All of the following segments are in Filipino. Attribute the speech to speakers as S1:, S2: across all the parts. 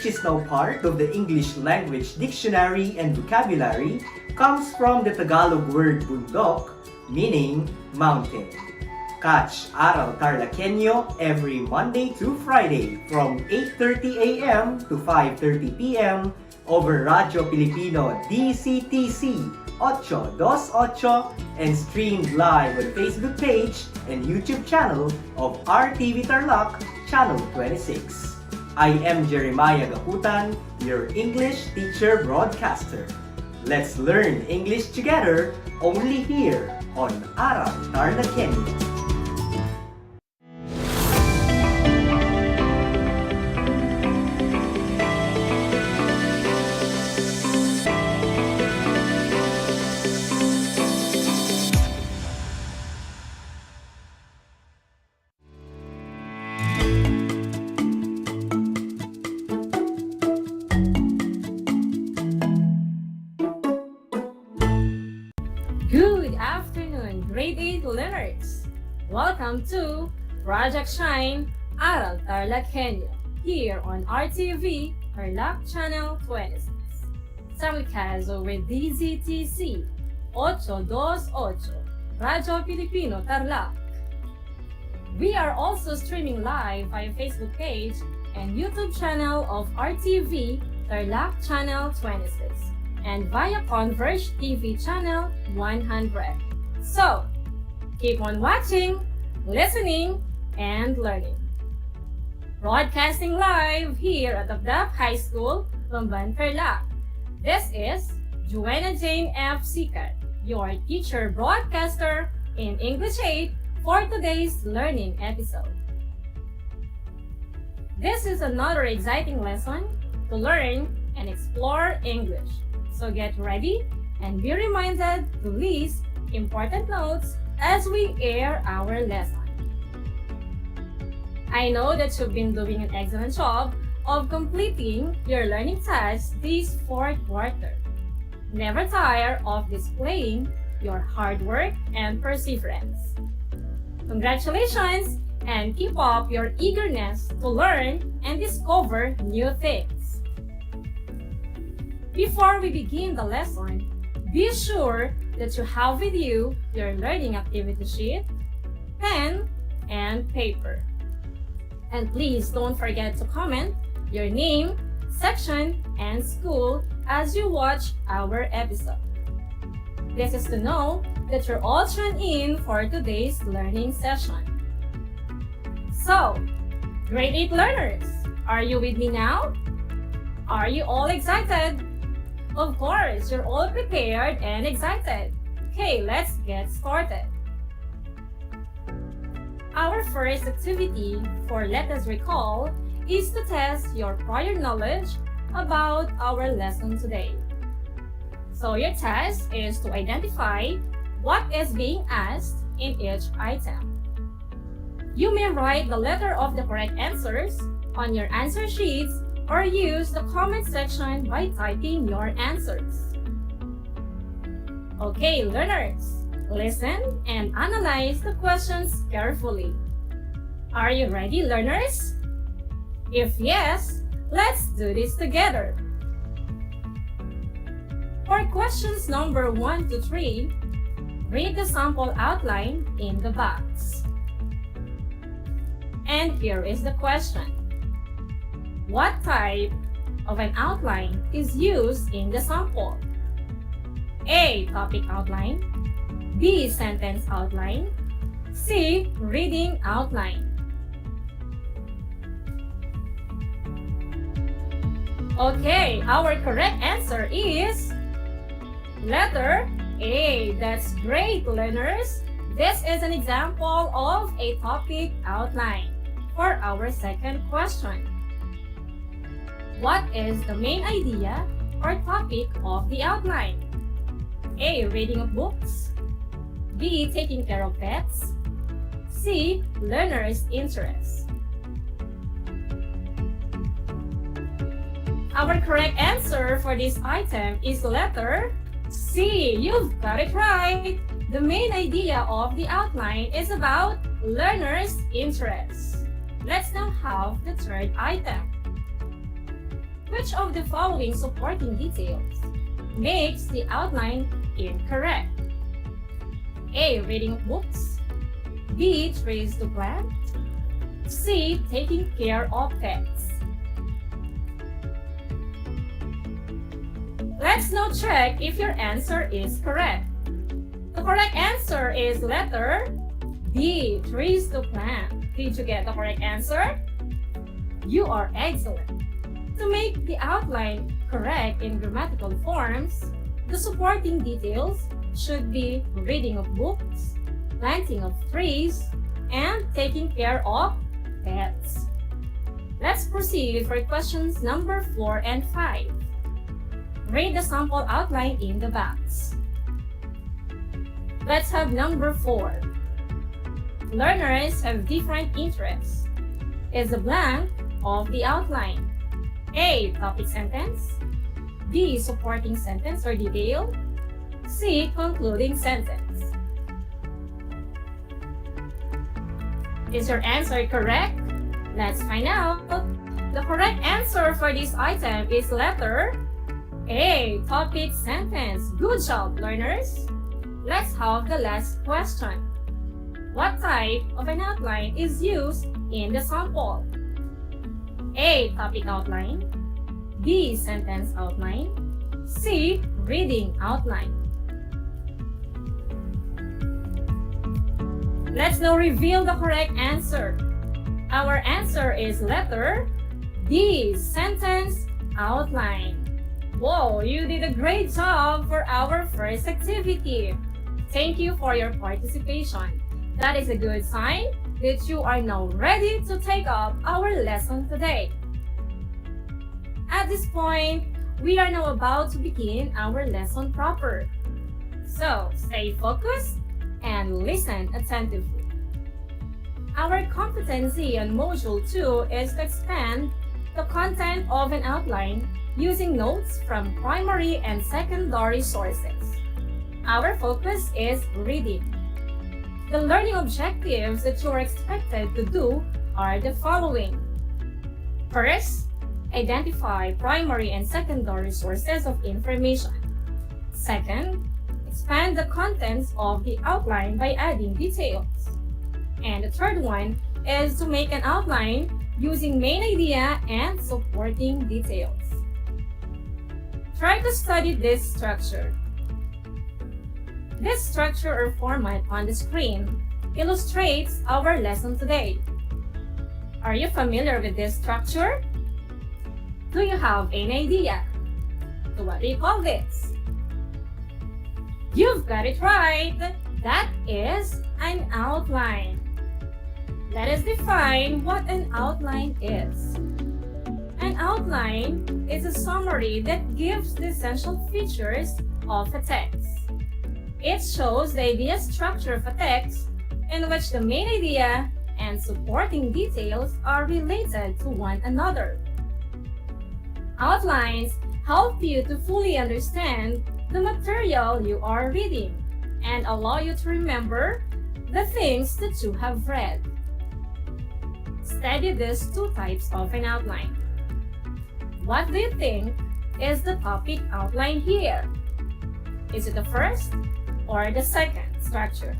S1: is now part of the English Language Dictionary and Vocabulary, comes from the Tagalog word bundok, meaning mountain. Catch Aral TarlakHenyo every Monday to Friday from 8:30 a.m. to 5:30 p.m. over Radyo Pilipino DCTC 828 and streamed live on Facebook page and YouTube channel of RTV Tarlac, Channel 26. I am Jeremiah Gaputan, your English teacher broadcaster. Let's learn English together only here on Aral TarlakHenyo.
S2: Good afternoon, grade 8 learners! Welcome to Project Shine Aral TarlakHenyo here on RTV Tarlac Channel 26. Simulcast with DZTC 828 Radyo Pilipino Tarlac. We are also streaming live via Facebook page and YouTube channel of RTV Tarlac Channel 26. And via Converge TV channel 100. So, keep on watching, listening, and learning. Broadcasting live here at DEPED High School, Bamban, Tarlac. This is Joanna Jane F. Sikat, your teacher broadcaster in English 8 for today's learning episode. This is another exciting lesson to learn and explore English. So get ready and be reminded to list important notes as we air our lesson. I know that you've been doing an excellent job of completing your learning tasks this fourth quarter. Never tire of displaying your hard work and perseverance. Congratulations and keep up your eagerness to learn and discover new things. Before we begin the lesson, be sure that you have with you your learning activity sheet, pen, and paper. And please don't forget to comment your name, section, and school as you watch our episode. This is to know that you're all tuned in for today's learning session. So, grade 8 learners, are you with me now? Are you all excited? Of course, you're all prepared and excited. Okay, let's get started. Our first activity for Let Us Recall is to test your prior knowledge about our lesson today. So your task is to identify what is being asked in each item. You may write the letter of the correct answers on your answer sheets or use the comment section by typing your answers. Okay, learners, listen and analyze the questions carefully. Are you ready, learners? If yes, let's do this together. For questions number 1 to 3, read the sample outline in the box. And here is the question. What type of an outline is used in the sample? A. Topic outline. B. Sentence outline. C. Reading outline. Okay, our correct answer is letter A. That's great, learners. This is an example of a topic outline. For our second question. What is the main idea or topic of the outline? A. Reading of books. B. Taking care of pets. C. Learner's interest. Our correct answer for this item is letter C. You've got it right. The main idea of the outline is about learner's interest. Let's now have the third item. Which of the following supporting details makes the outline incorrect? A. Reading of books. B. Trees to plant. C. Taking care of pets. Let's now check if your answer is correct. The correct answer is letter B. Trees to plant. Did you get the correct answer? You are excellent. To make the outline correct in grammatical forms, the supporting details should be reading of books, planting of trees, and taking care of pets. Let's proceed for questions number 4 and 5. Read the sample outline in the box. Let's have number 4. Learners have different interests. Is the blank of the outline A. Topic sentence, B. Supporting sentence or detail, C. Concluding sentence. Is your answer correct? Let's find out. The correct answer for this item is letter A. Topic sentence. Good job, learners. Let's have the last question. What type of an outline is used in the sample? A. Topic outline, B. Sentence outline, C. Reading outline. Let's now reveal the correct answer. Our answer is letter D. Sentence outline. Whoa, you did a great job for our first activity. Thank you for your participation. That is a good sign that you are now ready to take up our lesson today. At this point, we are now about to begin our lesson proper. So, stay focused and listen attentively. Our competency on Module 2 is to expand the content of an outline using notes from primary and secondary sources. Our focus is reading. The learning objectives that you are expected to do are the following. First, identify primary and secondary sources of information. Second, expand the contents of the outline by adding details. And the third one is to make an outline using main idea and supporting details. Try to study this structure. This structure or format on the screen illustrates our lesson today. Are you familiar with this structure? Do you have an idea? So what do you call this? You've got it right! That is an outline. Let us define what an outline is. An outline is a summary that gives the essential features of a text. It shows the idea structure of a text in which the main idea and supporting details are related to one another. Outlines help you to fully understand the material you are reading and allow you to remember the things that you have read. Study these two types of an outline. What do you think is the topic outline here? Is it the first or the second structure?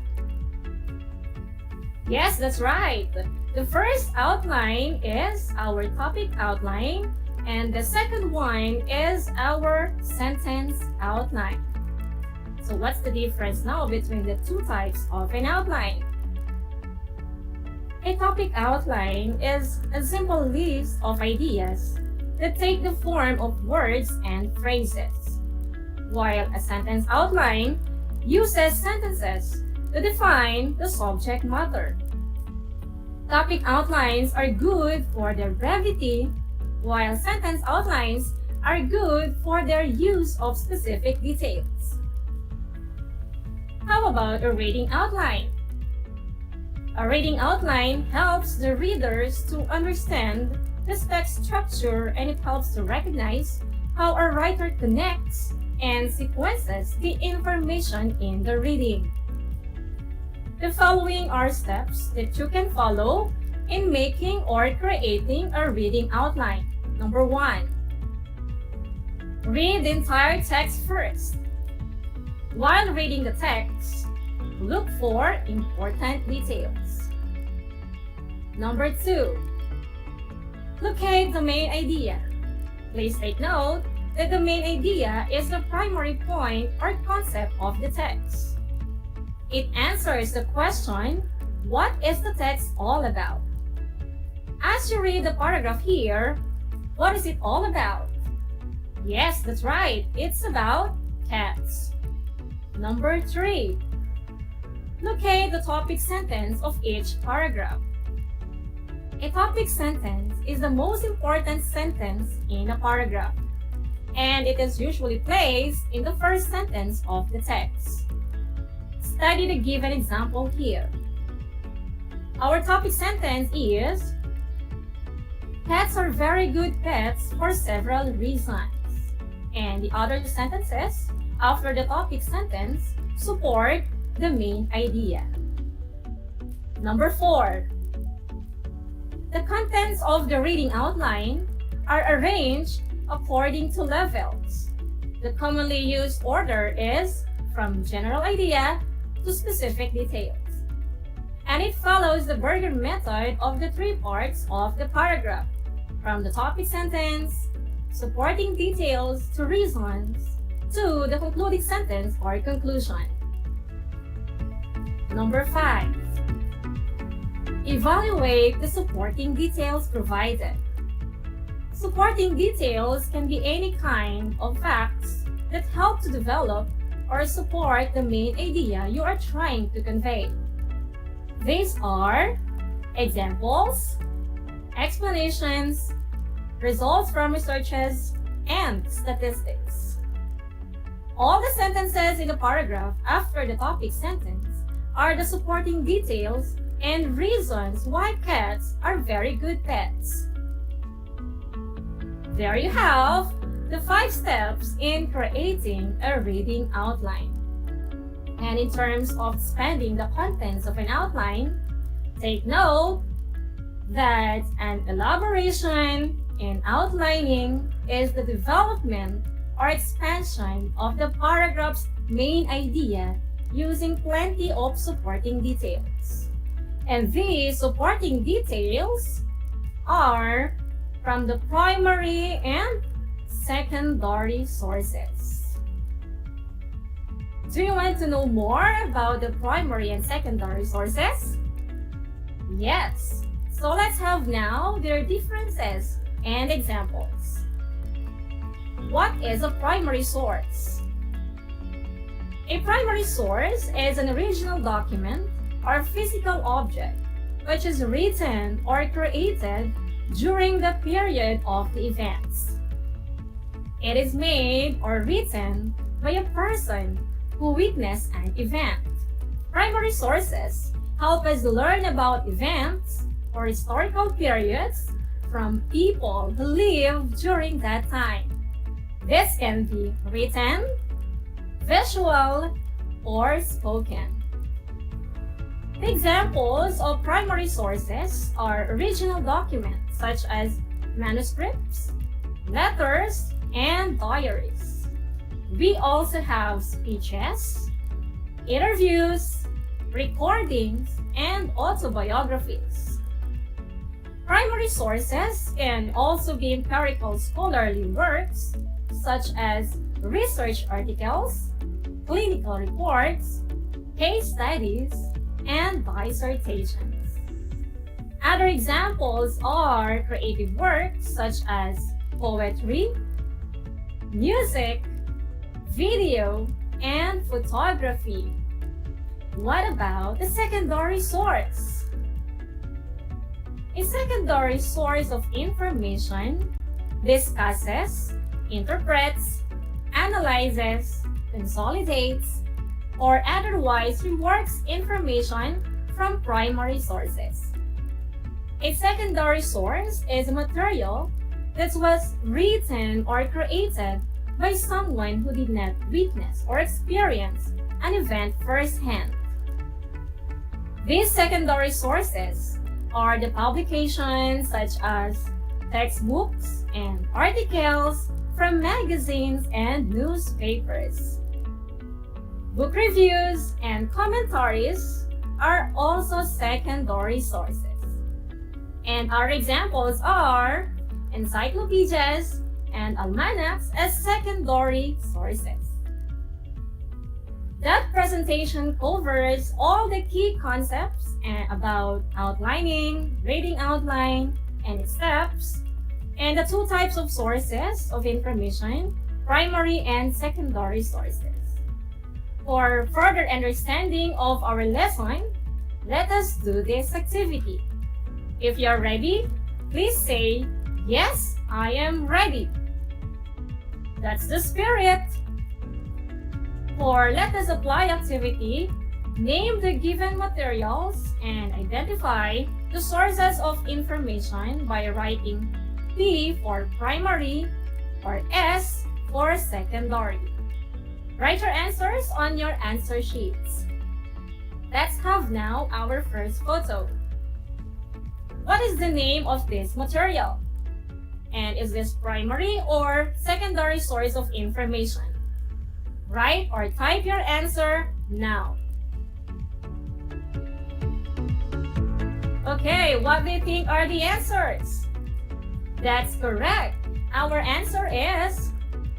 S2: Yes, that's right. The first outline is our topic outline, and the second one is our sentence outline. So what's the difference now between the two types of an outline? A topic outline is a simple list of ideas that take the form of words and phrases, while a sentence outline uses sentences to define the subject matter. Topic outlines are good for their brevity, while sentence outlines are good for their use of specific details. How about a reading outline? A reading outline helps the readers to understand the text structure, and it helps to recognize how a writer connects and sequences the information in the reading. The following are steps that you can follow in making or creating a reading outline. Number 1, Read the entire text first. While reading the text, look for important details. Number 2. Locate the main idea. Please take note that the main idea is the primary point or concept of the text. It answers the question, what is the text all about? As you read the paragraph here, what is it all about? Yes, that's right. It's about cats. Number 3. Locate the topic sentence of each paragraph. A topic sentence is the most important sentence in a paragraph, and it is usually placed in the first sentence of the text. Study the given example here. Our topic sentence is, cats are very good pets for several reasons. And the other sentences after the topic sentence support the main idea. Number 4. The contents of the reading outline are arranged according to levels. The commonly used order is from general idea to specific details. And it follows the Berger method of the 3 parts of the paragraph, from the topic sentence, supporting details to reasons, to the concluding sentence or conclusion. Number 5. Evaluate the supporting details provided. Supporting details can be any kind of facts that help to develop or support the main idea you are trying to convey. These are examples, explanations, results from researches, and statistics. All the sentences in the paragraph after the topic sentence are the supporting details and reasons why cats are very good pets. There you have the 5 steps in creating a reading outline. And in terms of expanding the contents of an outline, take note that an elaboration in outlining is the development or expansion of the paragraph's main idea using plenty of supporting details. And these supporting details are from the primary and secondary sources. Do you want to know more about the primary and secondary sources? Yes. So let's have now their differences and examples. What is a primary source? A primary source is an original document or physical object which is written or created during the period of the events. It is made or written by a person who witnessed an event. Primary sources help us learn about events or historical periods from people who lived during that time. This can be written, visual, or spoken. The examples of primary sources are original documents such as manuscripts, letters, and diaries. We also have speeches, interviews, recordings, and autobiographies. Primary sources can also be empirical scholarly works such as research articles, clinical reports, case studies, and dissertations. Other examples are creative works such as poetry, music, video, and photography. What about the secondary source? A secondary source of information discusses, interprets, analyzes, consolidates, or otherwise reworks information from primary sources. A secondary source is a material that was written or created by someone who did not witness or experience an event firsthand. These secondary sources are the publications such as textbooks and articles from magazines and newspapers. Book reviews and commentaries are also secondary sources. And our examples are encyclopedias and almanacs as secondary sources. That presentation covers all the key concepts about outlining, grading outline, and its steps, and the two types of sources of information, primary and secondary sources. For further understanding of our lesson, let us do this activity. If you're ready, please say, "Yes, I am ready." That's the spirit. For Let Us Apply activity, name the given materials and identify the sources of information by writing P for primary or S for secondary. Write your answers on your answer sheets. Let's have now our first photo. What is the name of this material? And is this primary or secondary source of information? Write or type your answer now. Okay, what do you think are the answers? That's correct. Our answer is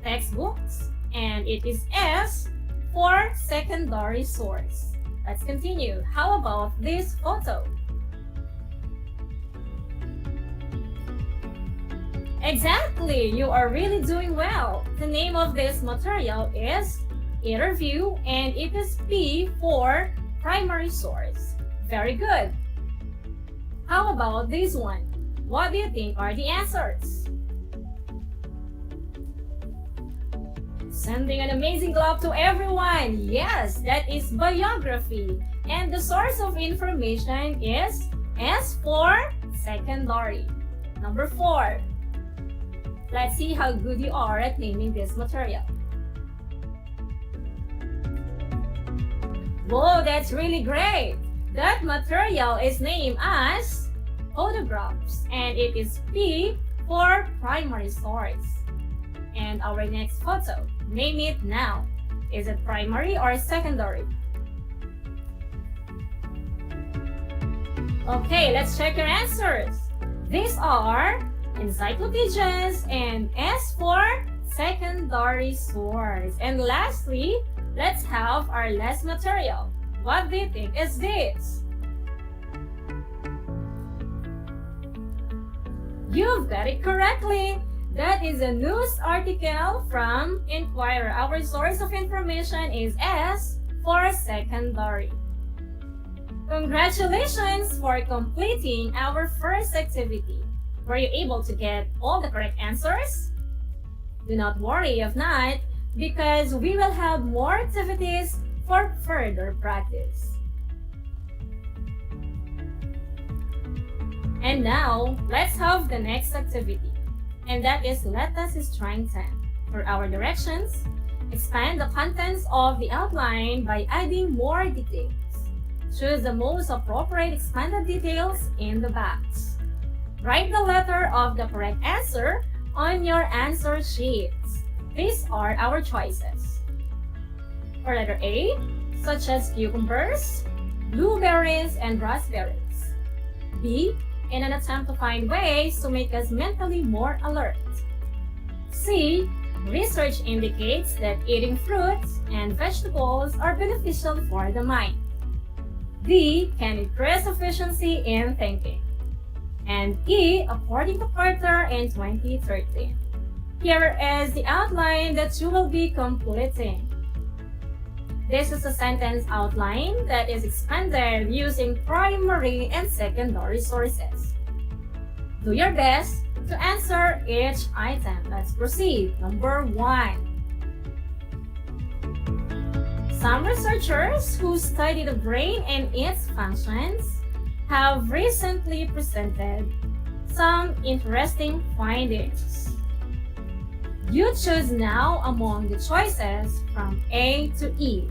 S2: textbooks, and it is S for secondary source. Let's continue. How about this photo? Exactly, you are really doing well. The name of this material is interview, and it is P for primary source. Very good. How about this one? What do you think are the answers? Sending an amazing clap to everyone. Yes, that is biography. And the source of information is S for secondary. Number 4. Let's see how good you are at naming this material. Whoa, that's really great! That material is named as photographs, and it is P for primary source. And our next photo, name it now. Is it primary or secondary? Okay, let's check your answers. These are encyclopedias and S for secondary source. And lastly, let's have our last material. What do you think is this? You've got it correctly. That is a news article from Inquirer. Our source of information is S for secondary. Congratulations for completing our first activity. Were you able to get all the correct answers? Do not worry if not, because we will have more activities for further practice. And now, let's have the next activity. And that is Let Us Strengthen. For our directions, expand the contents of the outline by adding more details. Choose the most appropriate expanded details in the box. Write the letter of the correct answer on your answer sheets. These are our choices. For letter A, such as cucumbers, blueberries, and raspberries. B, in an attempt to find ways to make us mentally more alert. C, research indicates that eating fruits and vegetables are beneficial for the mind. D, can increase efficiency in thinking. And E, according to Carter in 2013. Here is the outline that you will be completing. This is a sentence outline that is expanded using primary and secondary sources. Do your best to answer each item. Let's proceed. Number 1. Some researchers who study the brain and its functions have recently presented some interesting findings. You choose now among the choices from A to E.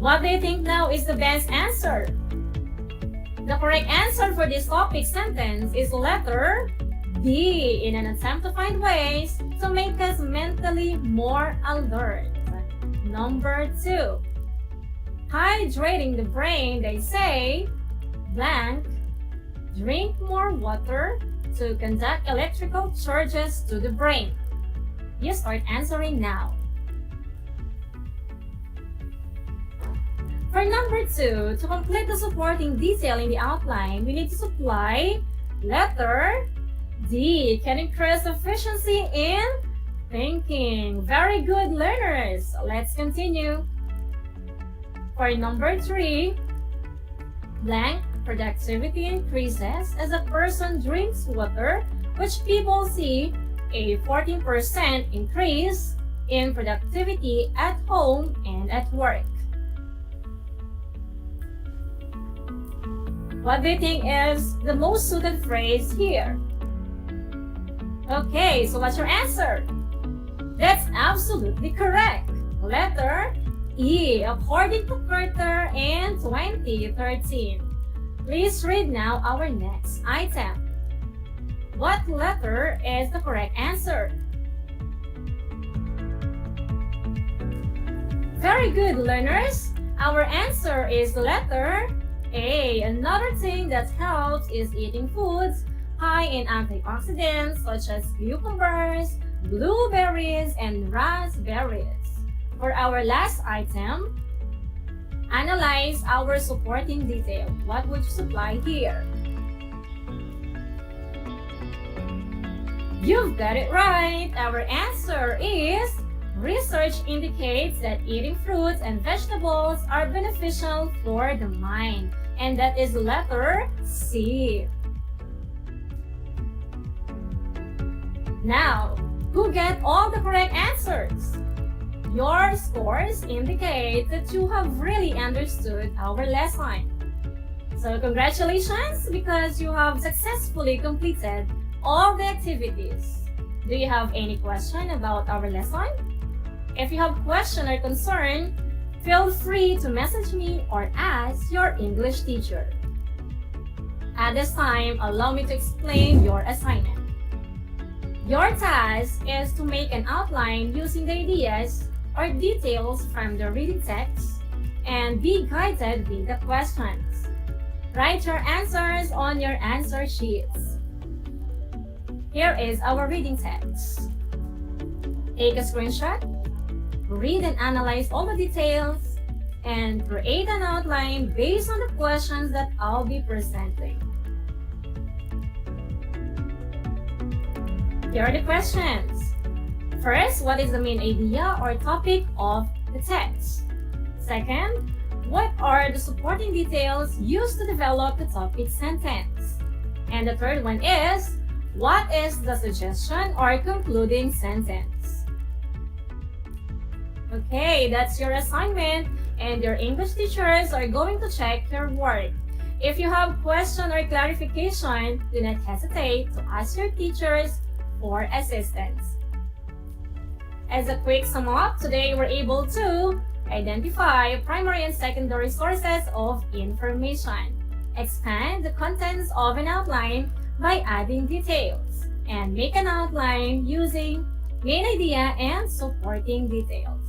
S2: What do you think now is the best answer? The correct answer for this topic sentence is letter D, in an attempt to find ways to make us mentally more alert. Number 2. Hydrating the brain, they say, blank, drink more water to conduct electrical charges to the brain. You start answering now. For number 2, to complete the supporting detail in the outline, we need to supply letter D, can increase efficiency in thinking. Very good, learners. Let's continue. For number 3, blank, productivity increases as a person drinks water, which people see a 14% increase in productivity at home and at work. What do you think is the most suited phrase here? Okay, so what's your answer? That's absolutely correct. Letter E, according to Carter in 2013. Please read now our next item. What letter is the correct answer? Very good, learners. Our answer is letter A. Another thing that helps is eating foods high in antioxidants such as cucumbers, blueberries, and raspberries. For our last item, analyze our supporting detail. What would you supply here? You've got it right. Our answer is research indicates that eating fruits and vegetables are beneficial for the mind. And that is letter C. Now, who get all the correct answers? Your scores indicate that you have really understood our lesson. So congratulations, because you have successfully completed all the activities. Do you have any question about our lesson? If you have question or concern, feel free to message me or ask your English teacher. At this time, allow me to explain your assignment. Your task is to make an outline using the ideas or details from the reading text and be guided with the questions. Write your answers on your answer sheets. Here is our reading text. Take a screenshot, read and analyze all the details, and create an outline based on the questions that I'll be presenting. Here are the questions. First, what is the main idea or topic of the text? Second, what are the supporting details used to develop the topic sentence? And the third one is, what is the suggestion or concluding sentence? Okay, that's your assignment, and your English teachers are going to check your work. If you have question or clarification, do not hesitate to ask your teachers for assistance. As a quick sum up, today we're able to identify primary and secondary sources of information, expand the contents of an outline by adding details, and make an outline using main idea and supporting details.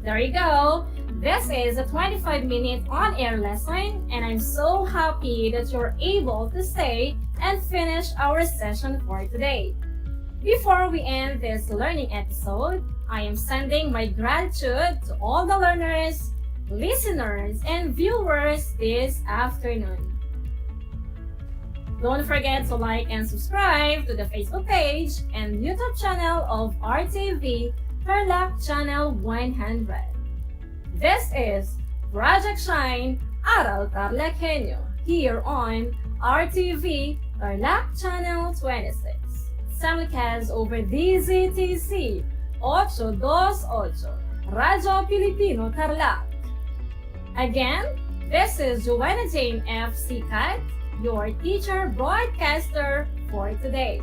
S2: There you go. This is a 25-minute on-air lesson, and I'm so happy that you're able to stay and finish our session for today. Before we end this learning episode, I am sending my gratitude to all the learners, listeners, and viewers this afternoon. Don't forget to like and subscribe to the Facebook page and YouTube channel of RTV Tarlac Channel 100. This is Project Shine Aral TarlakHenyo here on RTV Tarlac Channel 26. Simulcast over DZTC 828 Radyo Pilipino Tarlac. Again, this is Joanna Jane F. Sikat, your teacher broadcaster for today.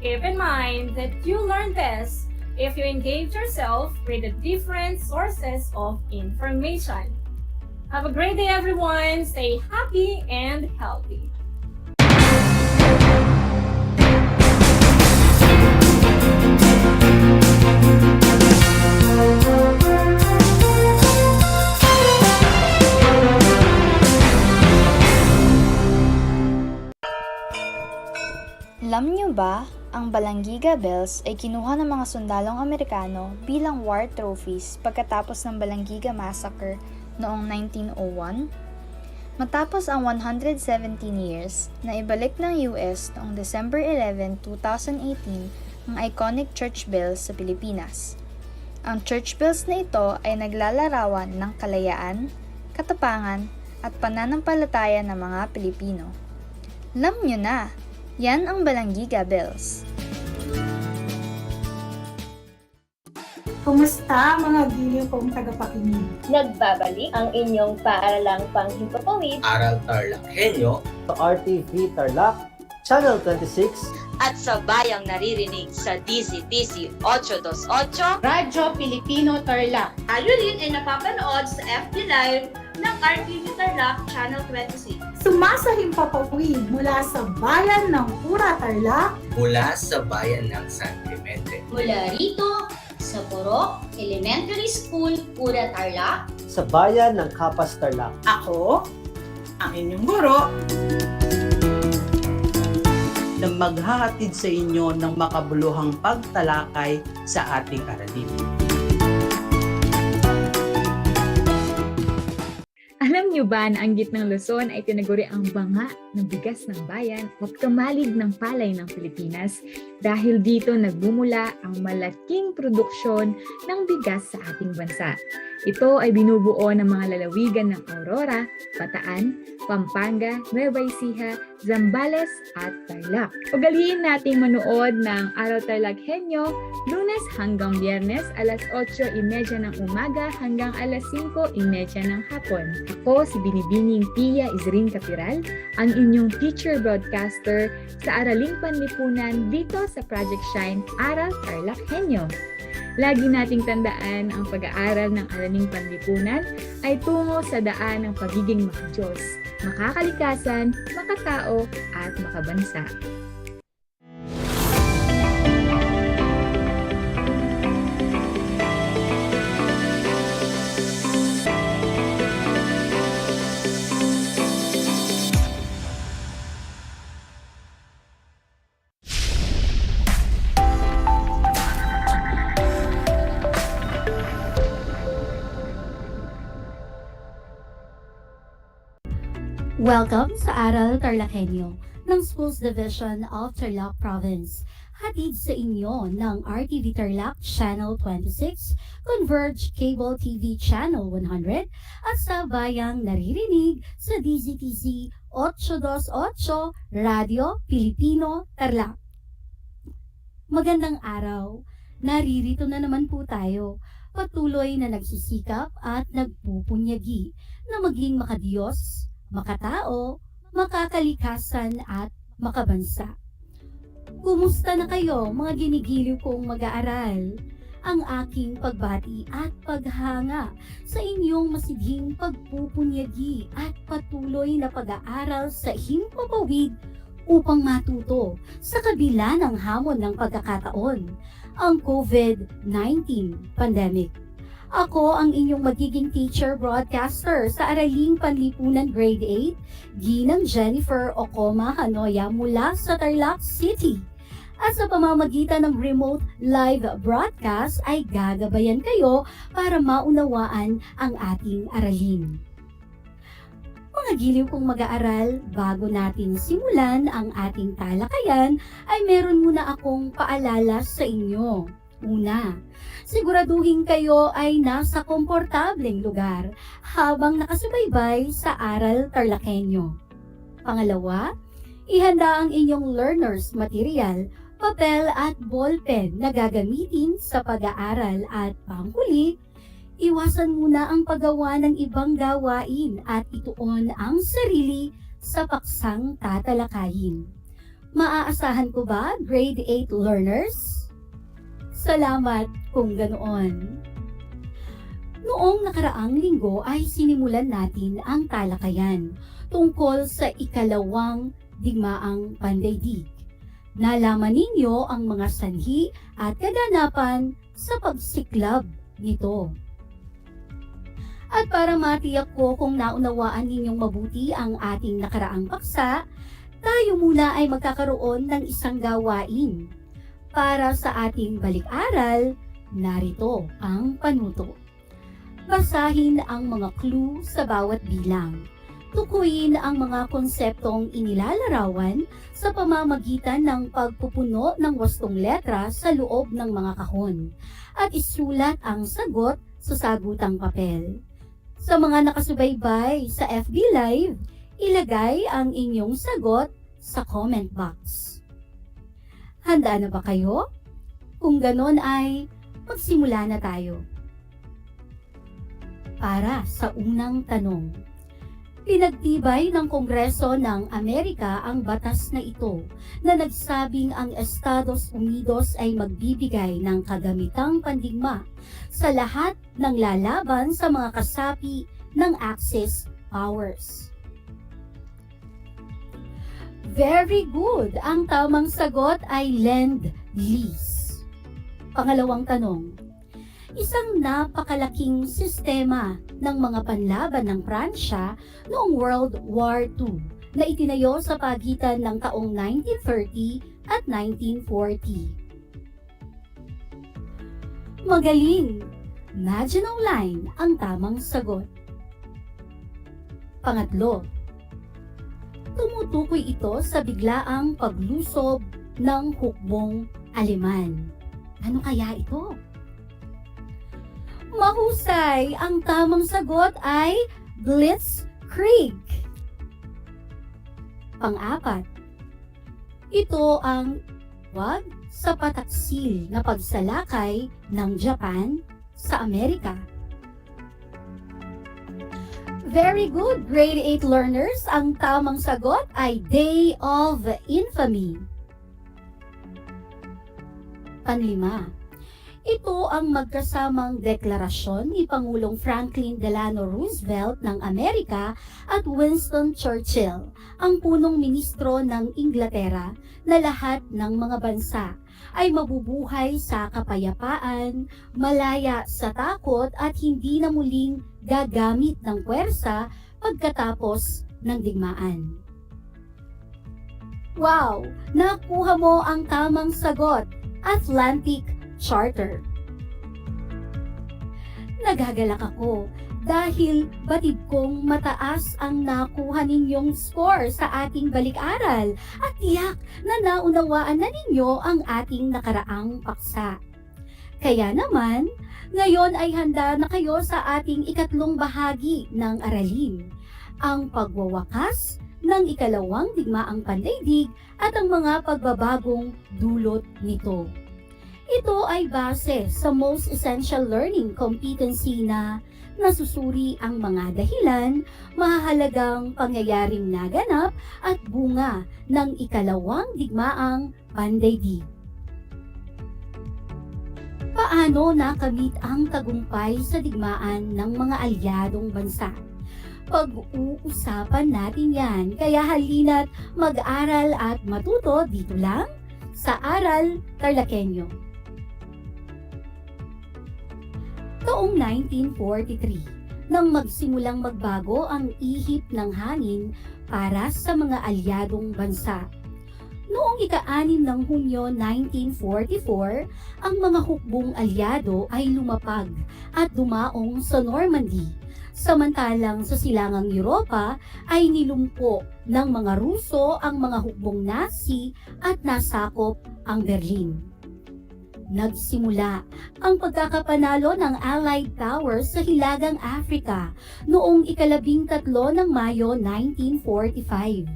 S2: Keep in mind that you learn best if you engage yourself with the different sources of information. Have a great day, everyone. Stay happy and healthy.
S3: Alam niyo ba, ang Balanggiga Bells ay kinuha ng mga sundalong Amerikano bilang war trophies pagkatapos ng Balanggiga Massacre noong 1901? Matapos ang 117 years, na ibalik ng US noong December 11, 2018 ang iconic church bells sa Pilipinas. Ang church bells na ito ay naglalarawan ng kalayaan, katapangan, at pananampalataya ng mga Pilipino. Alam niyo na! Yan ang Balanggiga Bells.
S4: Kumusta mga giliw kong tagapakinig?
S5: Nagbabalik ang inyong paaralang panghimpapawid
S1: Aral TarlakHenyo sa RTV Tarlac, Channel 26
S6: at sa bayang naririnig sa DZTC 828.
S7: Radyo Pilipino Tarlac.
S8: Tayo rin ay napapanood sa FB Live ng RTV Tarlac Channel 26.
S4: Sumasahim papawid mula sa bayan ng Pura Tarlac,
S1: mula sa bayan ng San Clemente,
S5: mula rito sa Purok Elementary School, Pura Tarlac.
S9: sa bayan ng Kapas Tarlac.
S4: ako, ang inyong guro,
S10: na maghahatid sa inyo ng makabuluhang pagtalakay sa ating aralin.
S11: Alam niyo ba na ang gitnang Luzon ay tinaguri ang banga ng bigas ng bayan at kamalig ng palay ng Pilipinas dahil dito nagbumula ang malaking produksyon ng bigas sa ating bansa. Ito ay binubuo ng mga lalawigan ng Aurora, Bataan, Pampanga, Nueva Ecija, Zambales at Tarlac. Ugaliin nating manood ng Aral TarlakHenyo Lunes hanggang Biyernes alas 8:30 ng umaga hanggang alas 5:30 ng hapon. Ako si Binibining Pia Isrin Capiral, ang inyong teacher broadcaster sa Araling Panlipunan dito sa Project Shine Aral TarlakHenyo. Lagi nating tandaan ang pag-aaral ng Araling Panlipunan ay tungo sa daan ng pagiging makadiyos, makakalikasan, makatao at makabansa.
S12: Welcome sa Aral TarlakHenyo ng Schools Division of Tarlac Province. Hatid sa inyo ng RTV Tarlac Channel 26, Converge Cable TV Channel 100 at sa bayang naririnig sa DZTC 828 Radio Pilipino Tarlac. Magandang araw! Naririto na naman po tayo, patuloy na nagsisikap at nagpupunyagi na maging makadiyos, makatao, makakalikasan at makabansa. Kumusta na kayo mga ginigiliw kong mag-aaral? Ang aking pagbati at paghanga sa inyong masidhing pagpupunyagi at patuloy na pag-aaral sa himpapawid upang matuto sa kabila ng hamon ng pagkakataon, ang COVID-19 pandemic. Ako ang inyong magiging teacher broadcaster sa Araling Panlipunan Grade 8, Ginang Jennifer Ocoma Hanoya mula sa Tarlac City. At sa pamamagitan ng remote live broadcast ay gagabayan kayo para maunawaan ang ating aralin. Mga giliw kong mag-aaral, bago natin simulan ang ating talakayan ay meron muna akong paalala sa inyo. Una, siguraduhin kayo ay nasa komportableng lugar habang nakasubaybay sa Aral TarlakHenyo. Pangalawa, ihanda ang inyong learner's material, papel at ballpen na gagamitin sa pag-aaral at panghuli, iwasan muna ang paggawa ng ibang gawain at ituon ang sarili sa paksang tatalakayin. Maaasahan ko ba, grade 8 learners? Salamat kung ganoon. Noong nakaraang linggo ay sinimulan natin ang talakayan tungkol sa ikalawang digmaang pandaigdig. Nalaman ninyo ang mga sanhi at kaganapan sa pagsiklab nito. At para matiyak ko kung naunawaan ninyong mabuti ang ating nakaraang paksa, tayo muna ay magkakaroon ng isang gawain. Para sa ating balik-aral, narito ang panuto. Basahin ang mga clue sa bawat bilang. Tukuyin ang mga konseptong inilalarawan sa pamamagitan ng pagpupuno ng wastong letra sa loob ng mga kahon at isulat ang sagot sa sagutang papel. Sa mga nakasubaybay sa FB Live, ilagay ang inyong sagot sa comment box. Handa na ba kayo? Kung ganon ay magsimula na tayo. Para sa unang tanong, pinagtibay ng Kongreso ng Amerika ang batas na ito na nagsabing ang Estados Unidos ay magbibigay ng kagamitang pandigma sa lahat ng lalaban sa mga kasapi ng Axis powers. Very good! Ang tamang sagot ay Lend-Lease. Pangalawang tanong, isang napakalaking sistema ng mga panlaban ng Pransya noong World War II na itinayo sa pagitan ng taong 1930 at 1940. Magaling! Maginot Line ang tamang sagot. Pangatlo, tumutukoy ito sa biglaang paglusob ng hukbong Aleman. Ano kaya ito? Mahusay! Ang tamang sagot ay Blitzkrieg. Pang-apat, ito ang wag sa pataksil na pagsalakay ng Japan sa Amerika. Very good, grade 8 learners. Ang tamang sagot ay Day of Infamy. Panlima, ito ang magkasamang deklarasyon ni Pangulong Franklin Delano Roosevelt ng Amerika at Winston Churchill, ang punong ministro ng Inglaterra, na lahat ng mga bansa ay mabubuhay sa kapayapaan, malaya sa takot at hindi na muling gagamit ng puwersa pagkatapos ng digmaan. Wow! Nakuha mo ang tamang sagot, Atlantic Charter. Nagagalak ako dahil batid kong mataas ang nakuha ninyong score sa ating balik-aral at tiyak na naunawaan na ninyo ang ating nakaraang paksa. Kaya naman, ngayon ay handa na kayo sa ating ikatlong bahagi ng aralin, ang pagwawakas ng ikalawang digmaang pandaigdig at ang mga pagbabagong dulot nito. Ito ay base sa Most Essential Learning Competency na nasusuri ang mga dahilan, mahahalagang pangyayaring naganap at bunga ng ikalawang digmaang pandaigdig. Paano nakamit ang tagumpay sa digmaan ng mga alyadong bansa? Pag-uusapan natin yan, kaya halina't mag-aral at matuto dito lang sa Aral TarlakHenyo. Taong 1943, nang magsimulang magbago ang ihip ng hangin para sa mga alyadong bansa. Noong ika-6 ng Hunyo 1944, ang mga hukbong alyado ay lumapag at dumaong sa Normandy, samantalang sa silangang Europa ay nilumpo ng mga Ruso ang mga hukbong Nazi at nasakop ang Berlin. Nagsimula ang pagkakapanalo ng Allied powers sa Hilagang Africa noong ika-13 ng Mayo 1945,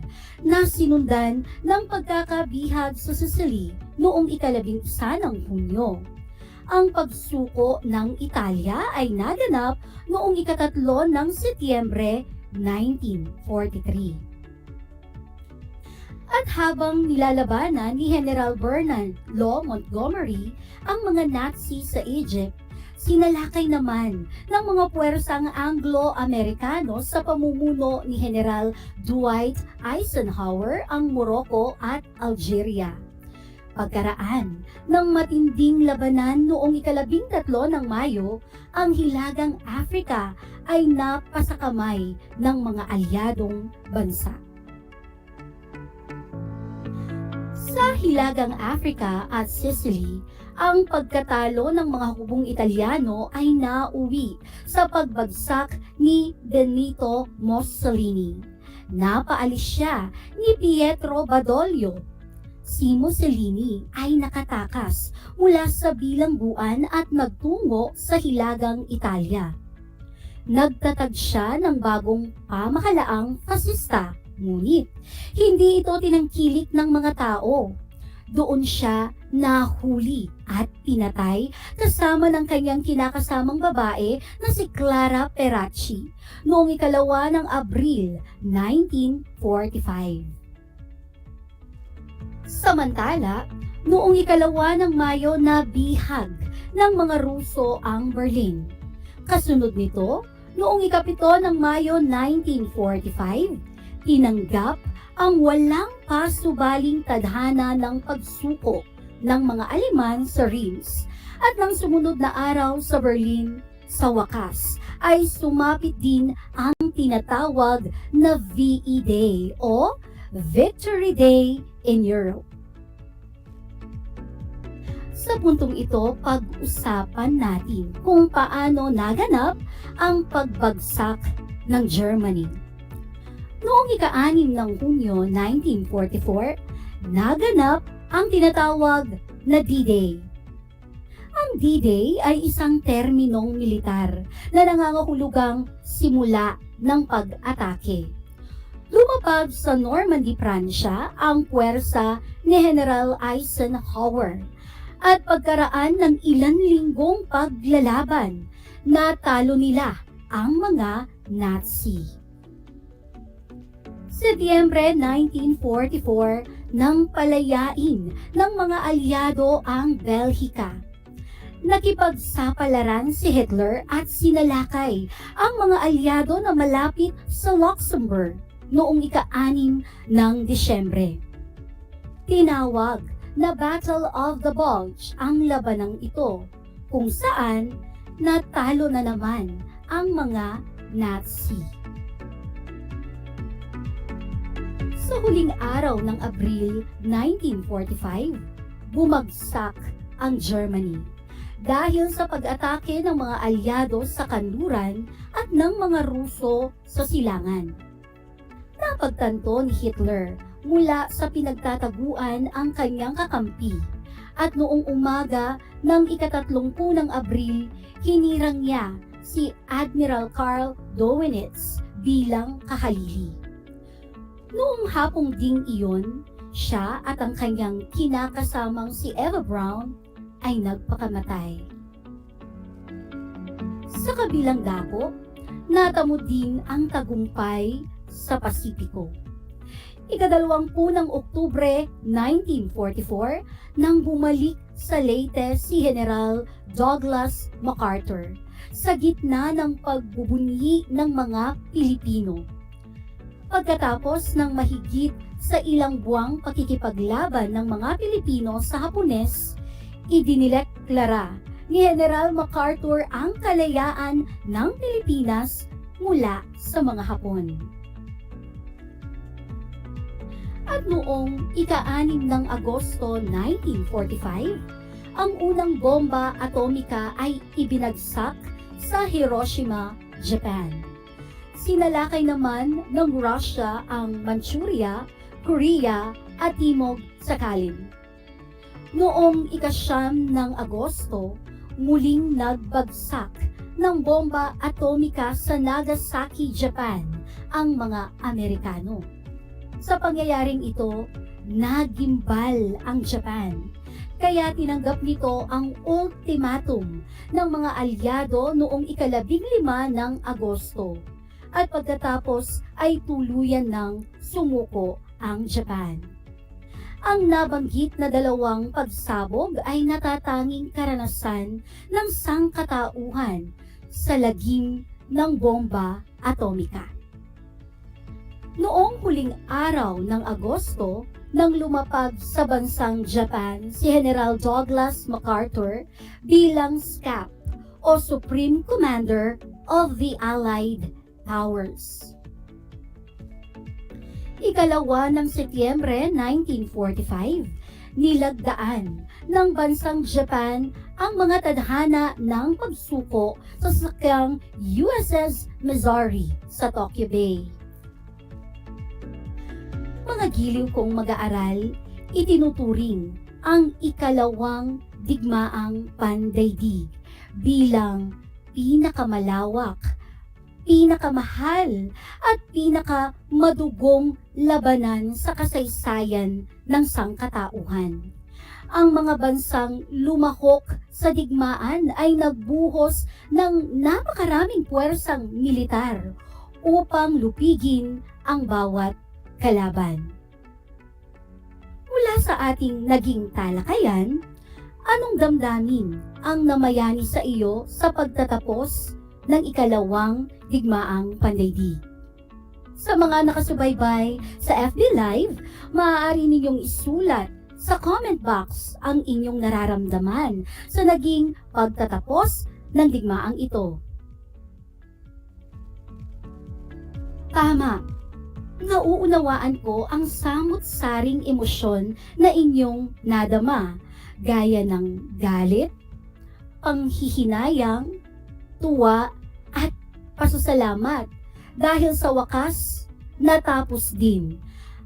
S12: na sinundan ng pagkakabihag sa Sicily noong ika-11 ng Hunyo. Ang pagsuko ng Italia ay naganap noong ika-3 ng Setyembre 1943. At habang nilalabanan ni General Bernard Law Montgomery ang mga Nazi sa Egypt, Sinalakay naman ng mga puwersang Anglo-Amerikano sa pamumuno ni General Dwight Eisenhower ang Morocco at Algeria. Pagkaraan ng matinding labanan noong 13 ng Mayo, ang Hilagang Africa ay napasakamay ng mga alyadong bansa. Sa Hilagang Africa at Sicily, ang pagkatalo ng mga hukbong Italyano ay nauwi sa pagbagsak ni Benito Mussolini. Napaalis siya ni Pietro Badoglio. Si Mussolini ay nakatakas mula sa bilangguan at nagtungo sa Hilagang Italia. Nagtatag siya ng bagong pamahalaang fasista, ngunit hindi ito tinangkilik ng mga tao. Doon siya nahuli at pinatay kasama ng kanyang kinakasamang babae na si Clara Peracci noong 2 ng Abril 1945. Samantala, noong 2 ng Mayo nabihag ng mga Ruso ang Berlin. Kasunod nito, noong 7 ng Mayo 1945, tinanggap ang walang pasubaling tadhana ng pagsuko ng mga Aleman sa Reims. At nang sumunod na araw sa Berlin, sa wakas ay sumapit din ang tinatawag na VE Day o Victory Day in Europe. Sa puntong ito, pag-usapan natin kung paano naganap ang pagbagsak ng Germany. Noong 6 ng Hunyo 1944, naganap ang tinatawag na D-Day. Ang D-Day ay isang terminong militar na nangangahulugang simula ng pag-atake. Lumapag sa Normandy, Pransya ang puwersa ni General Eisenhower at pagkaraan ng ilang linggong paglalaban, natalo nila ang mga Nazi. Setyembre 1944 nang palayain ng mga alyado ang Belhika. Nakipagsapalaran si Hitler at sinalakay ang mga alyado na malapit sa Luxembourg noong 6 ng Disyembre. Tinawag na Battle of the Bulge ang labanang ito, kung saan natalo na naman ang mga Nazi. Sa huling araw ng Abril 1945, bumagsak ang Germany dahil sa pag-atake ng mga alyado sa kanluran at ng mga Ruso sa silangan. Napagtanto ni Hitler mula sa pinagtataguan ang kanyang kakampi at noong umaga ng 30 ng Abril, hinirang niya si Admiral Karl Dönitz bilang kahalili. Noong hapong ding iyon, siya at ang kanyang kinakasamang si Eva Braun ay nagpakamatay. Sa kabilang dako, natamo din ang tagumpay sa Pasipiko. 20 ng Oktubre 1944 nang bumalik sa Leyte si General Douglas MacArthur sa gitna ng pagbubunyi ng mga Pilipino. Pagkatapos ng mahigit sa ilang buwang pakikipaglaban ng mga Pilipino sa Hapones, idinileklara ni General MacArthur ang kalayaan ng Pilipinas mula sa mga Hapon. At noong 6 ng Agosto 1945, ang unang bomba atomika ay ibinagsak sa Hiroshima, Japan. Sinalakay naman ng Russia ang Manchuria, Korea at Timog Sakhalin. Noong 9 ng Agosto, muling nagbagsak ng bomba atomika sa Nagasaki, Japan ang mga Amerikano. Sa pangyayaring ito, nagimbal ang Japan, kaya tinanggap nito ang ultimatum ng mga alyado noong 15 ng Agosto. At pagkatapos ay tuluyan ng sumuko ang Japan. Ang nabanggit na dalawang pagsabog ay natatanging karanasan ng sangkatauhan sa lagim ng bomba atomika. Noong huling araw ng Agosto, nang lumapag sa bansang Japan si General Douglas MacArthur bilang SCAP o Supreme Commander of the Allied Powers. Ikalawa ng Setyembre 1945, nilagdaan ng bansang Japan ang mga tadhana ng pagsuko sa sasakyang USS Missouri sa Tokyo Bay. Mga giliw kong mag-aaral, itinuturing ang ikalawang digmaang pandaigdig bilang pinakamalawak, pinakamahal at pinakamadugong labanan sa kasaysayan ng sangkatauhan. Ang mga bansang lumahok sa digmaan ay nagbuhos ng napakaraming puwersang militar upang lupigin ang bawat kalaban. Mula sa ating naging talakayan, anong damdamin ang namayani sa iyo sa pagtatapos ng ikalawang digmaang pandaigdig? Sa mga nakasubaybay sa FB Live, maaari ninyong isulat sa comment box ang inyong nararamdaman sa naging pagtatapos ng digmaang ito. Tama, nauunawaan ko ang samut-saring emosyon na inyong nadama, gaya ng galit, panghihinayang, tuwa, at pasasalamat dahil sa wakas natapos din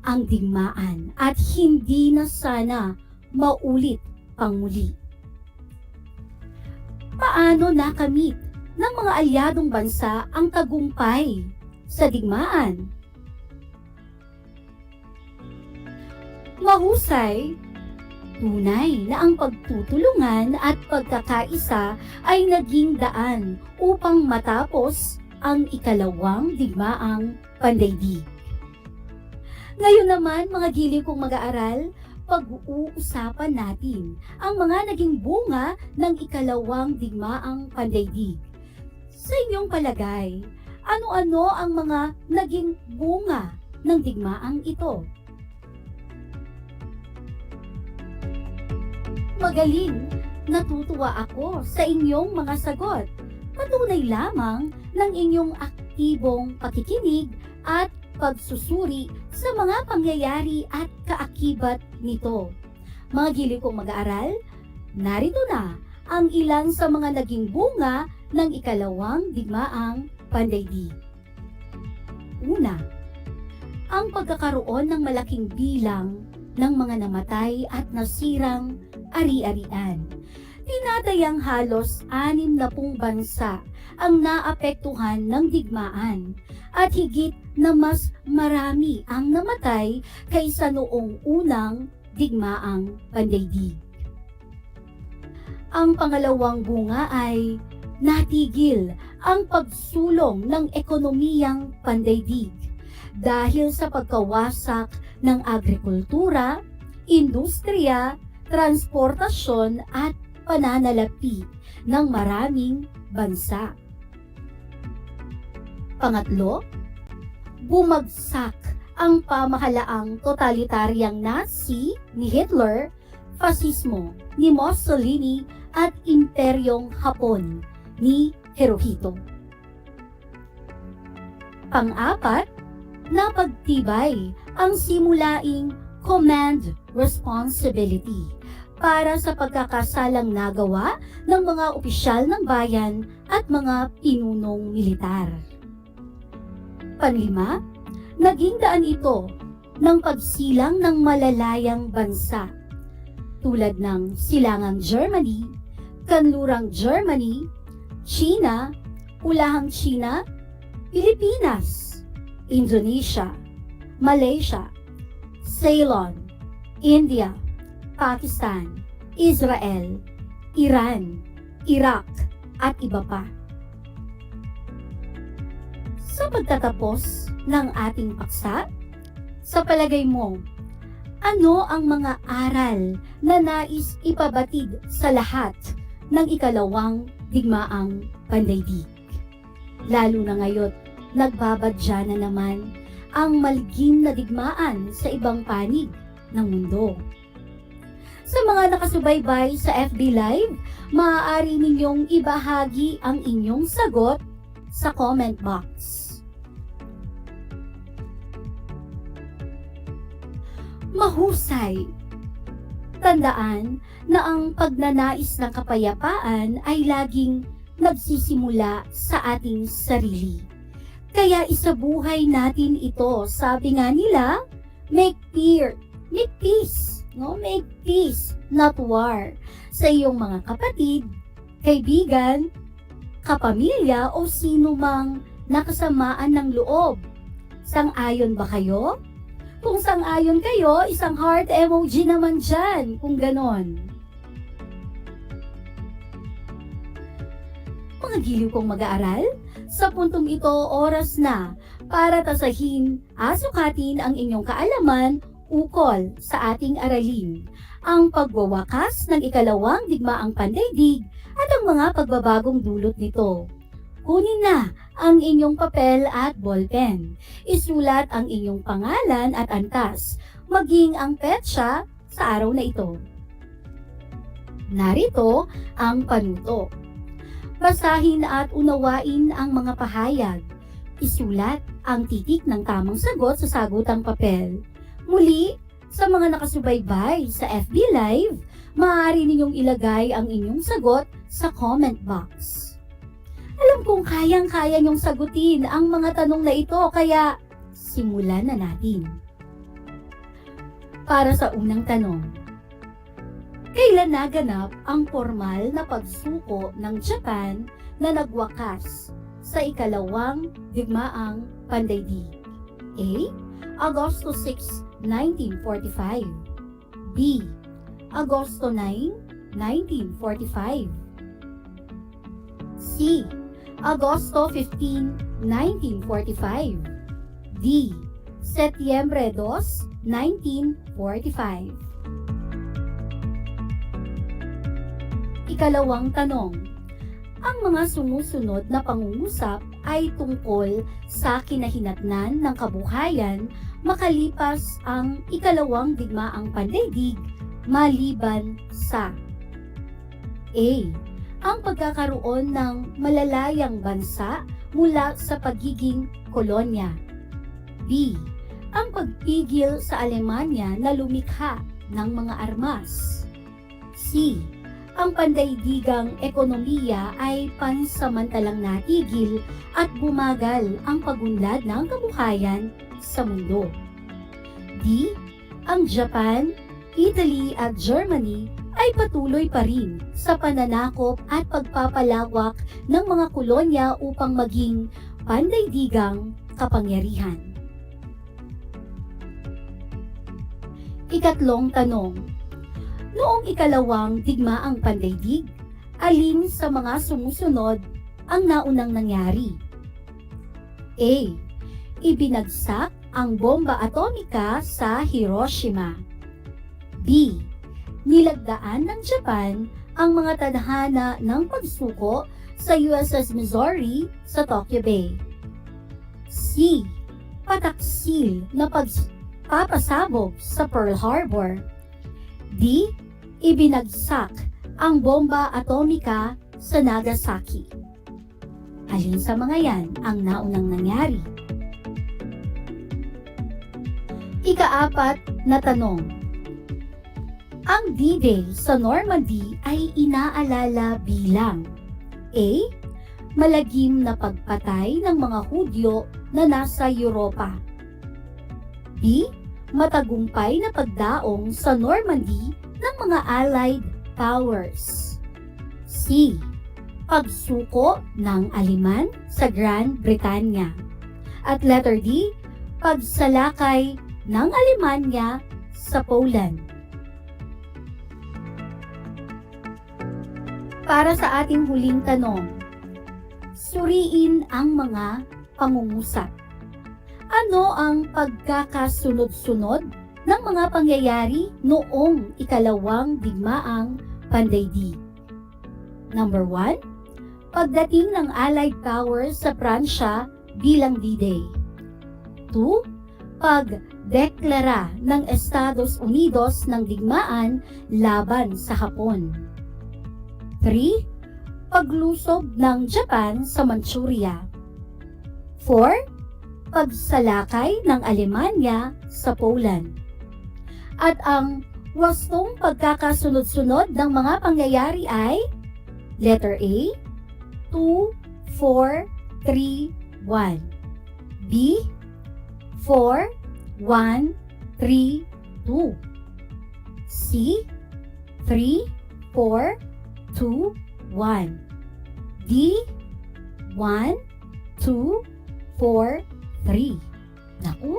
S12: ang digmaan at hindi na sana maulit pang muli. Paano nakamit ng mga alyadong bansa ang tagumpay sa digmaan? Mahusay, tunay na ang pagtutulungan at pagkakaisa ay naging daan upang matapos ang ikalawang digmaang pandaigdig. Ngayon naman, mga giliw kong mag-aaral, pag-uusapan natin ang mga naging bunga ng ikalawang digmaang pandaigdig. Sa inyong palagay, ano-ano ang mga naging bunga ng digmaang ito? Magaling, natutuwa ako sa inyong mga sagot. Patunay lamang ng inyong aktibong pakikinig at pagsusuri sa mga pangyayari at kaakibat nito. Mga giliw kong mag-aaral, narito na ang ilan sa mga naging bunga ng ikalawang digmaang pandaigdig. Una, ang pagkakaroon ng malaking bilang ng mga namatay at nasirang ari-arian. Tinatayang halos 60 bansa ang naapektuhan ng digmaan at higit na mas marami ang namatay kaysa noong unang digmaang pandaigdig. Ang pangalawang bunga ay natigil ang pagsulong ng ekonomiyang pandaigdig dahil sa pagkawasak ng agrikultura, industriya, transportasyon at pananalapi ng maraming bansa. Pangatlo, bumagsak ang pamahalaang totalitaryang Nazi ni Hitler, fasismo ni Mussolini at imperyong Hapon ni Hirohito. Pang-apat, napagtibay ang simulaing command responsibility para sa pagkakasalang nagawa ng mga opisyal ng bayan at mga pinunong militar. Panlima, naging daan ito ng pagsilang ng malalayang bansa tulad ng Silangang Germany, Kanlurang Germany, China, Ulahang China, Pilipinas, Indonesia, Malaysia, Ceylon, India, Pakistan, Israel, Iran, Iraq, at iba pa. Sa pagtatapos ng ating paksa, sa palagay mo, Ano ang mga aral na nais ipabatid sa lahat ng ikalawang digmaang pandaigdig? Lalo na ngayon, nagbabadya na naman ang malgim na digmaan sa ibang panig ng mundo. Sa mga nakasubaybay sa FB Live, maaari ninyong ibahagi ang inyong sagot sa comment box. Mahusay. Tandaan na ang pagnanais ng kapayapaan ay laging nagsisimula sa ating sarili. Kaya isabuhay natin ito. Sabi nga nila, make peace, no? Make peace, not war. Sa iyong mga kapatid, kaibigan, kapamilya o sino mang nakasamaan ng loob. Sang-ayon ba kayo? Kung sang-ayon kayo, isang heart emoji naman dyan, kung ganon. Mga giliw kong mag-aaral, sa puntong ito oras na para tasahin, sukatin ang inyong kaalaman ukol sa ating aralin, ang pagwawakas ng ikalawang digmaang pandaigdig at ang mga pagbabagong dulot nito. Kunin na ang inyong papel at ballpen. Isulat ang inyong pangalan at antas, maging ang petsa sa araw na ito. Narito ang panuto. Basahin at unawain ang mga pahayag. Isulat ang titik ng tamang sagot sa sagutang papel. Muli, sa mga nakasubaybay sa FB Live, maaari ninyong ilagay ang inyong sagot sa comment box. Alam kong kayang-kaya niyong sagutin ang mga tanong na ito, kaya simulan na natin. Para sa unang tanong, kailan naganap ang formal na pagsuko ng Japan na nagwakas sa ikalawang digmaang pandaigdig? A. Agosto 6, 1945. B. Agosto 9, 1945. C. Agosto 15, 1945. D. Setyembre 2, 1945. Ikalawang tanong. Ang mga sumusunod na pangungusap ay tungkol sa kinahinatnan ng kabuhayan makalipas ang ikalawang digmaang pandaigdig maliban sa A. Ang pagkakaroon ng malalayang bansa mula sa pagiging kolonya. B. Ang pagpigil sa Alemanya na lumikha ng mga armas. C. Ang pandaigdigang ekonomiya ay pansamantalang natigil at bumagal ang pagunlad ng kabuhayan sa mundo. D. Ang Japan, Italy at Germany ay patuloy pa rin sa pananakop at pagpapalawak ng mga kolonya upang maging pandaigdigang kapangyarihan. Ikatlong tanong. Noong ikalawang digmaang pandaigdig, alin sa mga sumusunod ang naunang nangyari? A. Ibinagsak ang bomba atomika sa Hiroshima. B. Nilagdaan ng Japan ang mga tadhana ng pagsuko sa USS Missouri sa Tokyo Bay. C. Pataksil na pagpapasabog sa Pearl Harbor. D. Ibinagsak ang bomba atomika sa Nagasaki. Alin sa mga yan ang naunang nangyari? Ikaapat na tanong. Ang D-Day sa Normandy ay inaalala bilang A. Malagim na pagpatay ng mga Hudyo na nasa Europa. B. Matagumpay na pagdaong sa Normandy ng mga Allied Powers. C. Pagsuko ng Aleman sa Grand Britanya. At letter D. Pagsalakay ng Alemanya sa Poland. Para sa ating huling tanong, suriin ang mga pangungusap. Ano ang pagkakasunod-sunod ng mga pangyayari noong ikalawang digmaang pandaigdig. Number 1, pagdating ng Allied powers sa Pransya bilang D-Day. 2, pagdeklara ng Estados Unidos ng digmaan laban sa Hapon. 3, paglusob ng Japan sa Manchuria. 4, pagsalakay ng Alemanya sa Poland. At ang wastong pagkakasunod-sunod ng mga pangyayari ay letter A, 2, 4, 3, 1. B, 4, 1, 3, 2. C, 3, 4, 2, 1. D, 1, 2, 4, 3. Naku,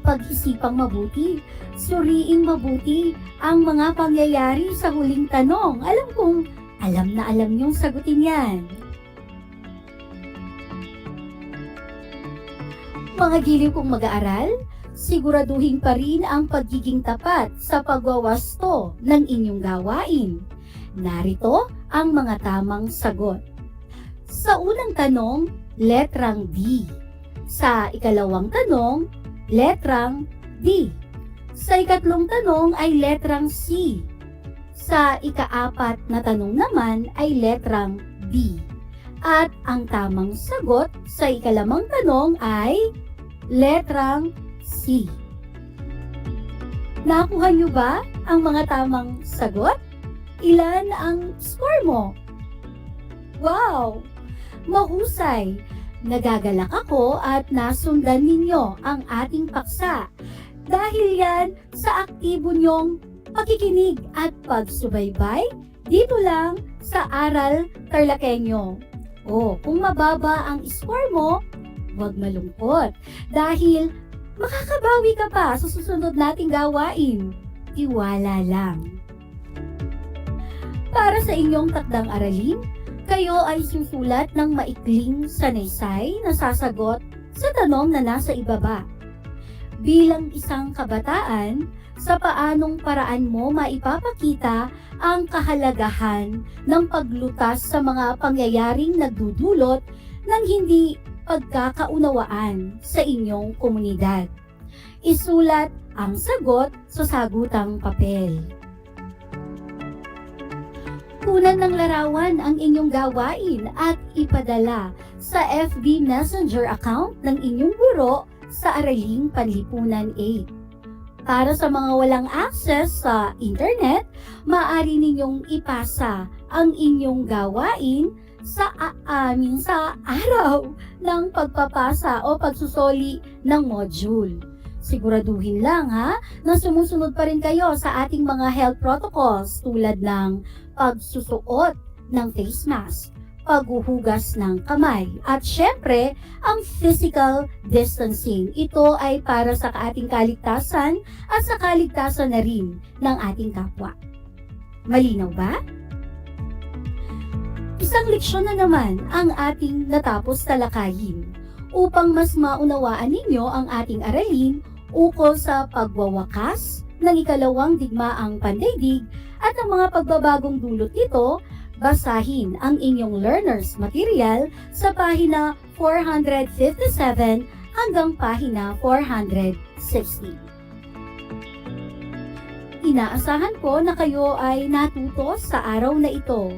S12: pag-isipang mabuti, suriing mabuti ang mga pangyayari sa huling tanong. Alam kong alam na alam niyong sagutin yan. Mga giliw kong mag-aaral, siguraduhin pa rin ang pagiging tapat sa pagwawasto ng inyong gawain. Narito ang mga tamang sagot. Sa unang tanong, letrang D. Sa ikalawang tanong, letrang D. Sa ikatlong tanong ay letrang C. Sa ikaapat na tanong naman ay letrang B. At ang tamang sagot sa ikalamang tanong ay letrang C. Nakuha niyo ba ang mga tamang sagot? Ilan ang score mo? Wow! Mahusay! Nagagalak ako at nasundan ninyo ang ating paksa dahil yan sa aktibo niyong pakikinig at pagsubaybay dito lang sa Aral TarlakHenyo. O, kung mababa ang score mo, huwag malungkot dahil makakabawi ka pa sa susunod nating gawain. Tiwala lang. Para sa inyong takdang aralin, kayo ay susulat ng maikling sanaysay na sasagot sa tanong na nasa ibaba. Bilang isang kabataan, sa paanong paraan mo maipapakita ang kahalagahan ng paglutas sa mga pangyayaring nagdudulot ng hindi pagkakaunawaan sa inyong komunidad. Isulat ang sagot sa sagutang papel. Kunan ng larawan ang inyong gawain at ipadala sa FB Messenger account ng inyong guro sa Araling Panlipunan 8. Para sa mga walang access sa internet, maaari ninyong ipasa ang inyong gawain sa araw ng pagpapasa o pagsusoli ng module. Siguraduhin lang na sumusunod pa rin kayo sa ating mga health protocols tulad ng pagsusuot ng face mask, paghuhugas ng kamay, at syempre, ang physical distancing. Ito ay para sa ating kaligtasan at sa kaligtasan na rin ng ating kapwa. Malinaw ba? Isang leksyon na naman ang ating natapos talakayin upang mas maunawaan ninyo ang ating aralin ukol sa pagwawakas ng ikalawang digmaang pandaigdig at ang mga pagbabagong dulot nito. Basahin ang inyong learners material sa pahina 457 hanggang pahina 460. Inaasahan ko na kayo ay natuto sa araw na ito.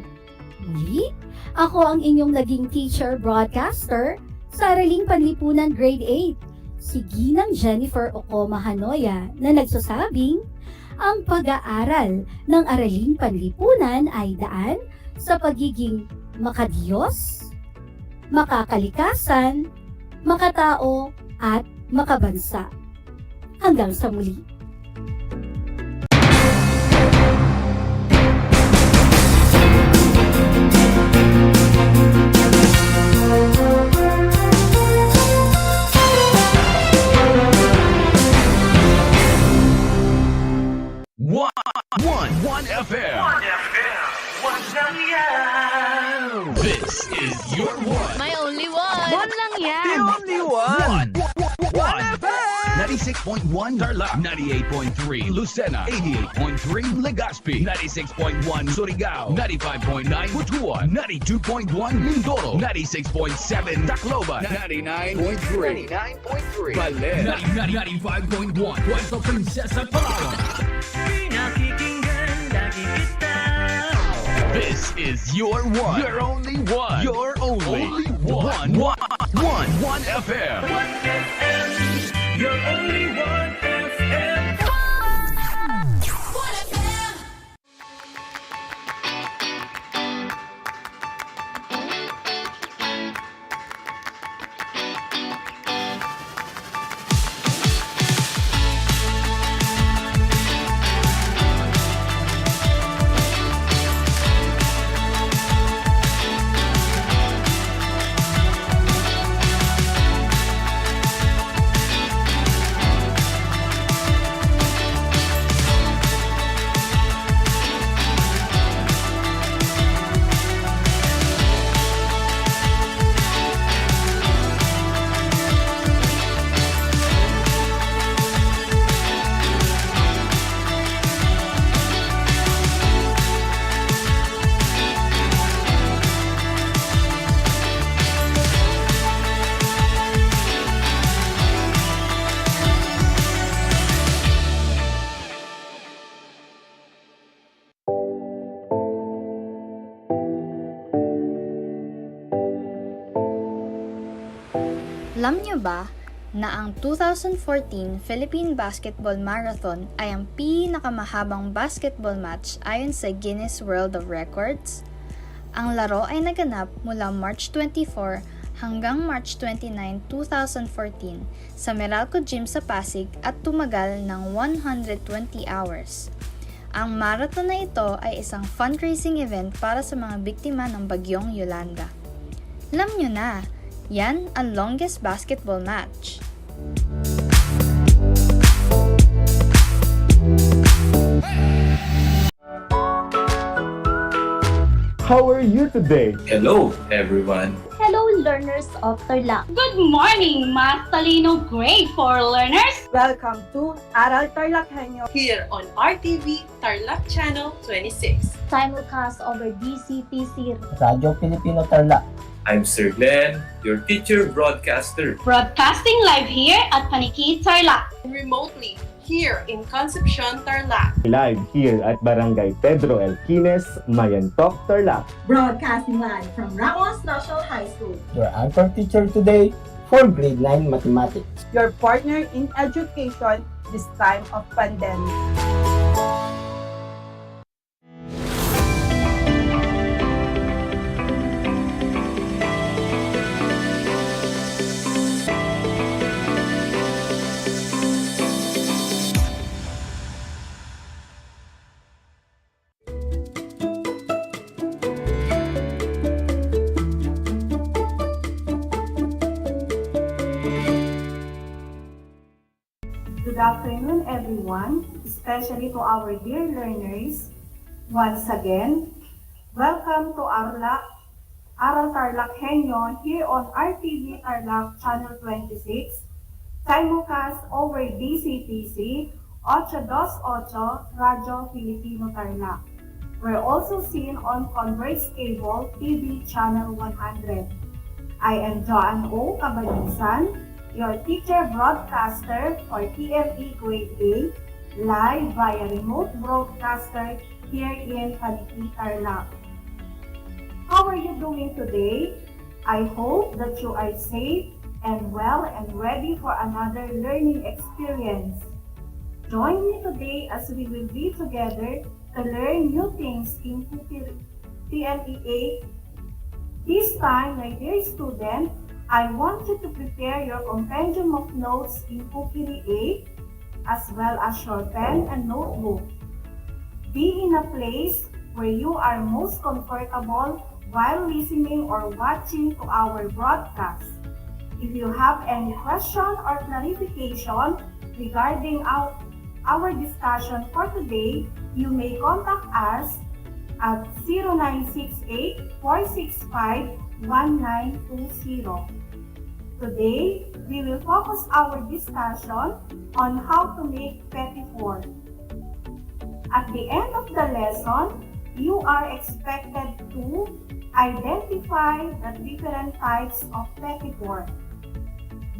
S12: Muli, ako ang inyong naging teacher broadcaster sa Araling Panlipunan Grade 8, si Ginang Jennifer Ocoma Hanoya, na nagsasabing, ang pag-aaral ng Araling Panlipunan ay daan sa pagiging makadiyos, makakalikasan, makatao, at makabansa. Hanggang sa muli.
S13: One FM. This is your one.
S6: My only one.
S13: The only one. One FM. 96.1 Tarlac, 98.3 Lucena, 88.3 Legazpi, 96.1 Surigao, 95.9 Butuan, 92.1 Mindoro, 96.7 Tacloban, 99.3 Baler, 95.1 Puerto Princesa, Palawan. This is your one, your only one, your only one FM. 1 FM, your only 1 FM.
S3: Alam niyo ba na ang 2014 Philippine Basketball Marathon ay ang pinakamahabang basketball match ayon sa Guinness World of Records? Ang laro ay naganap mula March 24 hanggang March 29, 2014 sa Meralco Gym sa Pasig at tumagal ng 120 hours. Ang marathon na ito ay isang fundraising event para sa mga biktima ng bagyong Yolanda. Alam niyo na, yan ang longest basketball match.
S14: How are you today?
S15: Hello, everyone.
S16: Hello, learners of Tarlac.
S8: Good morning, Math Talino Grade 4 learners!
S4: Welcome to Aral TarlakHenyo
S7: Here on RTV Tarlac Channel 26.
S16: Simulcast over DCTC.
S9: Radyo Pilipino Tarlac.
S15: I'm Sir Glenn, your teacher broadcaster.
S8: Broadcasting live here at Paniki Tarlac.
S7: Remotely here in Concepcion, Tarlac.
S14: Live here at Barangay Pedro Elquines, Mayantok, Tarlac.
S4: Broadcasting live from Ramos National High School.
S9: Your anchor teacher today for grade 9 mathematics.
S4: Your partner in education this time of pandemic.
S17: Good afternoon, everyone, especially to our dear learners. Once again, welcome to Aral TarlakHenyo here on RTV Tarlac Channel 26, simulcast over DCTC 828 Radyo Filipino Tarlac. We're also seen on Converge Cable TV Channel 100. I am Joanne O. Cabalisan, your teacher broadcaster for TME Grade A, live via remote broadcaster here in Paniki Tarlac. How are you doing today? I hope that you are safe and well and ready for another learning experience. Join me today as we will be together to learn new things in TMEA. This time, my dear student, I want you to prepare your compendium of notes in Pupili A, as well as your pen and notebook. Be in a place where you are most comfortable while listening or watching to our broadcast. If you have any question or clarification regarding our discussion for today, you may contact us at 0968-465-1920. Today, we will focus our discussion on how to make petit four. At the end of the lesson, you are expected to identify the different types of petit four.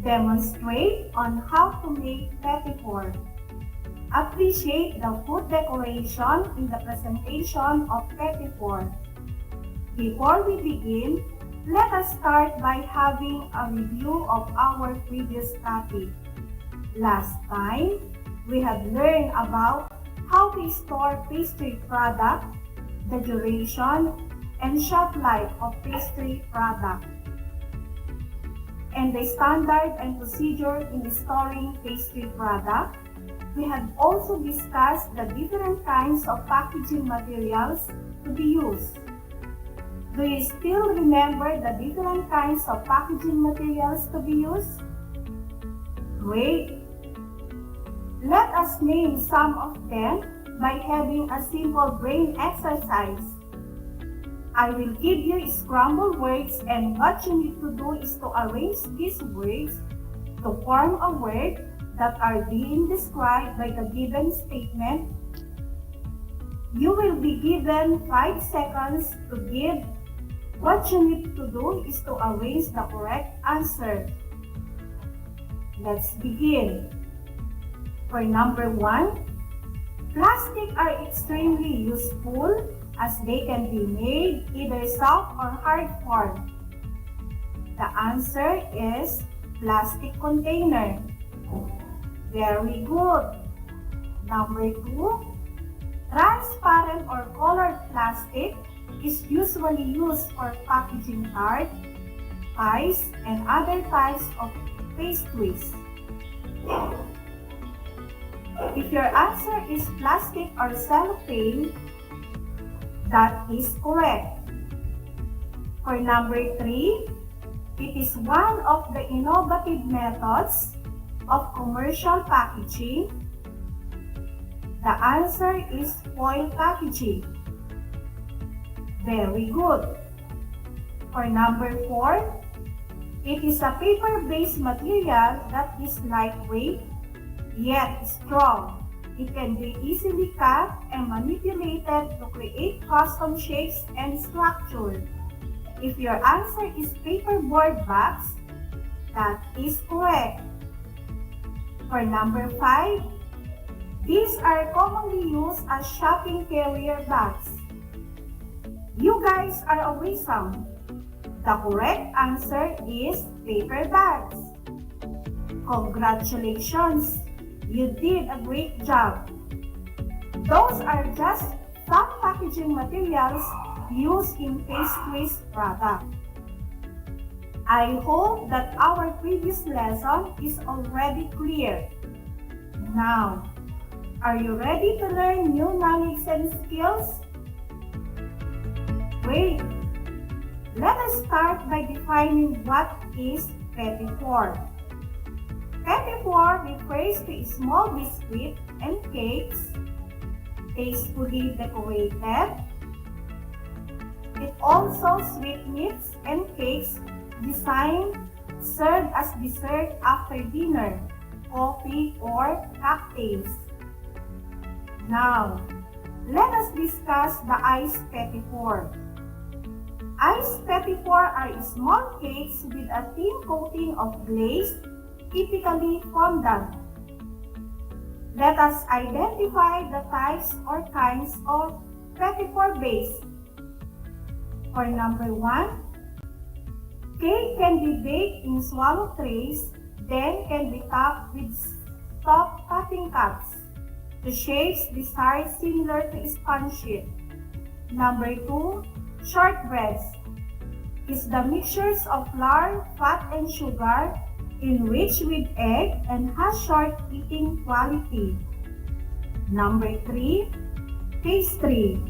S17: Demonstrate on how to make petit four. Appreciate the food decoration in the presentation of petit four. Before we begin, let us start by having a review of our previous topic. Last time, we have learned about how to store pastry product, the duration, and shelf life of pastry product, and the standard and procedure in storing pastry product. We have also discussed the different kinds of packaging materials to be used. Do you still remember the different kinds of packaging materials to be used? Great! Let us name some of them by having a simple brain exercise. I will give you scrambled words, and what you need to do is to arrange these words to form a word that are being described by the given statement. You will be given 5 seconds to give. What you need to do is to arrange the correct answer. Let's begin. For number 1, plastic are extremely useful as they can be made either soft or hard form. The answer is plastic container. Very good. Number 2, transparent or colored plastic is usually used for packaging card, pies, and other types of pastries. If your answer is plastic or cellophane, that is correct. For number 3, it is one of the innovative methods of commercial packaging. The answer is foil packaging. Very good. For number 4, it is a paper-based material that is lightweight yet strong. It can be easily cut and manipulated to create custom shapes and structure. If your answer is paperboard bags, that is correct. For number 5, these are commonly used as shopping carrier bags. You guys are awesome. The correct answer is paper bags. Congratulations! You did a great job. Those are just some packaging materials used in pastries product. I hope that our previous lesson is already clear. Now, are you ready to learn new knowledge and skills? Great! Let us start by defining what is petit four. Petit four refers to small biscuits and cakes, tastefully decorated. It also sweetmeats and cakes designed served as dessert after dinner, coffee, or cocktails. Now, let us discuss the iced petit four. Iced petit four are small cakes with a thin coating of glaze, typically fondant. Let us identify the types or kinds of petit four base. For number 1, cake can be baked in swallow trays, then can be topped with soft cutting cups to shapes desired similar to sponge sheet. Number 2, shortbreads is the mixtures of flour, fat, and sugar enriched with egg and has short eating quality. Number 3, pastry.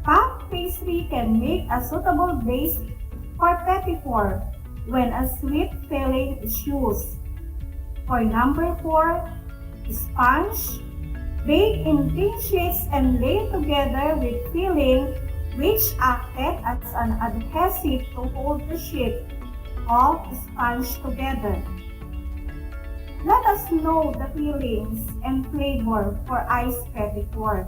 S17: Puff pastry can make a suitable base for petit four when a sweet filling is used. For number 4, sponge. Bake in thin sheets and laid together with filling which acted as an adhesive to hold the sheet. of sponge together. Let us know the feelings and flavor for iced petit four.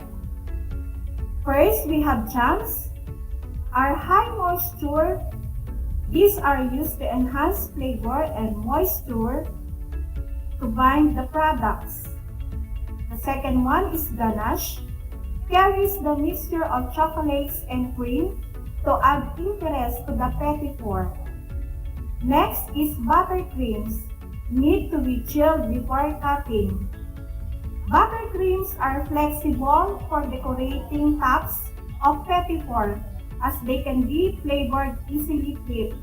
S17: First, we have jams. Are high moisture. These are used to enhance flavor and moisture to bind the products. The second one is ganache. Carries the mixture of chocolates and cream to add interest to the petit four. Next is buttercreams. Need to be chilled before cutting. Buttercreams are flexible for decorating tops of petit four as they can be flavored easily flipped.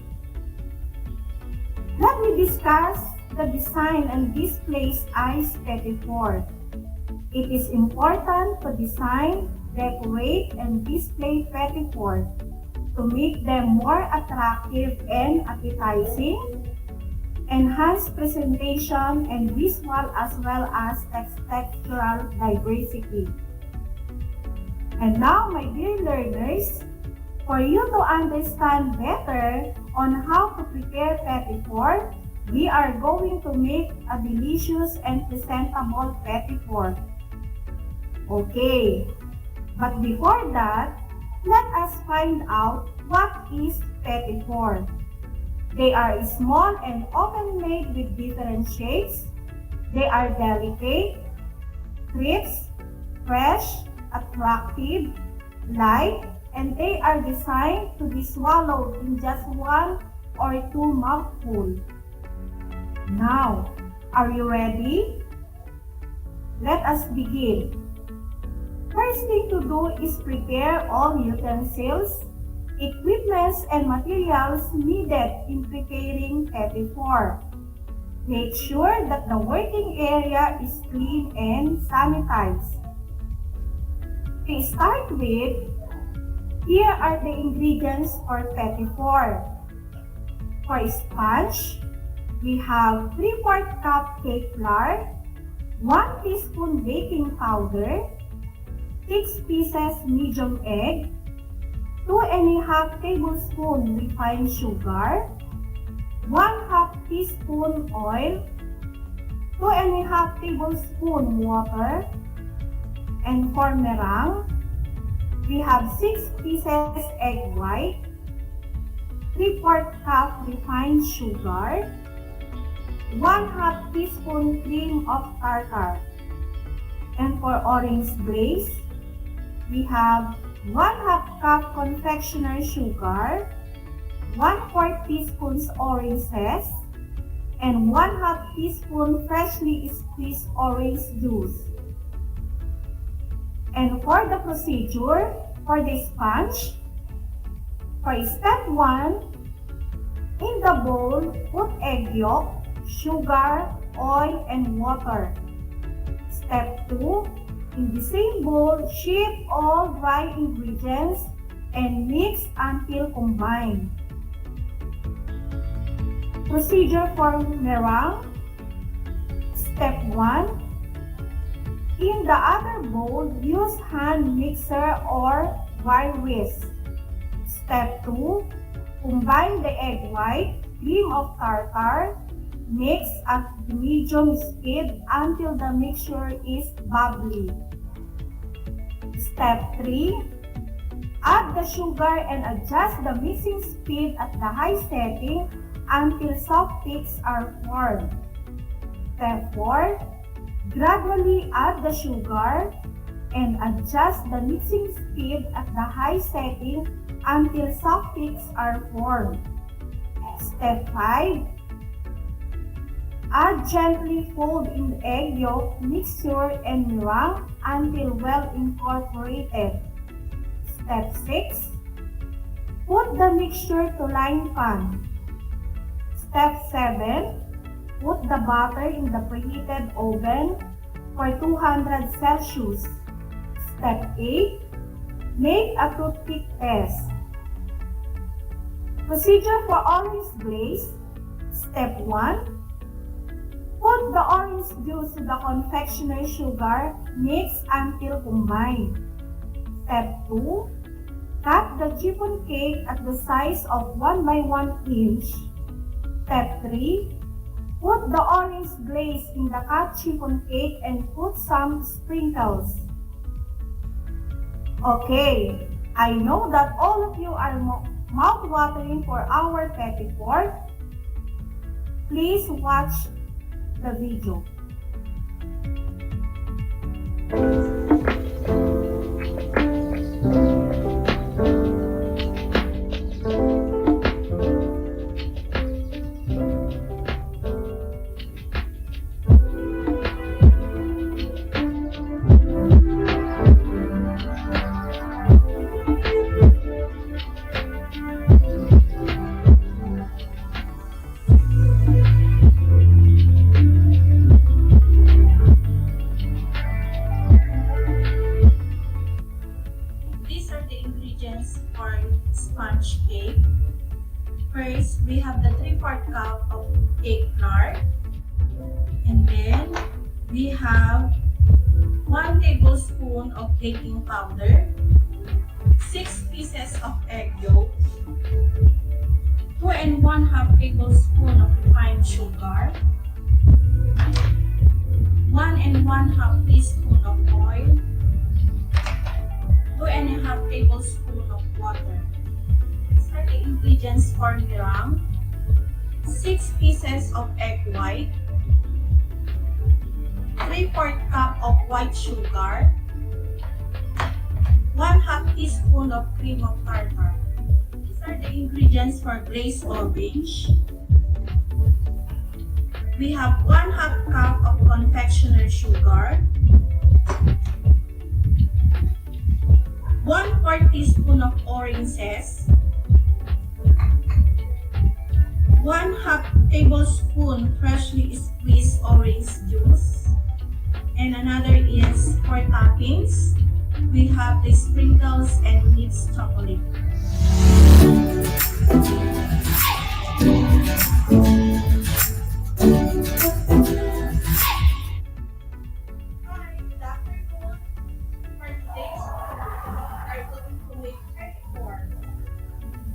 S17: Let me discuss the design and displays iced petit four. It is important to design, decorate, and display petit four to make them more attractive and appetizing, enhance presentation and visual as well as textural diversity. And now, my dear learners, for you to understand better on how to prepare petit four, we are going to make a delicious and presentable petit four. Okay, but before that, let us find out what is petit four. They are small and often made with different shapes. They are delicate, crisp, fresh, attractive, light, and they are designed to be swallowed in just 1 or 2 mouthfuls. Now, are you ready? Let us begin. First thing to do is prepare all utensils, equipments, and materials needed in preparing petit four. Make sure that the working area is clean and sanitized. To start with, here are the ingredients for petit four. For sponge, we have 3/4 cup cake flour, 1 teaspoon baking powder, 6 pieces medium egg, 2½ tablespoon refined sugar, 1/2 teaspoon oil, 2½ tablespoon water, and for meringue, we have 6 pieces egg white, 3/4 cup refined sugar, 1/2 teaspoon cream of tartar. And for orange glaze, we have 1/2 cup confectioner sugar, 1/4 teaspoons orange zest, and 1/2 teaspoon freshly squeezed orange juice. And for the procedure, for the sponge, for step 1, in the bowl, put egg yolk, sugar, oil, and water. Step 2, in the same bowl, shape all dry ingredients and mix until combined. Procedure for meringue. Step 1, in the other bowl, use hand mixer or wire whisk. Step 2, combine the egg white, cream of tartar, mix at medium speed until the mixture is bubbly. Step 3, add the sugar and adjust the mixing speed at the high setting until soft peaks are formed. Step 4, gradually add the sugar and adjust the mixing speed at the high setting until soft peaks are formed. Step 5, add gently fold in the egg yolk mixture and meringue until well incorporated. Step 6, put the mixture to line pan. Step 7, put the butter in the preheated oven for 200 Celsius. Step 8, make a toothpick test. Procedure for orange glaze. Step 1, put the orange juice to the confectioner sugar, mix until combined. Step 2, cut the chiffon cake at the size of 1 by 1 inch. Step 3. Put the orange glaze in the cut chiffon cake and put some sprinkles. Okay, I know that all of you are mouth-watering for our petit fourth. Please watch the video.
S18: These are the ingredients for sponge cake. First, we have the 3/4 cup of cake flour. And then, we have 1 tablespoon of baking powder, 6 pieces of egg yolk, 2 1/2 tablespoon of refined sugar, 1 1/2 teaspoon of oil, 2 1/2 tablespoon of water. These are the ingredients for meringue. 6 pieces of egg white, 3/4 cup of white sugar, 1/2 teaspoon of cream of tartar. These are the ingredients for glazed orange. We have 1/2 cup of confectioner sugar, 1/4 teaspoon of orange zest, 1/2 tablespoon freshly squeezed orange juice, and another is for toppings. We have the sprinkles and mixed chocolate.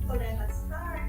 S18: So let us start.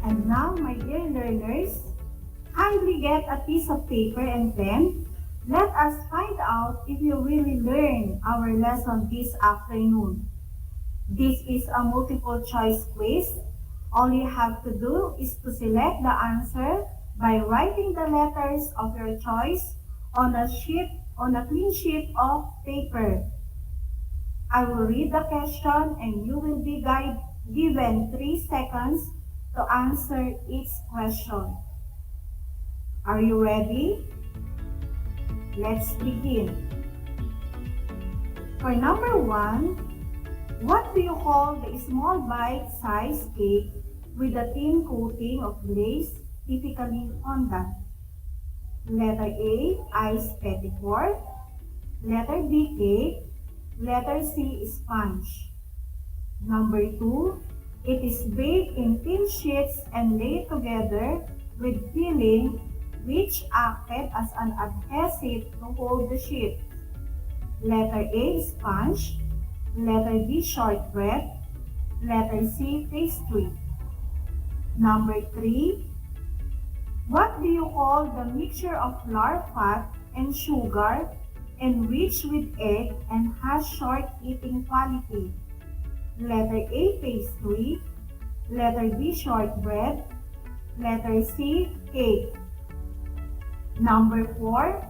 S17: And now, my dear learners, kindly get a piece of paper and pen. Let us find out if you really learned our lesson this afternoon. This is a multiple choice quiz. All you have to do is to select the answer by writing the letters of your choice on a clean sheet of paper. I will read the question and you will be given 3 seconds to answer each question. Are you ready? Let's begin. For number 1, what do you call the small bite-sized cake with a thin coating of glaze, typically fondant? Letter A, ice petit four. Letter B, cake. Letter C, sponge. Number 2, it is baked in thin sheets and laid together with filling which acted as an adhesive to hold the sheet. Letter A, sponge. Letter B, shortbread. Letter C, pastry. Number 3, what do you call the mixture of flour, fat, and sugar enriched with egg and has short eating quality? Letter A, pastry. Letter B, shortbread. Letter C, cake. Number 4,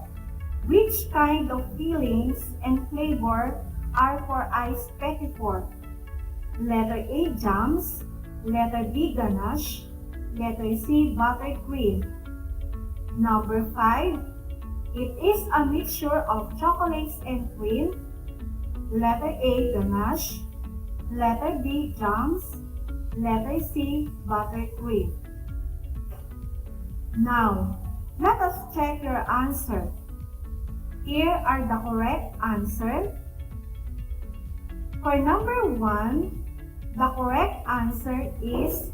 S17: which kind of fillings and flavor are for ice petit four? Letter A, jams. Letter B, ganache. Letter C, buttered cream. Number 5, it is a mixture of chocolates and cream. Letter A, ganache. Letter B, jams. Letter C, buttered cream. Now, let us check your answer. Here are the correct answer. For number 1, the correct answer is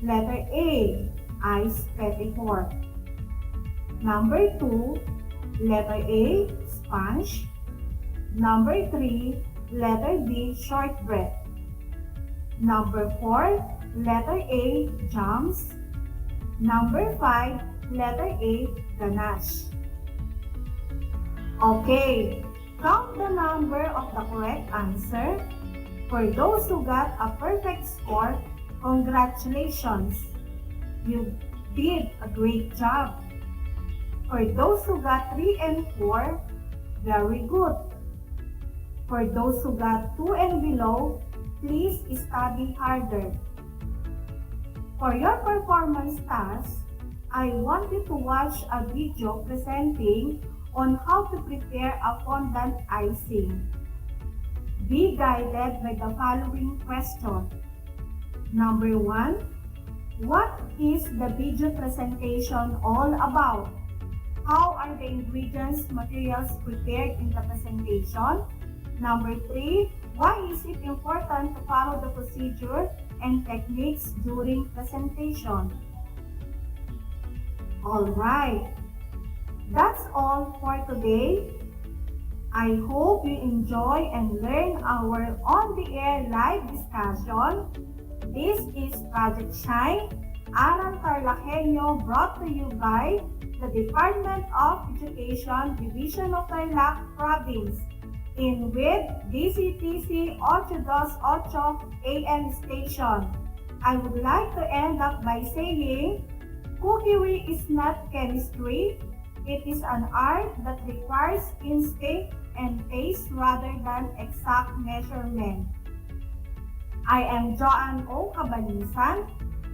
S17: letter A, ice petit four. Number 2, letter A, sponge. Number 3, letter B, shortbread. Number 4, letter A, jams. Number 5, letter A, ganache. Okay, count the number of the correct answer. For those who got a perfect score, congratulations! You did a great job. For those who got 3 and 4, very good. For those who got 2 and below, please study harder. For your performance task, I want you to watch a video presenting on how to prepare a fondant icing. Be guided by the following question. Number 1, what is the video presentation all about? How are the ingredients, materials prepared in the presentation? Number 3, why is it important to follow the procedure and techniques during presentation? Alright, that's all for today. I hope you enjoy and learn our on-the-air live discussion. This is Project Shine, Aral TarlakHenyo, brought to you by the Department of Education, Division of Tarlac Province, in with DCTC 828 AM station. I would like to end up by saying, cookery is not chemistry. It is an art that requires instinct and taste rather than exact measurement. I am Joanne O. Cabanisan,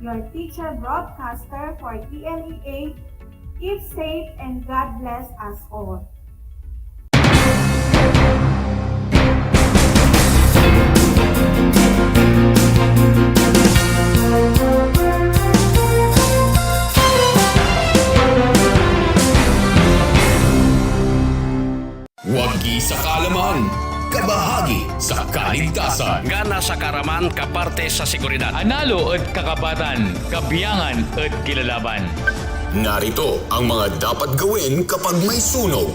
S17: your teacher broadcaster for TLE8. Keep safe and God bless us all.
S13: Wagi sa kaalaman, kabahagi sa kaligtasan.
S19: Gana sa karaman kaparte sa seguridad.
S20: Analo at kakapatan, kabiyangan at kilalaban.
S13: Narito ang mga dapat gawin kapag may sunog.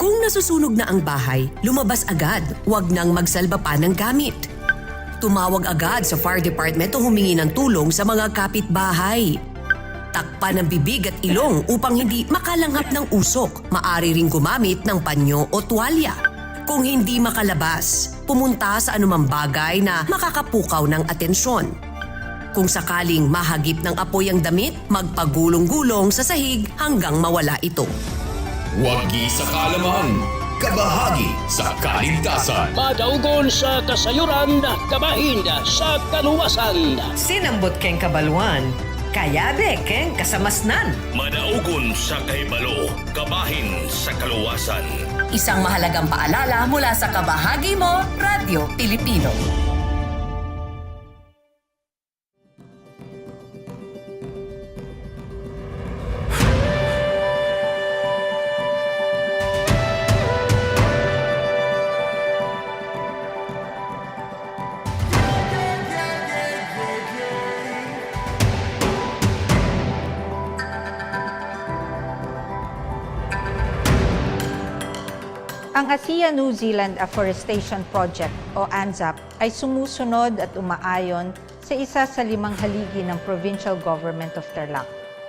S21: Kung nasusunog na ang bahay, lumabas agad. Huwag nang magsalba pa ng gamit. Tumawag agad sa fire department o humingi ng tulong sa mga kapitbahay. Takpan ang bibig at ilong upang hindi makalanghap ng usok. Maaari ring gumamit ng panyo o tuwalya. Kung hindi makalabas, pumunta sa anumang bagay na makakapukaw ng atensyon. Kung sakaling mahagip ng apoy ang damit, magpagulong-gulong sa sahig hanggang mawala ito.
S13: Wagi sa kaalaman, kabahagi sa kaligtasan.
S19: Madaugon sa kasayuran, kabahin sa kaluwasan.
S21: Sinambot keng kabaluan, kayabe keng kasamasnan.
S19: Madaugon sa kahibalo, kabahin sa kaluwasan.
S21: Isang mahalagang paalala mula sa kabahagi mo, Radyo Pilipino.
S2: Ang Asia-New Zealand Afforestation Project o ANZAP ay sumusunod at umaayon sa isa sa 5 haligi ng Provincial Government of Tarlac,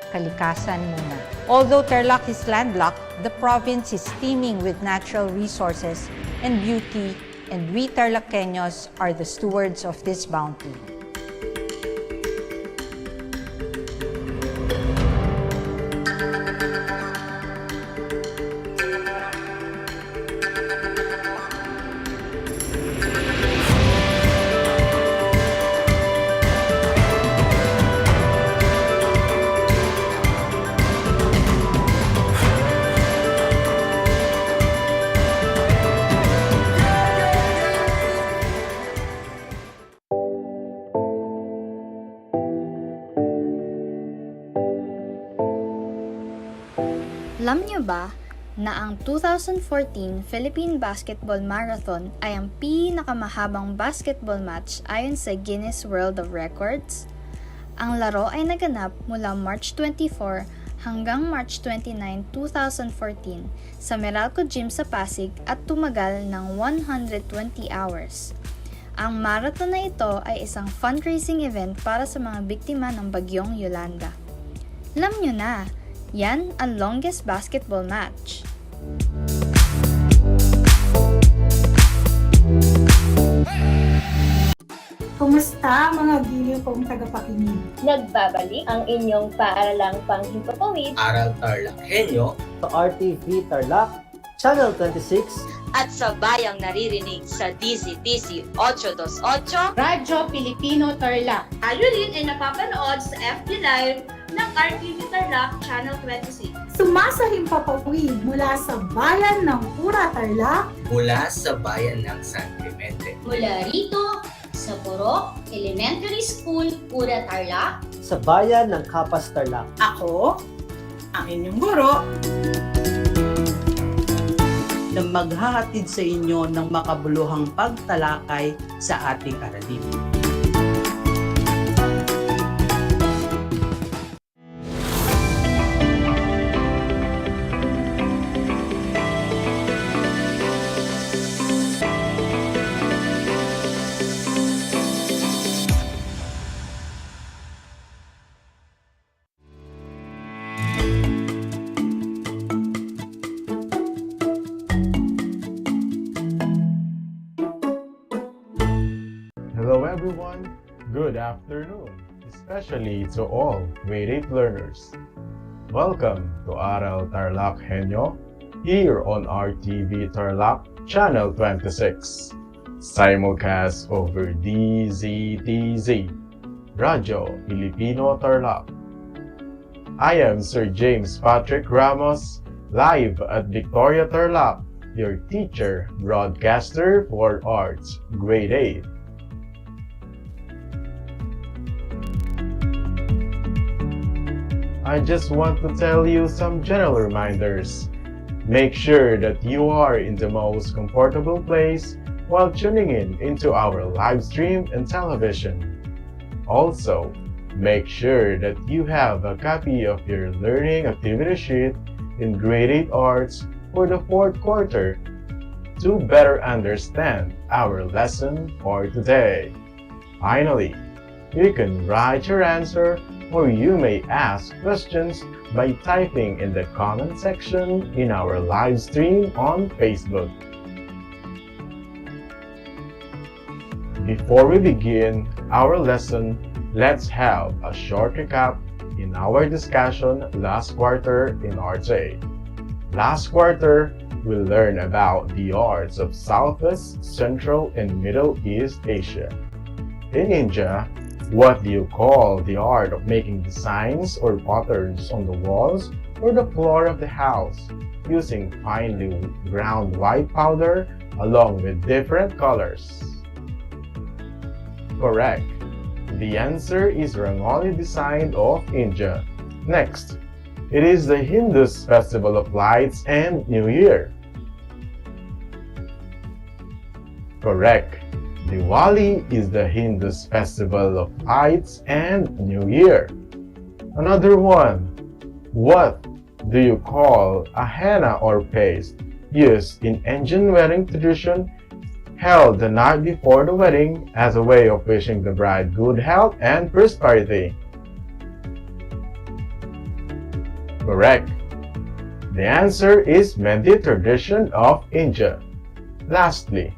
S2: Kalikasan muna. Although Tarlac is landlocked, the province is teeming with natural resources and beauty, and we TarlakHenyos are the stewards of this bounty.
S3: Alam niyo ba na ang 2014 Philippine Basketball Marathon ay ang pinakamahabang basketball match ayon sa Guinness World of Records? Ang laro ay naganap mula March 24 hanggang March 29, 2014 sa Meralco Gym sa Pasig at tumagal ng 120 hours. Ang marathon na ito ay isang fundraising event para sa mga biktima ng bagyong Yolanda. Alam niyo na, yan ang longest basketball match.
S4: Kumusta mga giliw kong tagapakinig?
S16: Nagbabalik ang inyong paaralang panghimpapawid.
S1: Aral TarlakHenyo
S9: Sa RTV Tarlac, Channel 26,
S6: At sa bayang naririnig sa DZTC 828,
S4: Radyo Pilipino Tarlac.
S8: Tayo rin ay napapanood sa FB Live ng RTV Tarlac Channel 26.
S4: Sumasahimpapawid mula sa bayan ng Pura Tarlac,
S1: mula sa bayan ng San Clemente.
S5: Mula rito sa Purok Elementary School, Pura Tarlac.
S9: sa bayan ng Kapas Tarlac.
S4: Ako, ang inyong guro,
S10: na maghahatid sa inyo ng makabuluhang pagtalakay sa ating aralin.
S14: Hello everyone, good afternoon, especially to all grade 8 learners. Welcome to Aral TarlakHenyo here on RTV Tarlac Channel 26, simulcast over DZTZ, Radyo Pilipino Tarlac. I am Sir James Patrick Ramos, live at Victoria Tarlac, your teacher, broadcaster for Arts, Grade 8. I just want to tell you some general reminders. Make sure that you are in the most comfortable place while tuning in into our live stream and television. Also, make sure that you have a copy of your learning activity sheet in Grade 8 Arts for the 4th quarter to better understand our lesson for today. Finally, you can write your answer or you may ask questions by typing in the comment section in our live stream on Facebook. Before we begin our lesson, let's have a short recap in our discussion last quarter in RJ. Last quarter, we'll learn about the arts of Southwest, Central, and Middle East Asia. In India, what do you call the art of making designs or patterns on the walls or the floor of the house using finely ground white powder along with different colors? Correct. The answer is Rangoli design of India. Next, it is the Hindus' Festival of Lights and New Year. Correct. Diwali is the Hindus' Festival of Lights and New Year. Another one. What do you call a henna or paste used in Indian wedding tradition held the night before the wedding as a way of wishing the bride good health and prosperity? Correct. The answer is Mehndi tradition of India. Lastly,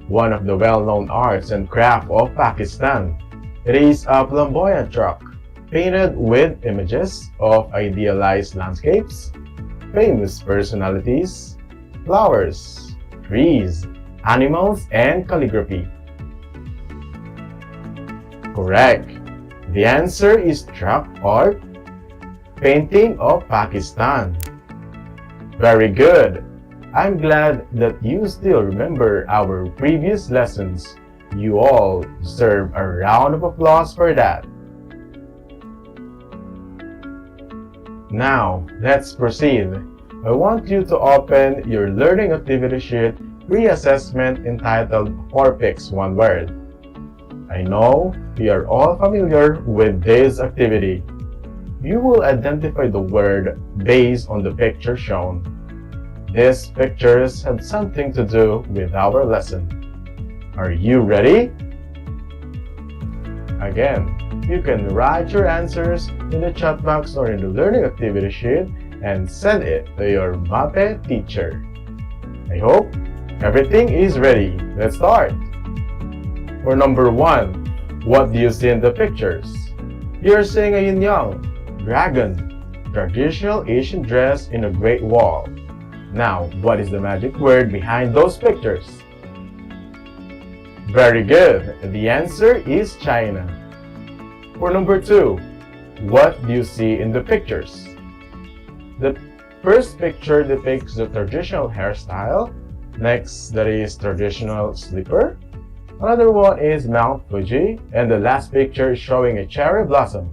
S14: one of the well-known arts and craft of Pakistan. It is a flamboyant truck painted with images of idealized landscapes, famous personalities, flowers, trees, animals, and calligraphy. Correct. The answer is truck art painting of Pakistan. Very good. I'm glad that you still remember our previous lessons. You all deserve a round of applause for that. Now, let's proceed. I want you to open your learning activity sheet pre-assessment entitled 4 Picks 1 Word. I know we are all familiar with this activity. You will identify the word based on the picture shown. These pictures have something to do with our lesson. Are you ready? Again, you can write your answers in the chat box or in the learning activity sheet and send it to your MAPE teacher. I hope everything is ready. Let's start. For number 1, what do you see in the pictures? You're seeing a yin yang, dragon, traditional Asian dress in a great wall. Now, what is the magic word behind those pictures? Very good. The answer is China. For number 2, what do you see in the pictures? The first picture depicts the traditional hairstyle. Next, that is traditional slipper. Another one is Mount Fuji. And the last picture is showing a cherry blossom.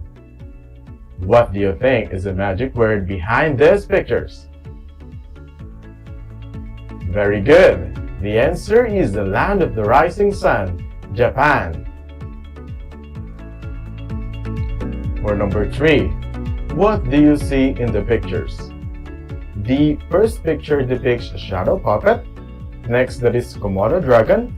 S14: What do you think is the magic word behind these pictures? Very good. The answer is the land of the rising sun, Japan. For number 3, what do you see in the pictures? The first picture depicts a shadow puppet. Next, that is Komodo dragon.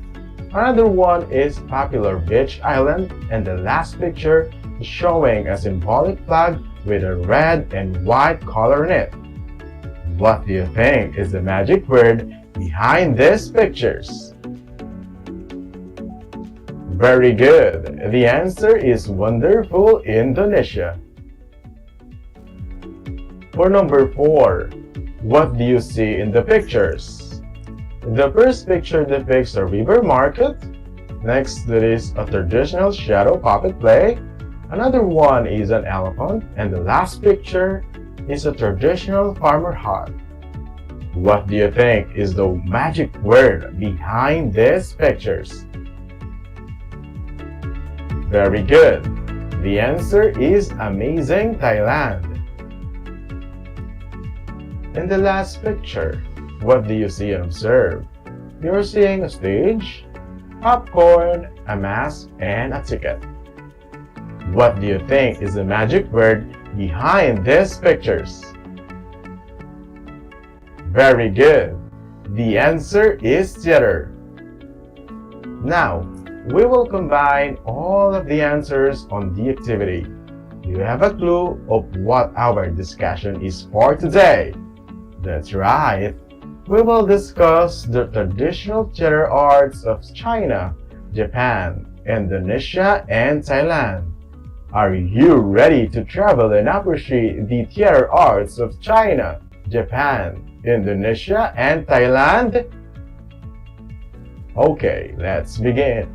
S14: Another one is popular beach island. And the last picture is showing a symbolic flag with a red and white color in it. What do you think is the magic word behind these pictures? Very good. The answer is wonderful Indonesia. For number 4, what do you see in the pictures? The first picture depicts a river market. Next, there is a traditional shadow puppet play. Another one is an elephant. And the last picture is a traditional farmer hut. What do you think is the magic word behind these pictures? Very good. The answer is amazing Thailand. In the last picture, what do you see and observe? You're seeing a stage, popcorn, a mask, and a ticket. What do you think is the magic word behind these pictures? Very good. The answer is theater. Now, we will combine all of the answers on the activity. Do you have a clue of what our discussion is for today? That's right. We will discuss the traditional theater arts of China, Japan, Indonesia, and Thailand. Are you ready to travel and appreciate the theater arts of China, Japan, Indonesia, and Thailand? Okay, let's begin.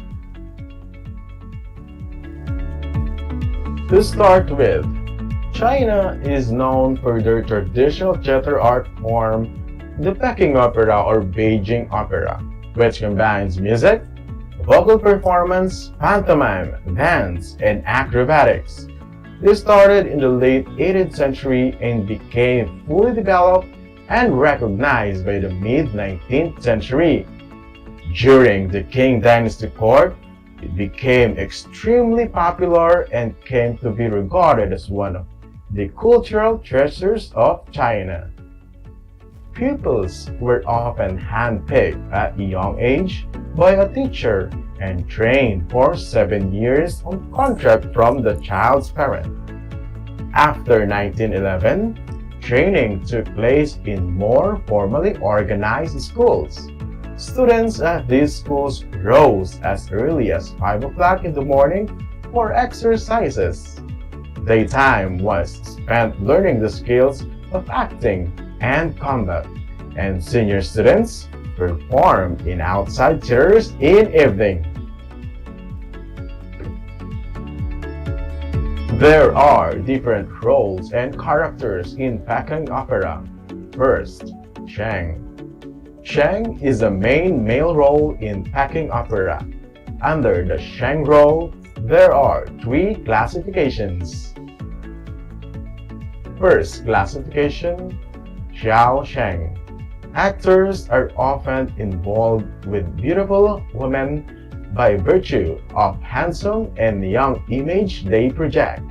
S14: To start with, China is known for their traditional theater art form, the Peking opera or Beijing opera, which combines music, vocal performance, pantomime, dance, and acrobatics. This started in the late 18th century and became fully developed and recognized by the mid-19th century. During the Qing Dynasty court, it became extremely popular and came to be regarded as one of the cultural treasures of China. Pupils were often handpicked at a young age by a teacher and trained for 7 years on contract from the child's parent. After 1911, training took place in more formally organized schools. Students at these schools rose as early as 5 o'clock in the morning for exercises. Daytime was spent learning the skills of acting and combat, and senior students performed in outside theaters in evening. There are different roles and characters in Peking opera. First, Sheng. Sheng is the main male role in Peking opera. Under the Sheng role, there are 3 classifications. First classification, Xiao Sheng. Actors are often involved with beautiful women by virtue of handsome and young image they project.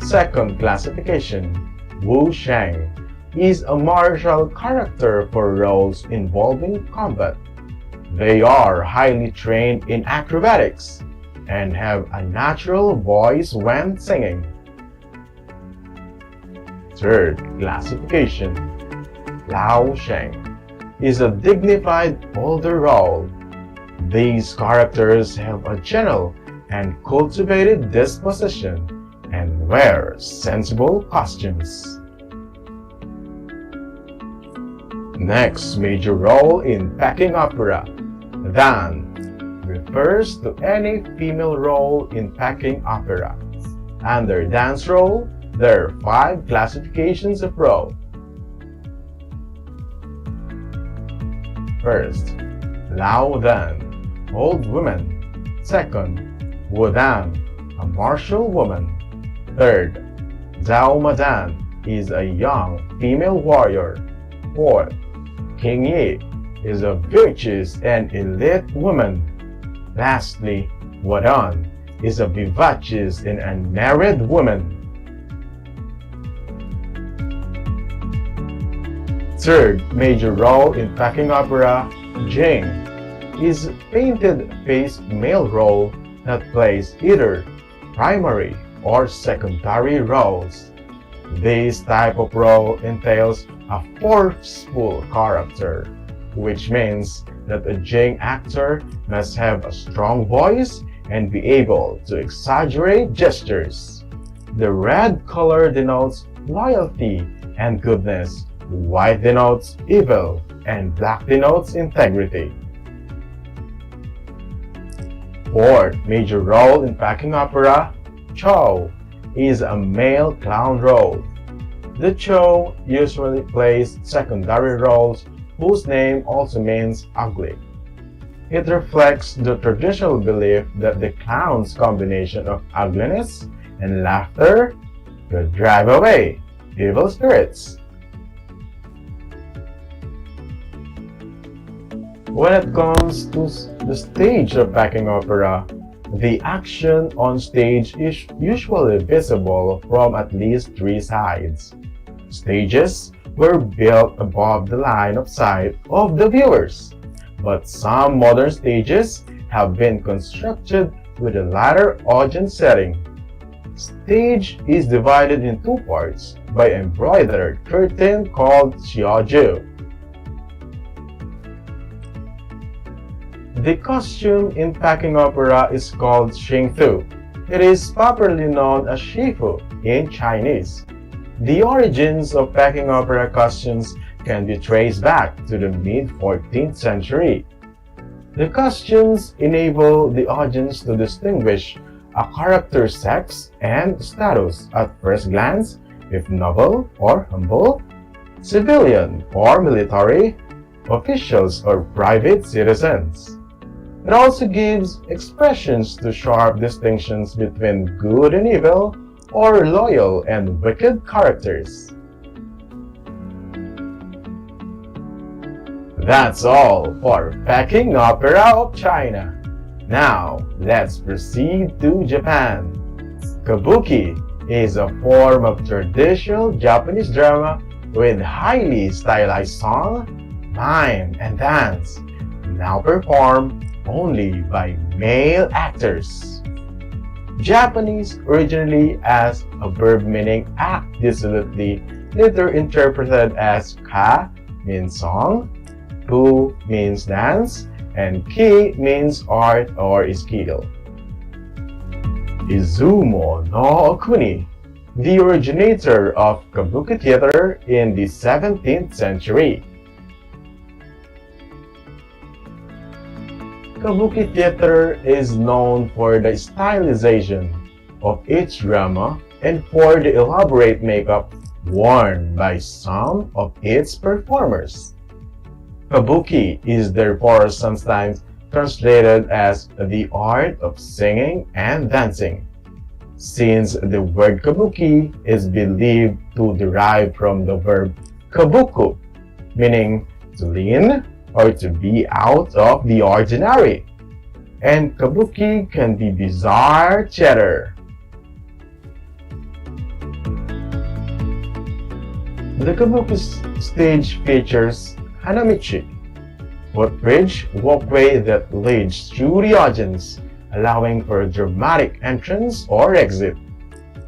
S14: Second classification, Wu Sheng, is a martial character for roles involving combat. They are highly trained in acrobatics and have a natural voice when singing. Third classification, Lao Sheng, is a dignified older role. These characters have a gentle and cultivated disposition and wear sensible costumes. Next major role in Peking opera, Dan, refers to any female role in Peking opera. Under dance role, there are 5 classifications of role. First, Lao Dan, old woman. Second, Wu Dan, a martial woman. Third, Zhao Madan is a young female warrior. Fourth, King Yi is a virtuous and elite woman. Lastly, Wadan is a vivacious and unmarried woman. Third major role in Peking opera, Jing, is a painted-faced male role that plays either primary or secondary roles. This type of role entails a forceful character, which means that a Jing actor must have a strong voice and be able to exaggerate gestures. The red color denotes loyalty and goodness, white denotes evil, and black denotes integrity. Fourth major role in Peking opera, Chou, is a male clown role. The Chou usually plays secondary roles whose name also means ugly. It reflects the traditional belief that the clown's combination of ugliness and laughter could drive away evil spirits. When it comes to the stage of Peking opera, the action on stage is usually visible from at least 3 sides. Stages were built above the line of sight of the viewers, but some modern stages have been constructed with a lighter audience setting. Stage is divided in 2 parts by an embroidered curtain called xiaoju. The costume in Peking opera is called xingfu. It is popularly known as shifu in Chinese. The origins of Peking opera costumes can be traced back to the mid-14th century. The costumes enable the audience to distinguish a character's sex and status at first glance, if noble or humble, civilian or military, officials or private citizens. It also gives expressions to sharp distinctions between good and evil, or loyal and wicked characters. That's all for Peking Opera of China. Now, let's proceed to Japan. Kabuki is a form of traditional Japanese drama with highly stylized song, mime, and dance, now performed only by male actors. Japanese originally as a verb meaning act dissolutely, later interpreted as ka means song, bu means dance, and ki means art or skill. Izumo no Okuni, the originator of Kabuki theater in the 17th century. Kabuki theater is known for the stylization of each drama and for the elaborate makeup worn by some of its performers. Kabuki is therefore sometimes translated as the art of singing and dancing, since the word kabuki is believed to derive from the verb kabuku, meaning to lean or to be out of the ordinary. And kabuki can be bizarre theater. The kabuki stage features hanamichi, footbridge walkway that leads through the audience, allowing for a dramatic entrance or exit.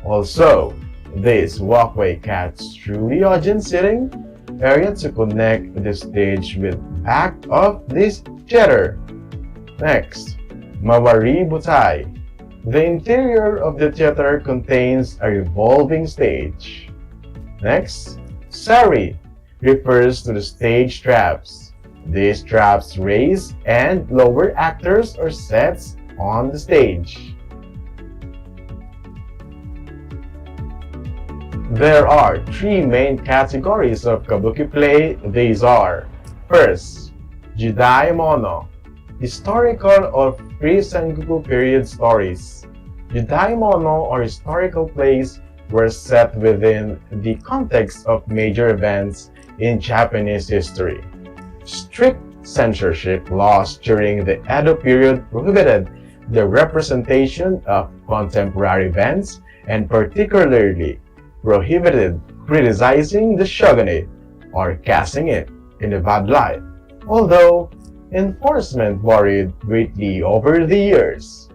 S14: Also, this walkway cuts through the audience seating area to connect the stage with back of this theater. Next, Mawari Butai. The interior of the theater contains a revolving stage. Next, Sari refers to the stage traps. These traps raise and lower actors or sets on the stage. There are three main categories of kabuki play. These are: first, Jidai Mono, historical or pre-Sengoku period stories. Jidai Mono or historical plays were set within the context of major events in Japanese history. Strict censorship laws during the Edo period prohibited the representation of contemporary events and particularly prohibited criticizing the shogunate or casting it in a bad light, although enforcement varied greatly over the years.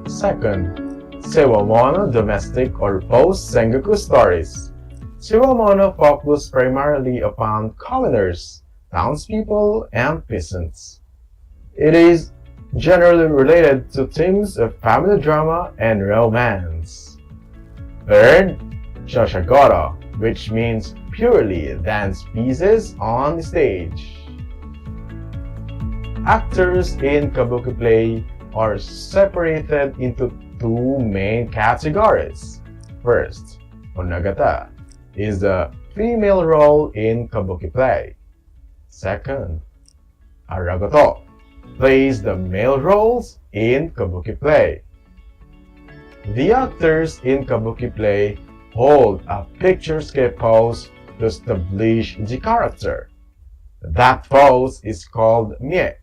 S14: Second, Sewamono domestic or post-Sengoku stories. Sewamono focus primarily upon commoners, townspeople, and peasants. It is generally related to themes of family drama and romance. Third, Shoshagoro, which means purely dance pieces on the stage. Actors in kabuki play are separated into two main categories. First, Onagata is the female role in kabuki play. Second, Aragoto plays the male roles in kabuki play. The actors in kabuki play hold a picturesque pose to establish the character. That pose is called mie,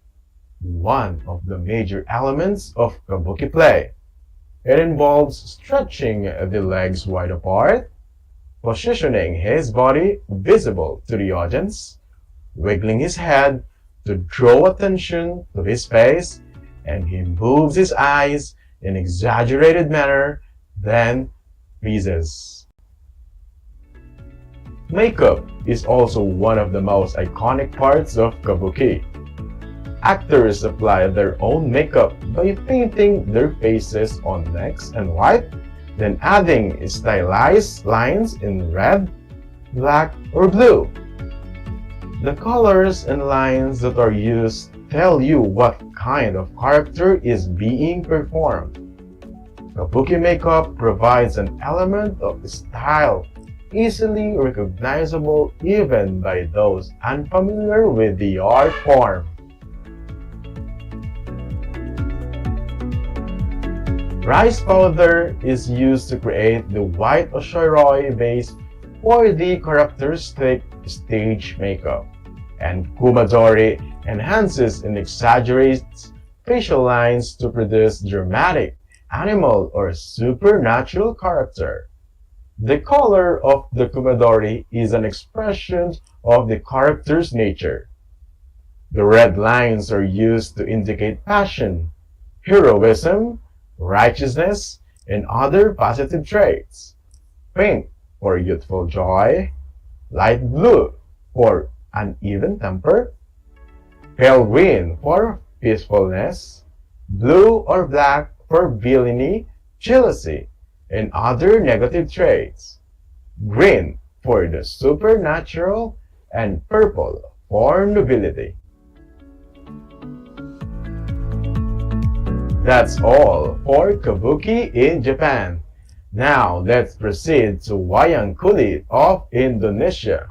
S14: one of the major elements of kabuki play. It involves stretching the legs wide apart, positioning his body visible to the audience, wiggling his head to draw attention to his face, and he moves his eyes in exaggerated manner, then freezes. Makeup is also one of the most iconic parts of kabuki. Actors apply their own makeup by painting their faces on necks and white, then adding stylized lines in red, black, or blue. The colors and lines that are used tell you what kind of character is being performed. Kabuki makeup provides an element of style easily recognizable even by those unfamiliar with the art form. Rice powder is used to create the white oshioroi base for the characteristic stage makeup, and kumadori enhances and exaggerates facial lines to produce dramatic, animal, or supernatural character. The color of the kumadori is an expression of the character's nature. The red lines are used to indicate passion, heroism, righteousness, and other positive traits. Pink for youthful joy, light blue for uneven temper, pale green for peacefulness, blue or black for villainy, jealousy, and other negative traits, green for the supernatural, and purple for nobility. That's all for Kabuki in Japan. Now let's proceed to Wayang Kulit of Indonesia.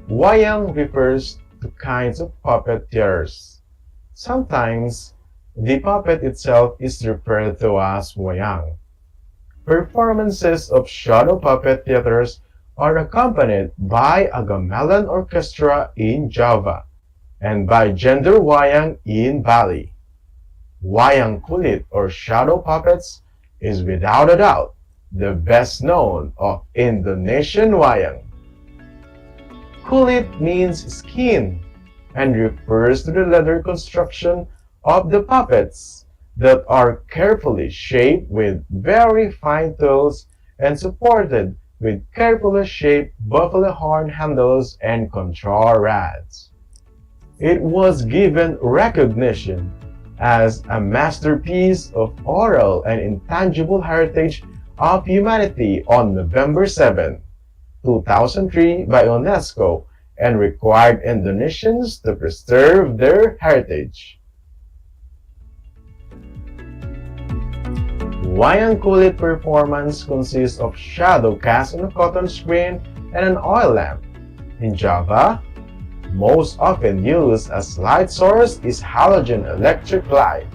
S14: Wayang refers to kinds of puppet theaters. Sometimes the puppet itself is referred to as wayang. Performances of shadow puppet theaters are accompanied by a gamelan orchestra in Java and by gender wayang in Bali. Wayang kulit or shadow puppets is without a doubt the best known of Indonesian wayang. Kulit means skin and refers to the leather construction of the puppets that are carefully shaped with very fine tools and supported with carefully shaped buffalo horn handles and control rods. It was given recognition as a masterpiece of oral and intangible heritage of humanity on November 7, 2003 by UNESCO and required Indonesians to preserve their heritage. Wayang kulit performance consists of shadow cast on a cotton screen and an oil lamp. In Java, most often used as light source is halogen electric light.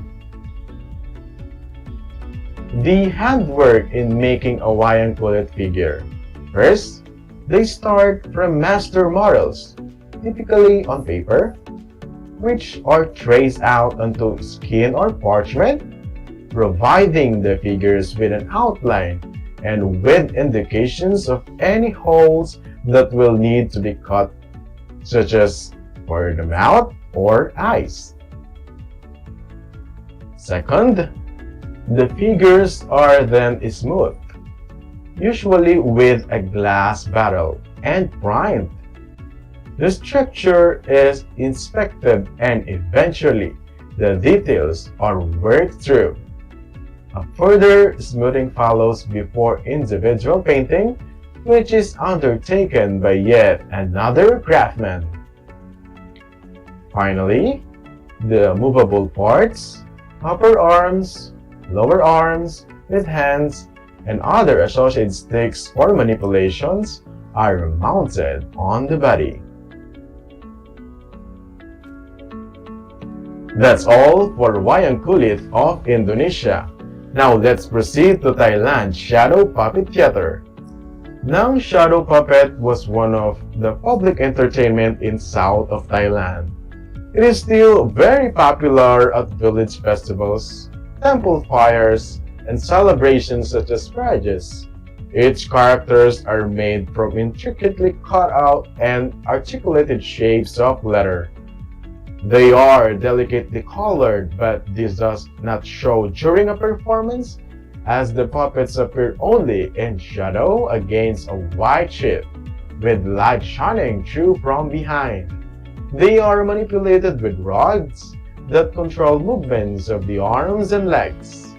S14: The handwork in making a wayang kulit figure. First, they start from master models, typically on paper, which are traced out onto skin or parchment, providing the figures with an outline and with indications of any holes that will need to be cut, such as for the mouth or eyes. Second, the figures are then smoothed, usually with a glass barrel, and primed. The structure is inspected and eventually the details are worked through. A further smoothing follows before individual painting, which is undertaken by yet another craftsman. Finally, the movable parts, upper arms, lower arms, with hands, and other associated sticks or manipulations are mounted on the body. That's all for Wayang Kulit of Indonesia. Now let's proceed to Thailand's shadow puppet theater. Nang shadow puppet was one of the public entertainment in south of Thailand. It is still very popular at village festivals, temple fires, and celebrations such as marriages. Its characters are made from intricately cut out and articulated shapes of leather. They are delicately colored, but this does not show during a performance, as the puppets appear only in shadow against a white sheet, with light shining through from behind. They are manipulated with rods that control movements of the arms and legs.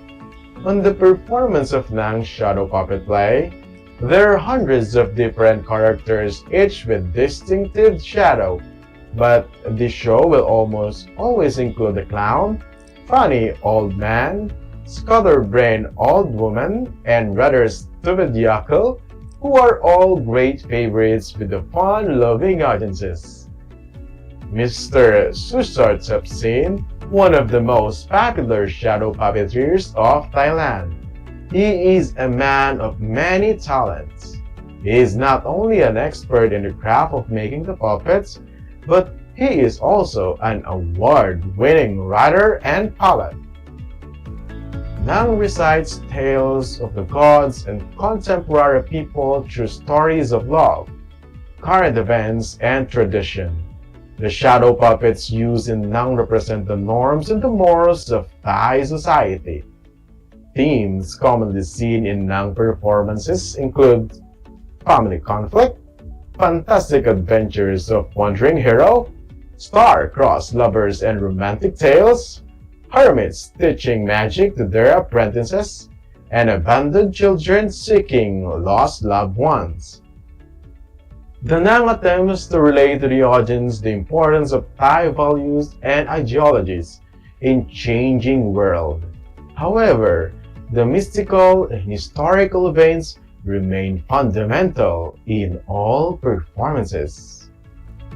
S14: On the performance of Nang's shadow puppet play, there are hundreds of different characters, each with distinctive shadow, but the show will almost always include a clown, funny old man, scatterbrained old woman, and rather stupid yokel, who are all great favorites with the fun-loving audiences. Mr. Susart Sapsin, one of the most popular shadow puppeteers of Thailand. He is a man of many talents. He is not only an expert in the craft of making the puppets, but he is also an award-winning writer and poet. Nang recites tales of the gods and contemporary people through stories of love, current events, and tradition. The shadow puppets used in Nang represent the norms and the morals of Thai society. Themes commonly seen in Nang performances include family conflict, fantastic adventures of wandering hero, star-crossed lovers and romantic tales, hermits teaching magic to their apprentices, and abandoned children seeking lost loved ones. The Nang attempts to relate to the audience the importance of Thai values and ideologies in changing world. However, the mystical and historical events remain fundamental in all performances.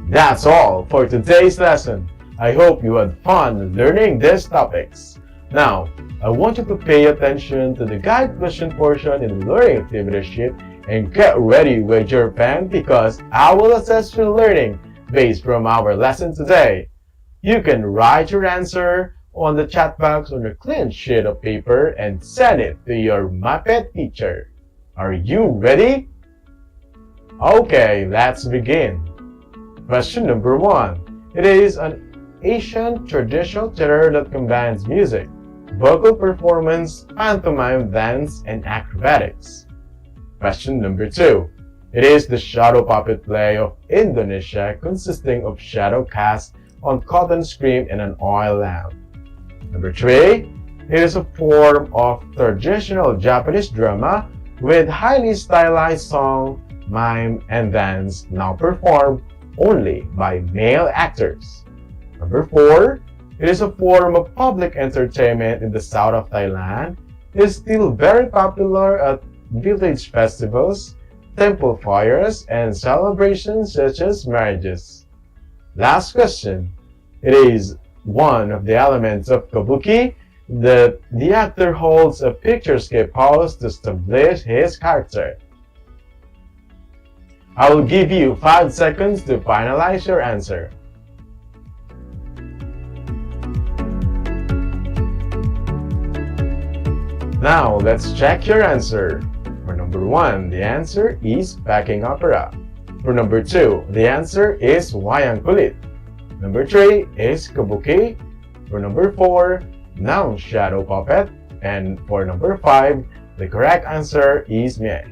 S14: That's all for today's lesson. I hope you had fun learning these topics. Now, I want you to pay attention to the guide question portion in the learning activity sheet and get ready with your pen because I will assess your learning based from our lesson today. You can write your answer on the chat box on a clean sheet of paper and send it to your Muppet teacher. Are you ready? Okay, let's begin. Question number 1. It is an Asian traditional theater that combines music, vocal performance, pantomime, dance, and acrobatics. Question number 2. It is the shadow puppet play of Indonesia consisting of shadow cast on cotton screen and an oil lamp. Number 3. It is a form of traditional Japanese drama with highly stylized song, mime, and dance now performed only by male actors. Number 4. It is a form of public entertainment in the south of Thailand. It is still very popular at village festivals, temple fires, and celebrations such as marriages. Last question. It is one of the elements of kabuki that the actor holds a picturesque pose to establish his character. I will give you 5 seconds to finalize your answer. Now, let's check your answer. For number 1, the answer is backing opera. For number 2, the answer is wayang kulit. Number 3 is kabuki. For number 4, Nang shadow puppet. And for number 5, the correct answer is mye.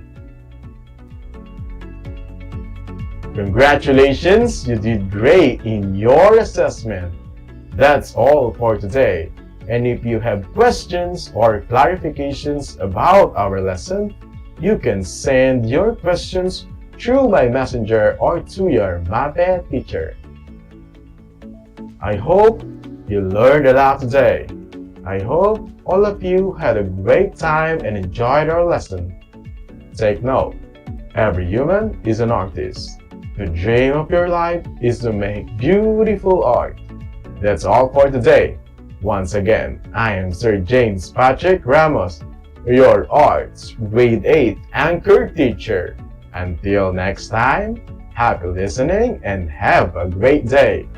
S14: Congratulations, you did great in your assessment. That's all for today. And if you have questions or clarifications about our lesson, you can send your questions through my messenger or to your Muppet teacher. I hope you learned a lot today. I hope all of you had a great time and enjoyed our lesson. Take note, every human is an artist. The dream of your life is to make beautiful art. That's all for today. Once again, I am Sir James Patrick Ramos, your Arts Grade 8 Anchor Teacher. Until next time, happy listening and have a great day.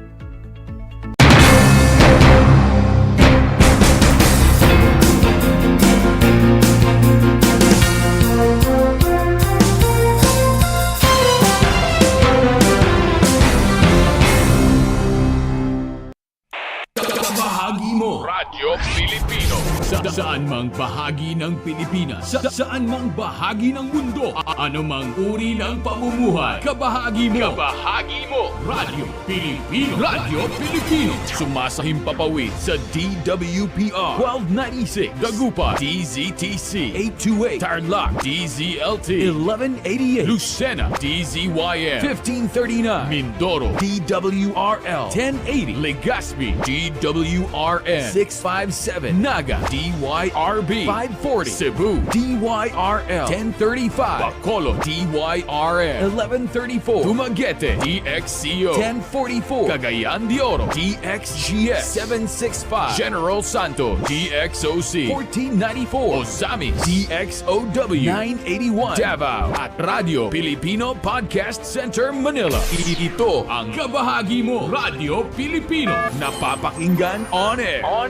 S20: kabahagi mo. Radyo Pilipino. Saan mang bahagi ng Pilipinas. Saan mang bahagi ng mundo. Ano mang uri ng pamumuhay. Kabahagi mo. Kabahagi mo. Radyo Pilipino. Radyo Pilipino. Sumasahim papawid sa DWPR 1296 Dagupan DZTC 828 Tarlac DZLT 1188 Lucena DZYN 1539 Mindoro DWRL 1080 Legazpi DWRN 657 Naga DYRB 540 Cebu DYRL 1035 Bacolod DYRN 1134 Dumaguete DXCO 1044 Cagayan de Oro DXGS 765 General Santos DXOC 1494 Ozamis DXOW 981 Davao at Radio Filipino Podcast Center Manila. Ito ang kabahagi mo Radyo Pilipino, napapakinggan on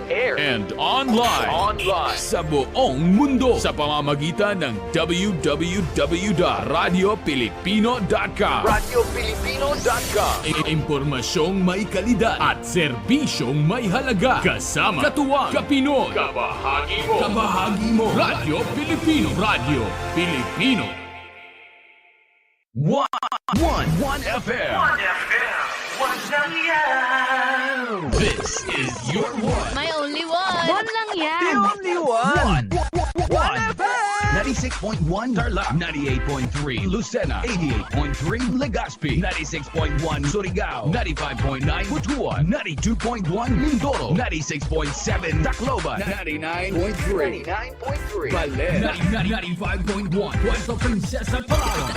S20: air and online sa buong mundo sa pamamagitan ng www.radiopilipino.com. Impormasyong may kalidad at serbisyong may halaga, kasama katuwang kapinoy. Kabahagi mo Radyo Pilipino. Radyo Pilipino.
S13: One FM. One lang yan.
S20: This is your one.
S8: My only one. One lang yan.
S13: The only one. One FM. 96.1 Tarlac, 98.3 Lucena, 88.3 Legazpi, 96.1 Surigao, 95.9 Butuan, 92.1 Mindoro, 96.7 Tacloban, 99.3 Balen, 95.1 Puerto Princesa, Palawan.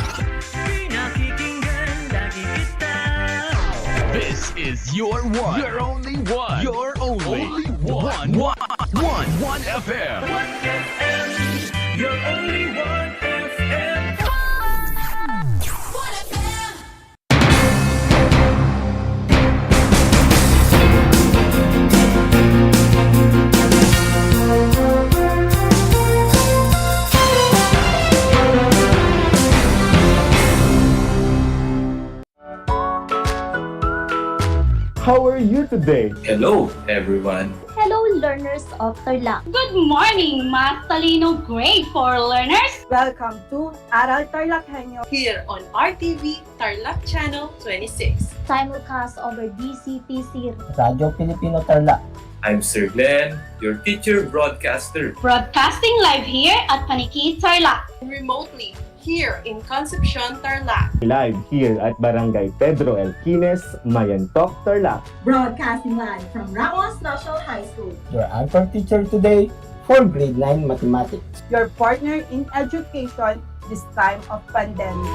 S13: This is your one. Your only one. Your only one. One FM. One FM. Your only one FM. One FM.
S14: How are you today?
S15: Hello, everyone.
S16: Hello, learners of Tarlac.
S8: Good morning, Math Talino Grade 4 learners.
S17: Welcome to Aral TarlakHenyo
S7: Here on RTV Tarlac Channel 26.
S16: Simulcast over DCTC.
S9: Radyo Pilipino Tarlac.
S15: I'm Sir Glenn, your teacher broadcaster.
S8: Broadcasting live here at Paniki Tarlac.
S7: Remotely here in Concepcion, Tarlac.
S14: Live here at Barangay Pedro Elquines, Mayantok, Tarlac.
S4: Broadcasting live from Ramos National High School.
S9: Your anchor teacher today for grade 9 mathematics.
S17: your partner in education this time of pandemic.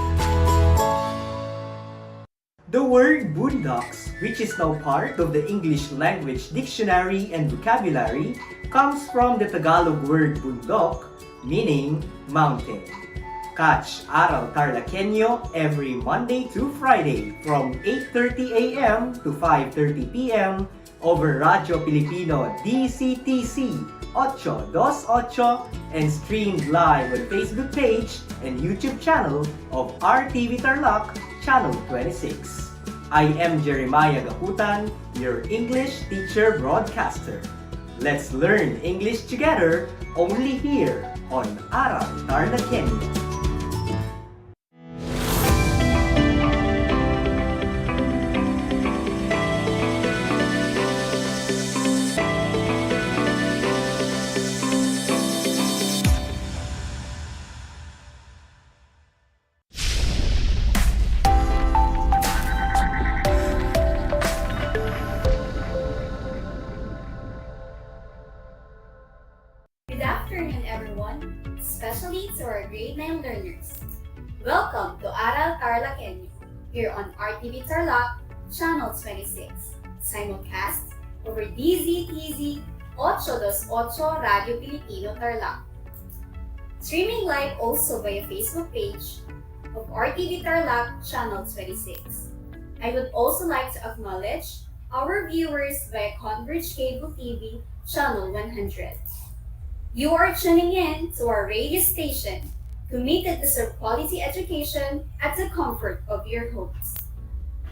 S1: The word boondocks, which is now part of the English Language Dictionary and Vocabulary, comes from the Tagalog word bundok, meaning mountain. Catch Aral TarlakHenyo every Monday through Friday from 8:30 a.m. to 5:30 p.m. over Radio Filipino DCTC 828 and streamed live on Facebook page and YouTube channel of RTV Tarlac Channel 26. I am Jeremiah Gaputan, your English teacher broadcaster. Let's learn English together only here on Aral TarlakHenyo.
S11: Good afternoon, everyone, especially to our grade 9 learners. Welcome to Aral TarlakHenyo here on RTV Tarlac Channel 26, simulcast over DZTZ 828 Radio Filipino Tarlac. Streaming live also via Facebook page of RTV Tarlac Channel 26. I would also like to acknowledge our viewers via Converge Cable TV Channel 100. You are tuning in to our radio station, committed to serve quality education at the comfort of your homes.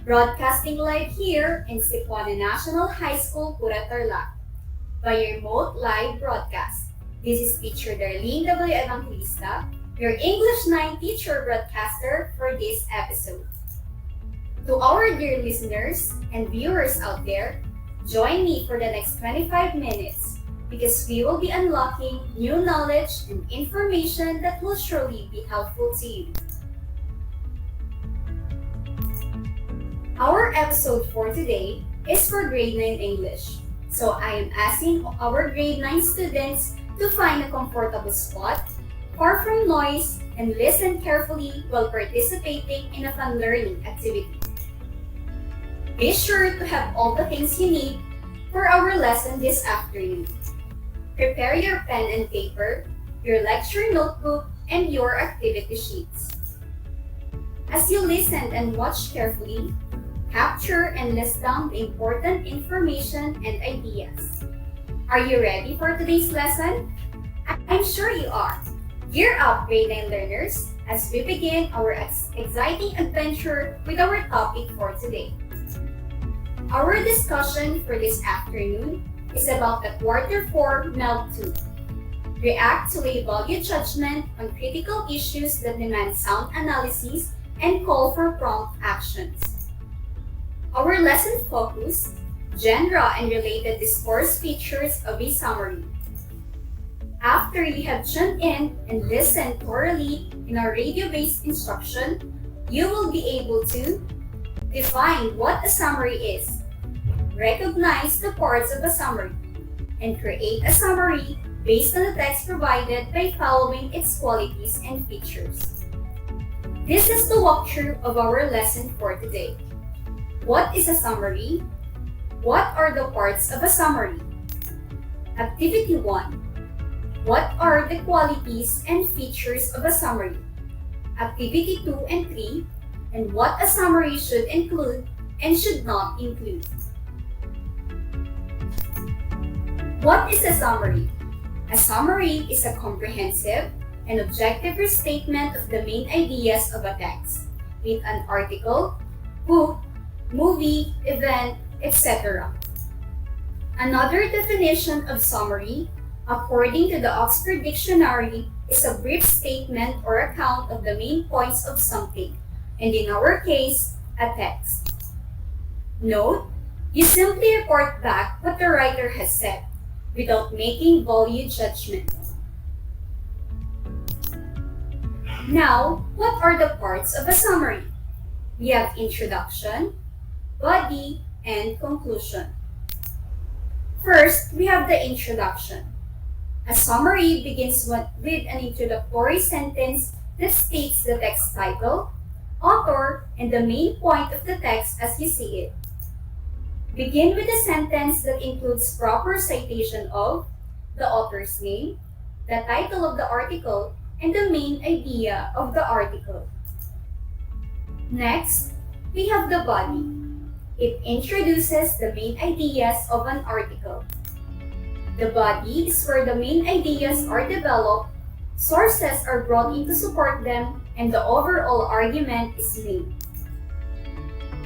S11: Broadcasting live here in Sequana National High School, Pura Tarlac. by remote live broadcast. This is teacher Darlene W. Evangelista, your English 9 teacher broadcaster for this episode. To our dear listeners and viewers out there, join me for the next 25 minutes because we will be unlocking new knowledge and information that will surely be helpful to you. Our episode for today is for grade 9 English. So I am asking our grade 9 students to find a comfortable spot, far from noise, and listen carefully while participating in a fun learning activity. Be sure to have all the things you need for our lesson this afternoon. Prepare your pen and paper, your lecture notebook, and your activity sheets. As you listen and watch carefully, capture and list down the important information and ideas. Are you ready for today's lesson? I'm sure you are. Gear up, grade 9 learners, as we begin our exciting adventure with our topic for today. Our discussion for this afternoon is about the Quarter 4 MELC 2. React to a value judgment on critical issues that demand sound analysis and call for prompt actions. Our lesson focus, genre and related discourse features of a summary. After you have tuned in and listened thoroughly in our radio-based instruction, you will be able to define what a summary is, recognize the parts of a summary, and create a summary based on the text provided by following its qualities and features. This is the walkthrough of our lesson for today. What is a summary? What are the parts of a summary? Activity 1. What are the qualities and features of a summary? Activity 2 and 3. And what a summary should include and should not include. What is a summary? A summary is a comprehensive and objective restatement of the main ideas of a text, be it an article, book, movie, event, etc. Another definition of summary, according to the Oxford Dictionary, is a brief statement or account of the main points of something, and in our case, a text. Note, you simply report back what the writer has said, without making value judgment. Now, what are the parts of a summary? We have introduction, body, and conclusion. First, we have the introduction. A summary begins with an introductory sentence that states the text title, author, and the main point of the text as you see it. Begin with a sentence that includes proper citation of the author's name, the title of the article, and the main idea of the article. Next, we have the body. It introduces the main ideas of an article. The body is where the main ideas are developed, sources are brought in to support them, and the overall argument is made.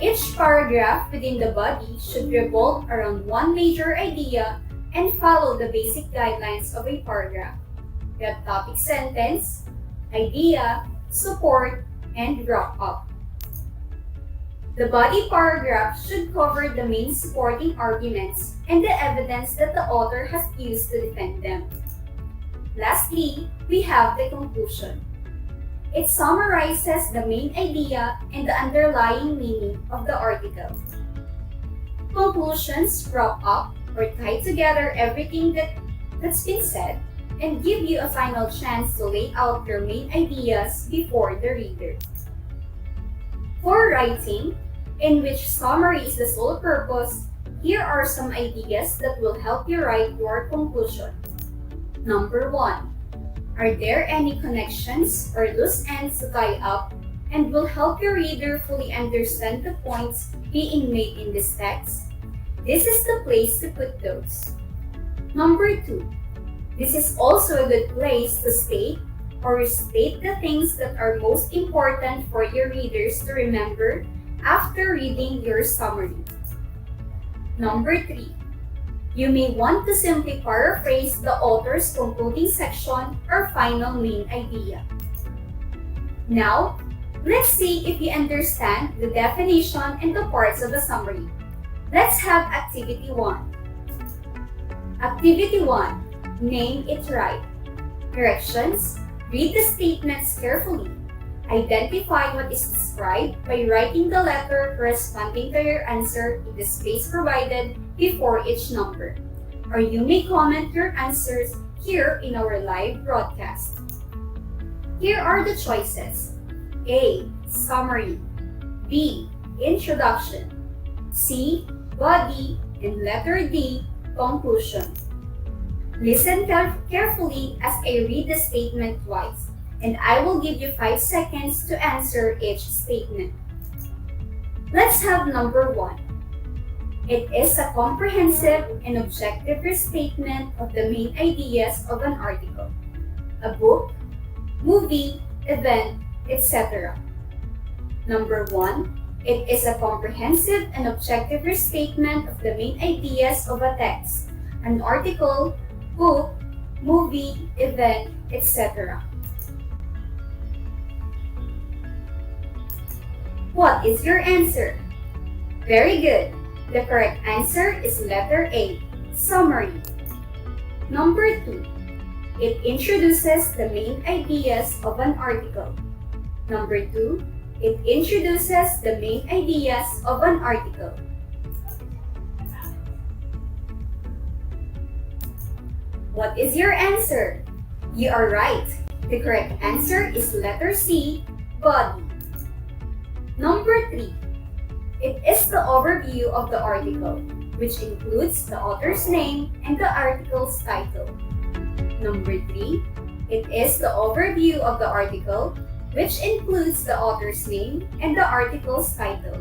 S11: Each paragraph within the body should revolve around one major idea and follow the basic guidelines of a paragraph. We have topic sentence, idea, support, and wrap up. The body paragraph should cover the main supporting arguments and the evidence that the author has used to defend them. Lastly, we have the conclusion. It summarizes the main idea and the underlying meaning of the article. Conclusions wrap up or tie together everything that's been said and give you a final chance to lay out your main ideas before the reader. For writing, in which summary is the sole purpose, here are some ideas that will help you write your conclusion. Number 1. Are there any connections or loose ends to tie up and will help your reader fully understand the points being made in this text? This is the place to put those. Number 2. This is also a good place to state or restate the things that are most important for your readers to remember after reading your summary. Number 3. You may want to simply paraphrase the author's concluding section or final main idea. Now, let's see if you understand the definition and the parts of a summary. Let's have Activity 1. Activity 1. Name it right. Directions. Read the statements carefully. Identify what is described by writing the letter corresponding to your answer in the space provided before each number. Or you may comment your answers here in our live broadcast. Here are the choices. A. Summary. B. Introduction. C. Body. And letter D. Conclusion. Listen carefully as I read the statement twice, and I will give you 5 seconds to answer each statement. Let's have number 1. It is a comprehensive and objective restatement of the main ideas of an article, a book, movie, event, etc. Number 1. It is a comprehensive and objective restatement of the main ideas of a text, an article, book, movie, event, etc. What is your answer? Very good. The correct answer is letter A, summary. Number 2. It introduces the main ideas of an article. Number 2. It introduces the main ideas of an article. What is your answer? You are right. The correct answer is letter C, body. Number 3. It is the overview of the article, which includes the author's name and the article's title. Number 3. It is the overview of the article, which includes the author's name and the article's title.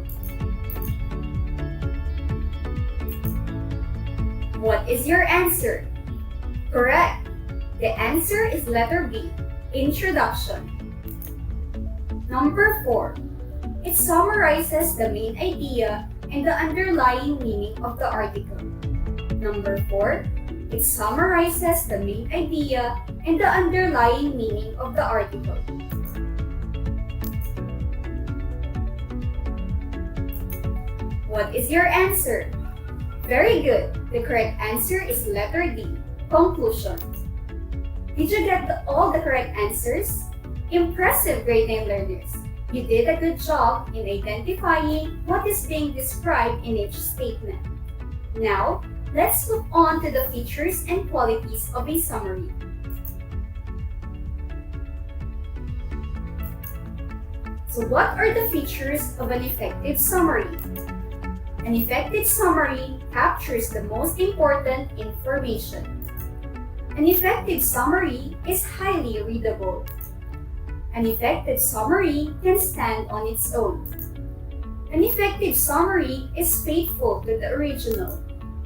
S11: What is your answer? Correct. The answer is letter B, introduction. Number 4. It summarizes the main idea and the underlying meaning of the article. Number 4. It summarizes the main idea and the underlying meaning of the article. What is your answer? Very good. The correct answer is letter D, conclusion. Did you get all the correct answers? Impressive, grade 9 learners. You did a good job in identifying what is being described in each statement. Now, let's move on to the features and qualities of a summary. So what are the features of an effective summary? An effective summary captures the most important information. An effective summary is highly readable. An effective summary can stand on its own. An effective summary is faithful to the original,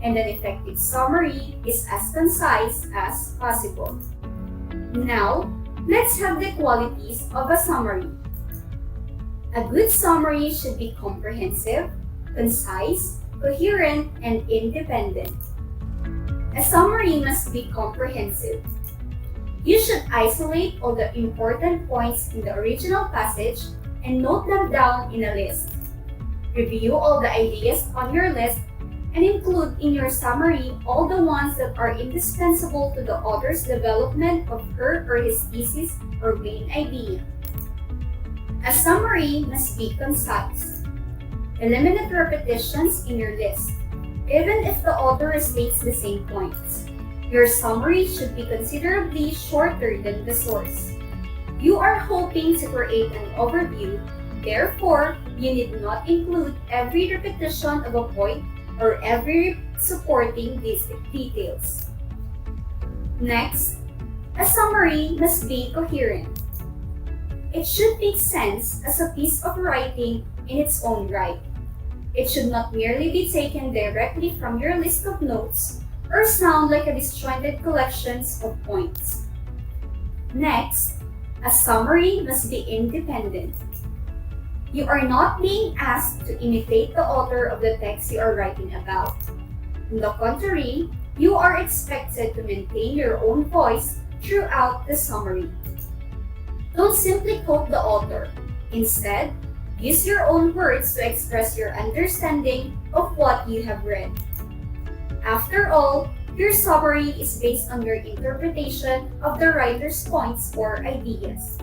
S11: and an effective summary is as concise as possible. Now, let's have the qualities of a summary. A good summary should be comprehensive, concise, coherent, and independent. A summary must be comprehensive. You should isolate all the important points in the original passage and note them down in a list. Review all the ideas on your list and include in your summary all the ones that are indispensable to the author's development of her or his thesis or main idea. A summary must be concise. Eliminate repetitions in your list, even if the author states the same points. Your summary should be considerably shorter than the source. You are hoping to create an overview, therefore, you need not include every repetition of a point or every supporting these details. Next, a summary must be coherent. It should make sense as a piece of writing in its own right. It should not merely be taken directly from your list of notes or sound like a disjointed collection of points. Next, a summary must be independent. You are not being asked to imitate the author of the text you are writing about. On the contrary, you are expected to maintain your own voice throughout the summary. Don't simply quote the author. Instead, use your own words to express your understanding of what you have read. After all, your summary is based on your interpretation of the writer's points or ideas.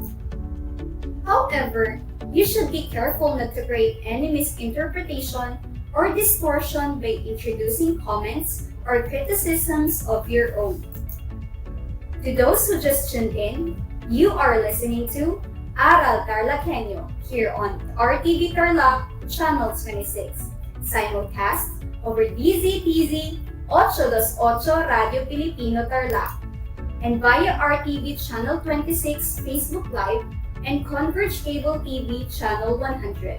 S11: However, you should be careful not to create any misinterpretation or distortion by introducing comments or criticisms of your own. To those who just tuned in, you are listening to Aral TarlakHenyo here on RTV Tarlac, Channel 26, simulcast over DZTZ 828 Radio Filipino Tarlac, and via RTV Channel 26 Facebook Live and Converge Cable TV Channel 100.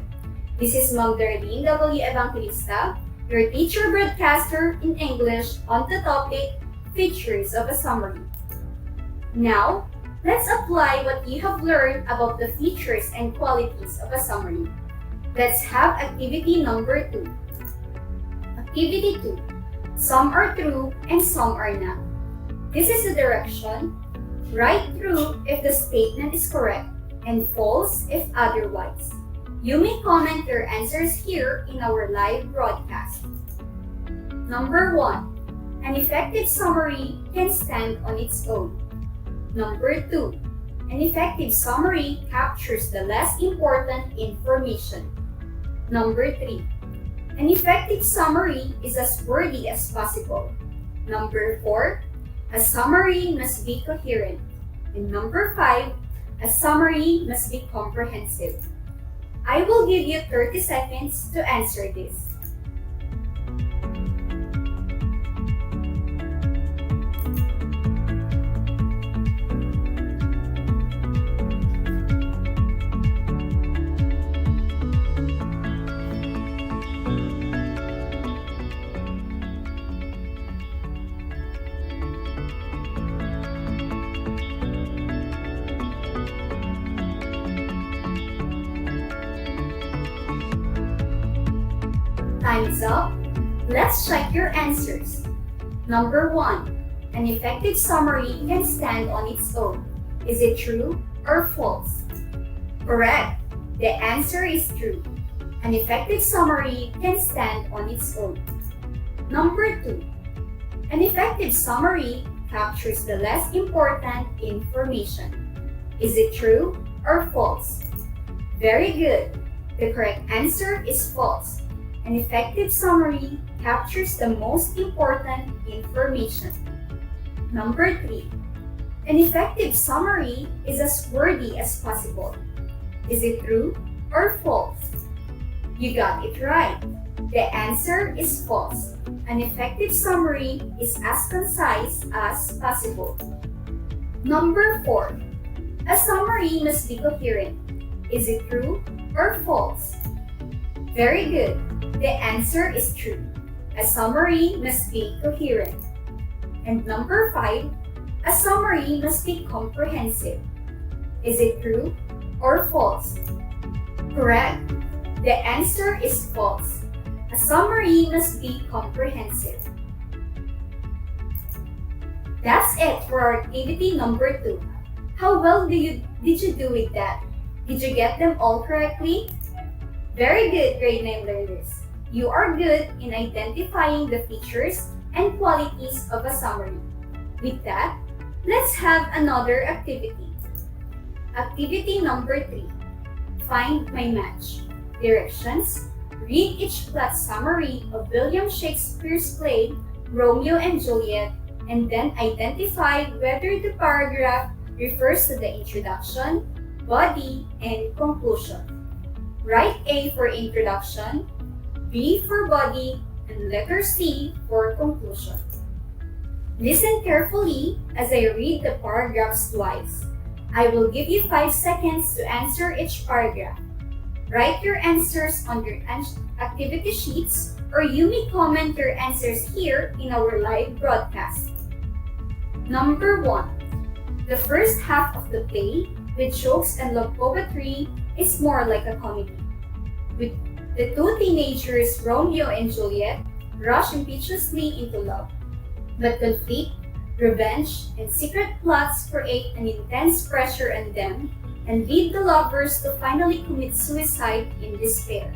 S11: This is Ma'am Darlene W. Evangelista, your teacher broadcaster in English on the topic Features of a Summary. Now, let's apply what you have learned about the features and qualities of a summary. Let's have activity number 2. Activity 2. Some are true and some are not. This is the direction. Write true if the statement is correct and false if otherwise. You may comment your answers here in our live broadcast. Number 1. An effective summary can stand on its own. Number 2. An effective summary captures the less important information. Number 3. An effective summary is as wordy as possible. Number 4. A summary must be coherent. And number 5. A summary must be comprehensive. I will give you 30 seconds to answer this. Time's up. Let's check your answers. Number 1. An effective summary can stand on its own. Is it true or false? Correct. The answer is true. An effective summary can stand on its own. Number 2. An effective summary captures the less important information. Is it true or false? Very good. The correct answer is false. An effective summary captures the most important information. Number 3. An effective summary is as wordy as possible. Is it true or false? You got it right. The answer is false. An effective summary is as concise as possible. Number 4. A summary must be coherent. Is it true or false? Very good. The answer is true. A summary must be coherent. And number 5, a summary must be comprehensive. Is it true or false? Correct. The answer is false. A summary must be comprehensive. That's it for our activity number 2. How well did you do with that? Did you get them all correctly? Very good, grade 9 learners. You are good in identifying the features and qualities of a summary. With that, let's have another activity. Activity number 3. Find my match. Directions. Read each plot summary of William Shakespeare's play, Romeo and Juliet, and then identify whether the paragraph refers to the introduction, body, and conclusion. Write A for introduction, B for body, and letter C for conclusion. Listen carefully as I read the paragraphs twice. I will give you 5 seconds to answer each paragraph. Write your answers on your activity sheets, or you may comment your answers here in our live broadcast. Number 1. The first half of the play, with jokes and love poetry, is more like a comedy. With the two teenagers, Romeo and Juliet, rush impetuously into love. But conflict, revenge, and secret plots create an intense pressure on them and lead the lovers to finally commit suicide in despair.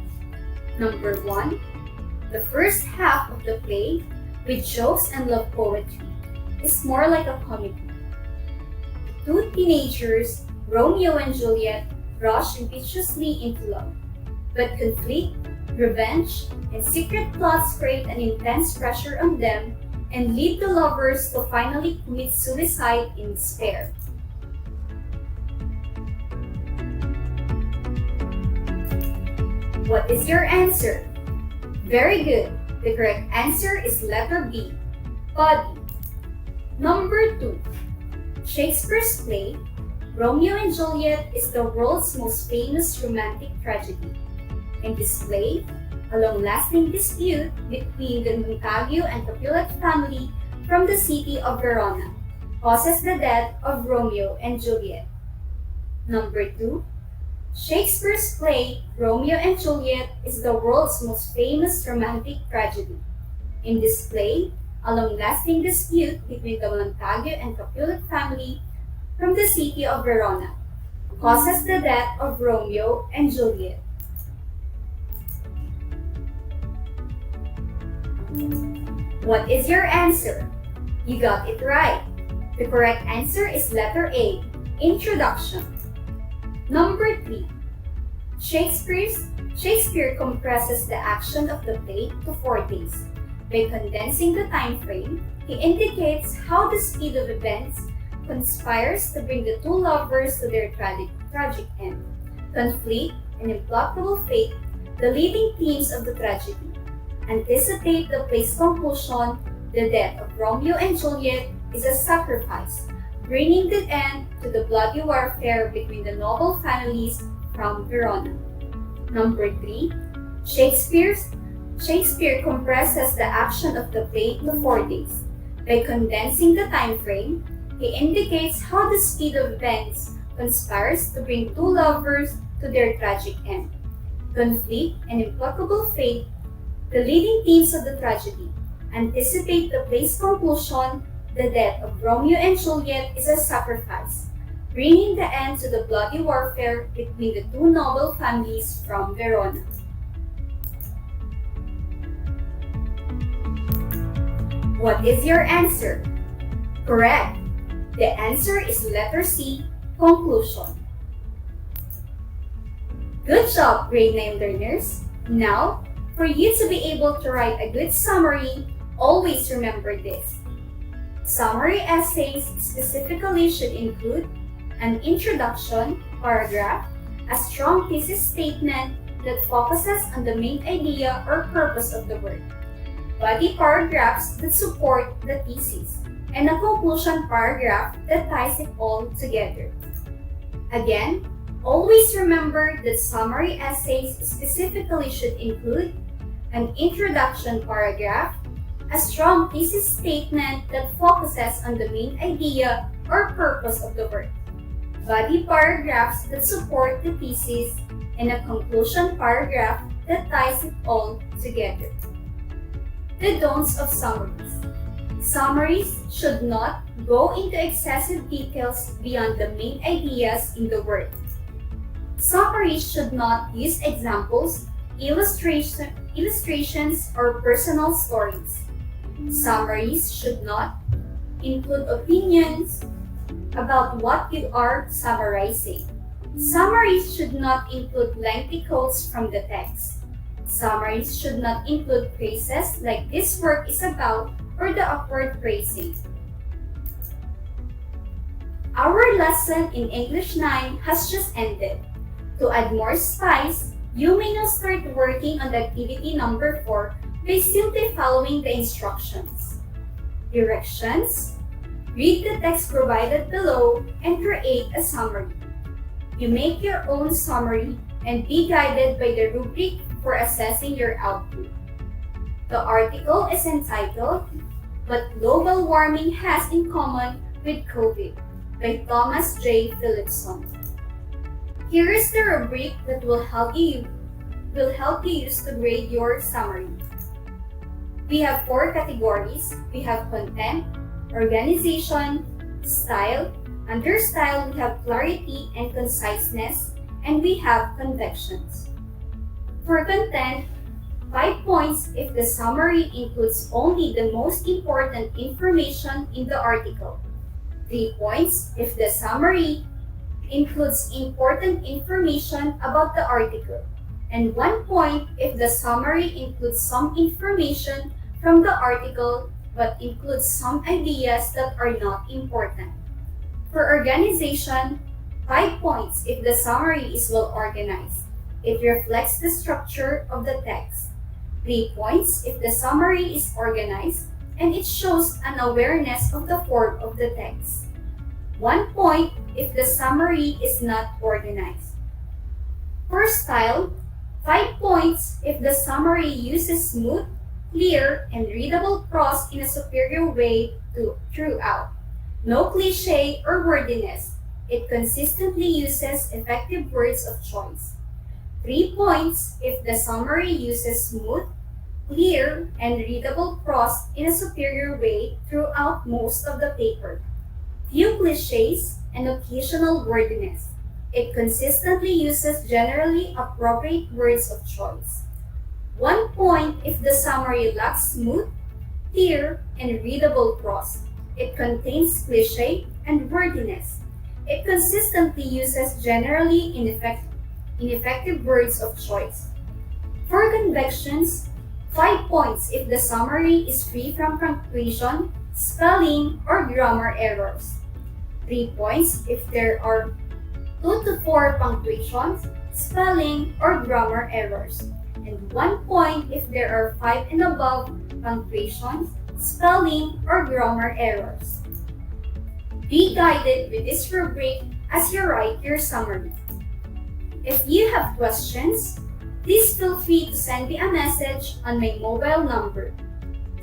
S11: Number 1. The first half of the play, with jokes and love poetry, is more like a comedy. Two teenagers, Romeo and Juliet, rush impetuously into love. But conflict, revenge, and secret plots create an intense pressure on them and lead the lovers to finally commit suicide in despair. What is your answer? Very good. The correct answer is letter B, body. Number 2. Shakespeare's play, Romeo and Juliet, is the world's most famous romantic tragedy. In this play, a long-lasting dispute between the Montague and Capulet family from the city of Verona causes the death of Romeo and Juliet. Number 2. Shakespeare's play, Romeo and Juliet, is the world's most famous romantic tragedy. In this play, a long-lasting dispute between the Montague and Capulet family from the city of Verona causes the death of Romeo and Juliet. What is your answer? You got it right. The correct answer is letter A, introduction. Number 3. Shakespeare compresses the action of the play to 4 days. By condensing the time frame, he indicates how the speed of events conspires to bring the two lovers to their tragic end. Conflict and implacable fate, the leading themes of the tragedy, anticipate the play's conclusion. The death of Romeo and Juliet is a sacrifice, bringing the end to the bloody warfare between the noble families from Verona. Number 3. Shakespeare compresses the action of the play to 4 days. By condensing the time frame, he indicates how the speed of events conspires to bring two lovers to their tragic end. Conflict and implacable fate, the leading themes of the tragedy, anticipate the play's conclusion. The death of Romeo and Juliet is a sacrifice, bringing the end to the bloody warfare between the two noble families from Verona. What is your answer? Correct. The answer is letter C, conclusion. Good job, grade 9 learners. Now, for you to be able to write a good summary, always remember this. Summary essays specifically should include an introduction, paragraph, a strong thesis statement that focuses on the main idea or purpose of the work, body paragraphs that support the thesis, and a conclusion paragraph that ties it all together. Again, always remember that summary essays specifically should include an introduction paragraph, a strong thesis statement that focuses on the main idea or purpose of the work, body paragraphs that support the thesis, and a conclusion paragraph that ties it all together. The don'ts of summaries. Summaries should not go into excessive details beyond the main ideas in the work. Summaries should not use examples, illustrations, or personal stories. Summaries should not include opinions about what you are summarizing. Summaries should not include lengthy quotes from the text. Summaries should not include phrases like "this work is about" or the awkward phrasing. Our lesson in English 9 has just ended. To add more spice, you may now start working on the activity number 4 by simply following the instructions. Directions: read the text provided below and create a summary. You make your own summary and be guided by the rubric for assessing your output. The article is entitled "What Global Warming Has in Common with COVID" by Thomas J. Phillipson. Here is the rubric that will help you use to grade your summary. We have 4 categories. We have content, organization, style. Under style, we have clarity and conciseness, and we have convictions. For content, 5 points if the summary includes only the most important information in the article. 3 points if the summary includes important information about the article. And 1 point if the summary includes some information from the article but includes some ideas that are not important. For organization, 5 points if the summary is well organized. It reflects the structure of the text. 3 points if the summary is organized and it shows an awareness of the form of the text. 1 point if the summary is not organized. For style, 5 points if the summary uses smooth, clear, and readable prose in a superior way throughout. No cliché or wordiness. It consistently uses effective words of choice. 3 points if the summary uses smooth, clear, and readable prose in a superior way throughout most of the paper. Few clichés and occasional wordiness. It consistently uses generally appropriate words of choice. 1 point if the summary lacks smooth, clear, and readable prose. It contains cliché and wordiness. It consistently uses generally ineffective words of choice. For convictions, 5 points if the summary is free from punctuation, spelling, or grammar errors. 3 points if there are 2 to 4 punctuations, spelling, or grammar errors. And 1 point if there are 5 and above punctuations, spelling, or grammar errors. Be guided with this rubric as you write your summary. If you have questions, please feel free to send me a message on my mobile number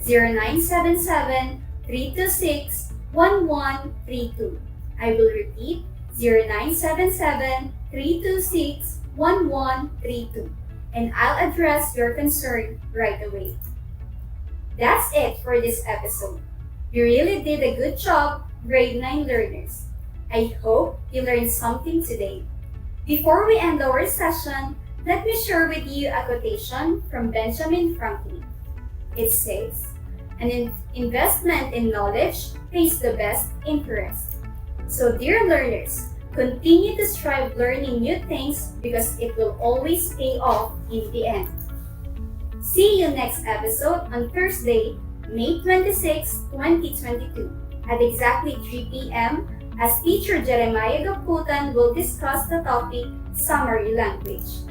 S11: 0977-326-1132. I will repeat 0977-326-1132, and I'll address your concern right away. That's it for this episode. You really did a good job, grade 9 learners. I hope you learned something today. Before we end our session, let me share with you a quotation from Benjamin Franklin. It says, "An investment in knowledge pays the best interest." So dear learners, continue to strive learning new things because it will always pay off in the end. See you next episode on Thursday, May 26, 2022 at exactly 3 p.m. as Teacher Jeremiah Gaputan will discuss the topic Summary Language.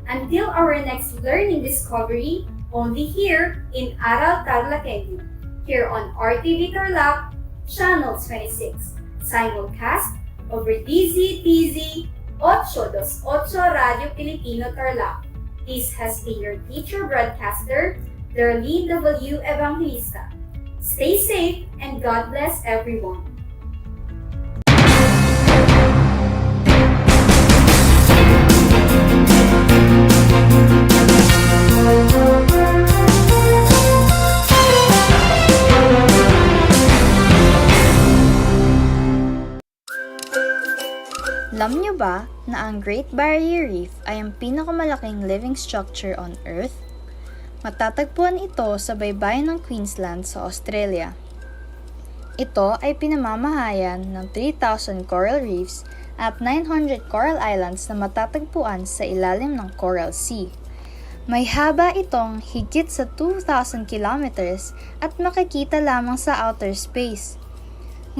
S11: Until our next learning discovery, only here in Aral TarlakHenyo, here on RTV Tarlac, Channel 26, simulcast over DZTZ 828 Radio Filipino Tarlac. This has been your teacher broadcaster, Darlene W. Evangelista. Stay safe and God bless everyone.
S3: Alam niyo ba na ang Great Barrier Reef ay ang pinakamalaking living structure on Earth? Matatagpuan ito sa baybayin ng Queensland sa Australia. Ito ay pinamamahayan ng 3,000 coral reefs at 900 coral islands na matatagpuan sa ilalim ng Coral Sea. May haba itong higit sa 2,000 kilometers at makikita lamang sa outer space.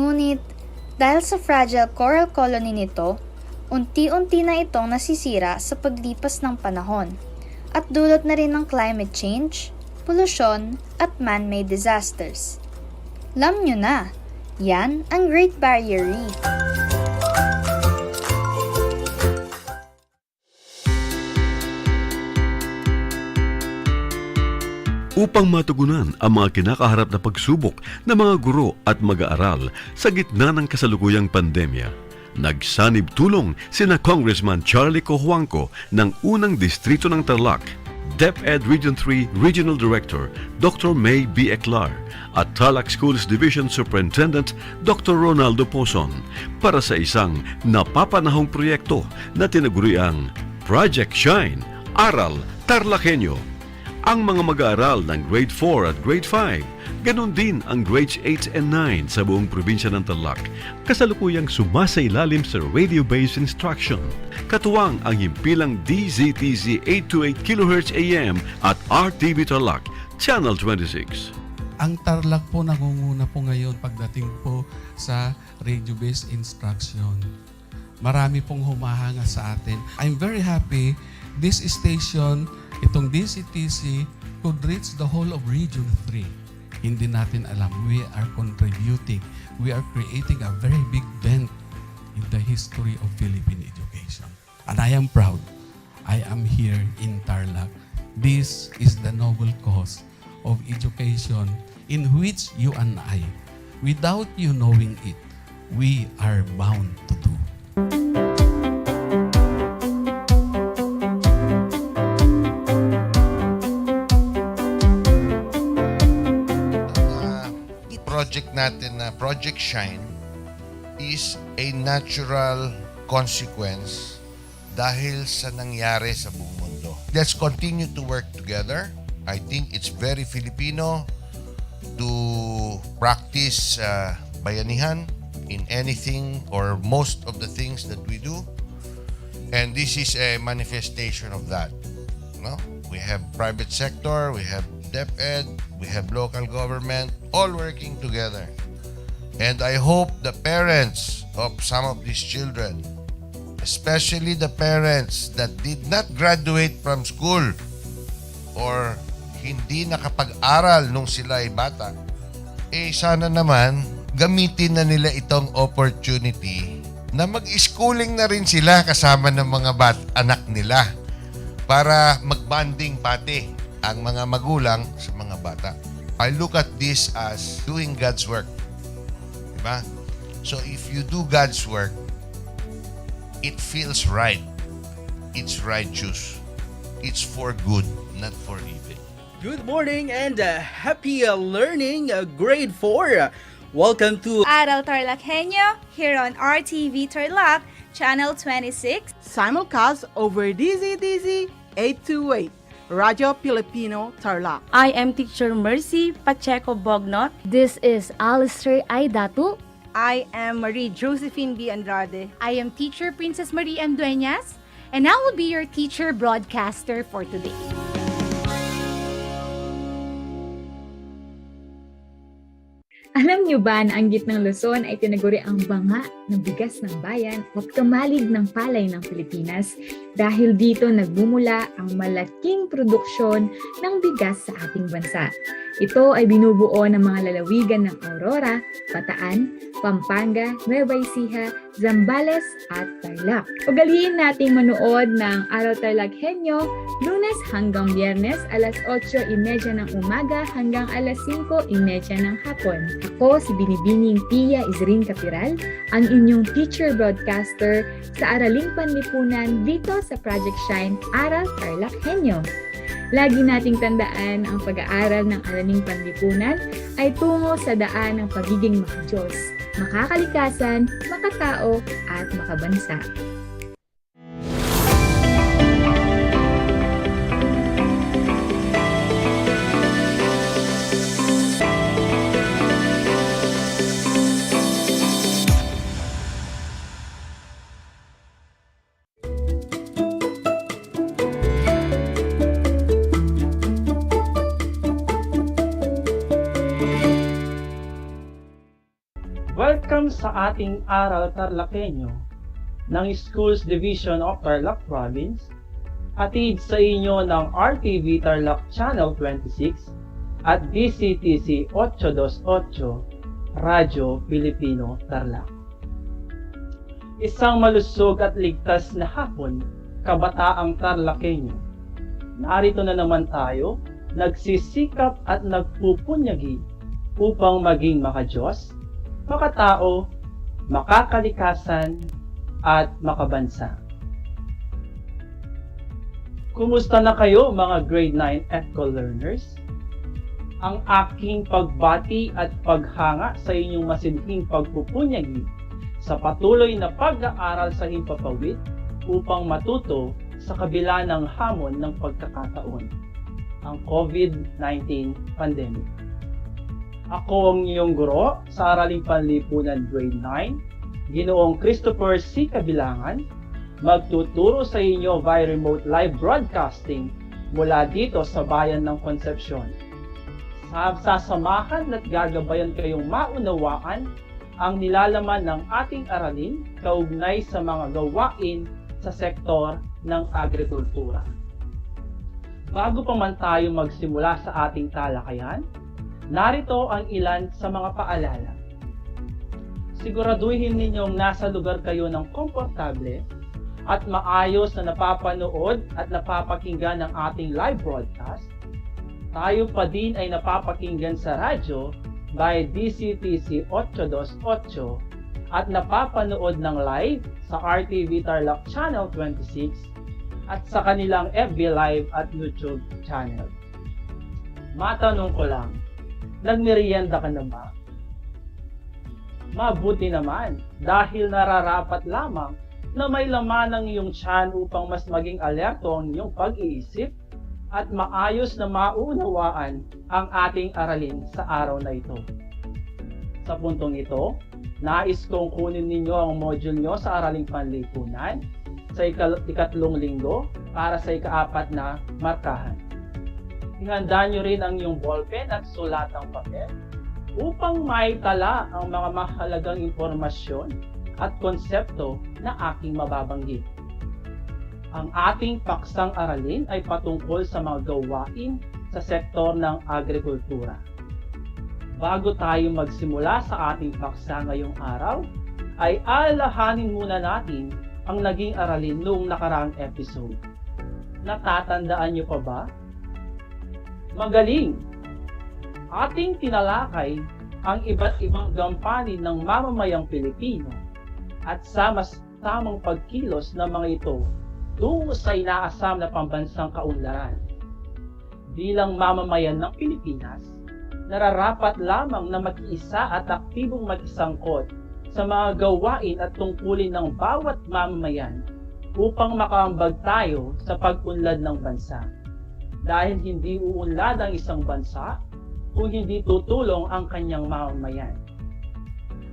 S3: Ngunit, dahil sa fragile coral colony nito, unti-unti na itong nasisira sa paglipas ng panahon at dulot na rin ng climate change, polusyon at man-made disasters. Alam nyo na, yan ang Great Barrier Reef.
S12: Upang matugunan ang mga kinakaharap na pagsubok ng mga guro at mag-aaral sa gitna ng kasalukuyang pandemya, nagsanib tulong sina Congressman Charlie Cojuangco ng unang distrito ng Tarlac, DEPED Region 3 Regional Director Dr. May B. Eclar at Tarlac Schools Division Superintendent Dr. Ronaldo Poson para sa isang napapanahong proyekto na tinaguriang Project Shine, Aral TarlakHenyo. Ang mga mag-aaral ng Grade 4 at Grade 5, ganon din ang Grades 8 and 9 sa buong probinsya ng Tarlac, kasalukuyang sumasailalim sa radio-based instruction. Katuwang ang himpilang DZTZ 828 kHz AM at RTV Tarlac, Channel 26.
S18: Ang Tarlac po nangunguna po ngayon pagdating po sa radio-based instruction. Marami pong humahanga sa atin. I'm very happy this station, itong DCTC, could reach the whole of Region 3. Hindi natin alam, we are contributing. We are creating a very big dent in the history of Philippine education. And I am proud. I am here in Tarlac. This is the noble cause of education in which you and I, without you knowing it, we are bound to do.
S22: Project natin na Project Shine is a natural consequence dahil sa nangyari sa buong mundo. Let's continue to work together. I think it's very Filipino to practice bayanihan in anything or most of the things that we do. And this is a manifestation of that. No? We have private sector, we have DEPED, we have local government, all working together. And I hope the parents of some of these children, especially the parents that did not graduate from school or hindi nakapag-aral nung sila ay bata, sana naman gamitin na nila itong opportunity na mag-schooling na rin sila kasama ng mga anak nila para mag-bonding pati ang mga magulang sa mga bata. I look at this as doing God's work. Diba? So if you do God's work, it feels right. It's righteous. It's for good, not for evil.
S23: Good morning and happy learning, grade 4. Welcome to
S24: Aral TarlakHenyo here on RTV Tarlac, Channel 26.
S25: Simulcast over DZTZ 828. Radio Filipino Tarlac.
S26: I am Teacher Mercy Pacheco Bognot.
S27: This is Alistair Aidatu.
S25: I am Marie Josephine B. Andrade.
S28: I am Teacher Princess Marie M. Dueñas, and I will be your teacher broadcaster for today.
S29: Alam niyo ba na ang gitnang Luzon ay tinaguri ang banga ng bigas ng bayan at kamalig ng palay ng Pilipinas dahil dito nagmumula ang malaking produksyon ng bigas sa ating bansa. Ito ay binubuo ng mga lalawigan ng Aurora, Bataan, Pampanga, Nueva Ecija, Zambales at Tarlac. Ugaliin nating manood ng Aral TarlakHenyo Lunes hanggang Biyernes alas 8:30 ng umaga hanggang alas 5:30 ng hapon. Ako si Binibining Pia Isrin Capiral, ang inyong teacher broadcaster sa Araling Panlipunan dito sa Project Shine Aral TarlakHenyo. Lagi nating tandaan ang pag-aaral ng Araling Panlipunan ay tungo sa daan ng pagiging makadiyos, makakalikasan, makatao at makabansa.
S30: Welcome sa ating Aral TarlakHenyo ng Schools Division of Tarlac Province, hatid sa inyo ng RTV Tarlac Channel 26 at DCTC 828 Radyo Pilipino Tarlac. Isang malusog at ligtas na hapon, kabataang TarlakHenyo. Narito na naman tayo, nagsisikap at nagpupunyagi upang maging makadiyos, makatao, makakalikasan, at makabansa. Kumusta na kayo mga grade 9 ETCO learners? Ang aking pagbati at paghanga sa inyong masinhing pagpupunyagi sa patuloy na pag-aaral sa himpapawid upang matuto sa kabila ng hamon ng pagkakataon, ang COVID-19 pandemic. Ako ang iyong guro sa Araling Panlipunan Grade 9, Ginoong Christopher C. Kabilangan, magtuturo sa inyo via remote live broadcasting mula dito sa bayan ng Concepcion. Sasamahan at gagabayan kayong maunawaan ang nilalaman ng ating aralin kaugnay sa mga gawain sa sektor ng agrikultura. Bago pa man tayo magsimula sa ating talakayan, narito ang ilan sa mga paalala. Siguraduhin ninyong nasa lugar kayo ng komportable at maayos na napapanood at napapakinggan ng ating live broadcast. Tayo pa din ay napapakinggan sa radyo by DCTC 828 at napapanood ng live sa RTV Tarlac Channel 26 at sa kanilang FB Live at YouTube channel. Matanong ko lang, nagmerienda ka na ba? Mabuti naman dahil nararapat lamang na may laman ng iyong tiyan upang mas maging alerto ang iyong pag-iisip at maayos na maunawaan ang ating aralin sa araw na ito. Sa puntong ito, nais kong kunin ninyo ang module nyo sa Araling Panlipunan sa ikatlong linggo para sa ika-4 na markahan. Ihanda nyo rin ang iyong ballpen at sulatang papel upang maitala ang mga mahalagang impormasyon at konsepto na aking mababanggit. Ang ating paksang aralin ay patungkol sa mga gawain sa sektor ng agrikultura. Bago tayo magsimula sa ating paksa ngayong araw, ay alalahanin muna natin ang naging aralin noong nakaraang episode. Natatandaan niyo pa ba? Magaling! Ating tinalakay ang iba't ibang gampanin ng mamamayang Pilipino at sama-samang pagkilos ng mga ito tungo sa inaasam na pambansang kaunlaran. Bilang mamamayan ng Pilipinas, nararapat lamang na mag-isa at aktibong mag-isangkot sa mga gawain at tungkulin ng bawat mamamayan upang makaambag tayo sa pag-unlad ng bansa. Dahil hindi uunlad ang isang bansa kung hindi tutulong ang kanyang mamamayan.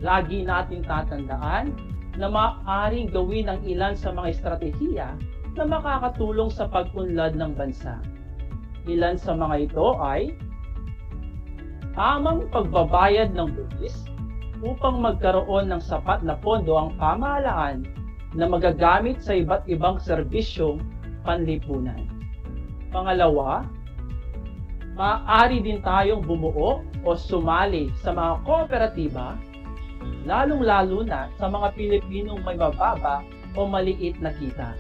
S30: Lagi nating tatandaan na maaaring gawin ang ilan sa mga estratehiya na makakatulong sa pag-unlad ng bansa. Ilan sa mga ito ay tamang pagbabayad ng buwis upang magkaroon ng sapat na pondo ang pamahalaan na magagamit sa iba't ibang serbisyong panlipunan. Pangalawa, maaari din tayong bumuo o sumali sa mga kooperatiba, lalong-lalo na sa mga Pilipinong may mababa o maliit na kita.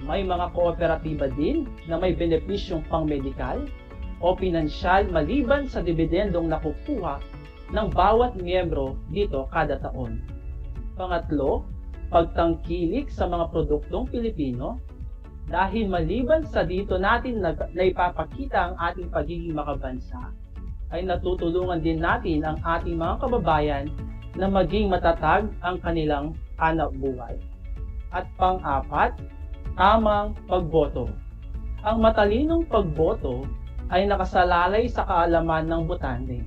S30: May mga kooperatiba din na may benepisyong pang-medikal o pinansyal maliban sa dibidendong nakukuha ng bawat miyembro dito kada taon. Pangatlo, pagtangkilik sa mga produktong Pilipino dahil maliban sa dito natin na ipapakita ang ating pagiging makabansa, ay natutulungan din natin ang ating mga kababayan na maging matatag ang kanilang hanap buhay. At pang-apat, tamang pagboto. Ang matalinong pagboto ay nakasalalay sa kaalaman ng botante.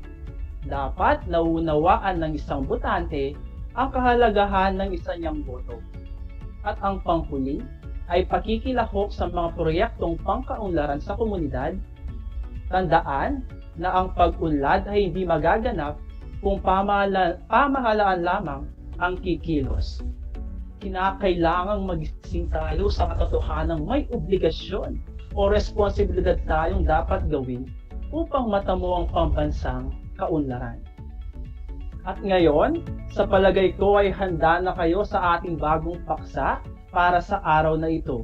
S30: Dapat naunawaan ng isang botante ang kahalagahan ng isa niyang boto. At ang panghuli ay pakikilahok sa mga proyektong pangkaunlaran sa komunidad. Tandaan na ang pag-unlad ay hindi magaganap kung pamahalaan lamang ang kikilos. Kinakailangang magising tayo sa katotohanang may obligasyon o responsibilidad tayong dapat gawin upang matamo ang pambansang kaunlaran. At ngayon, sa palagay ko ay handa na kayo sa ating bagong paksa para sa araw na ito.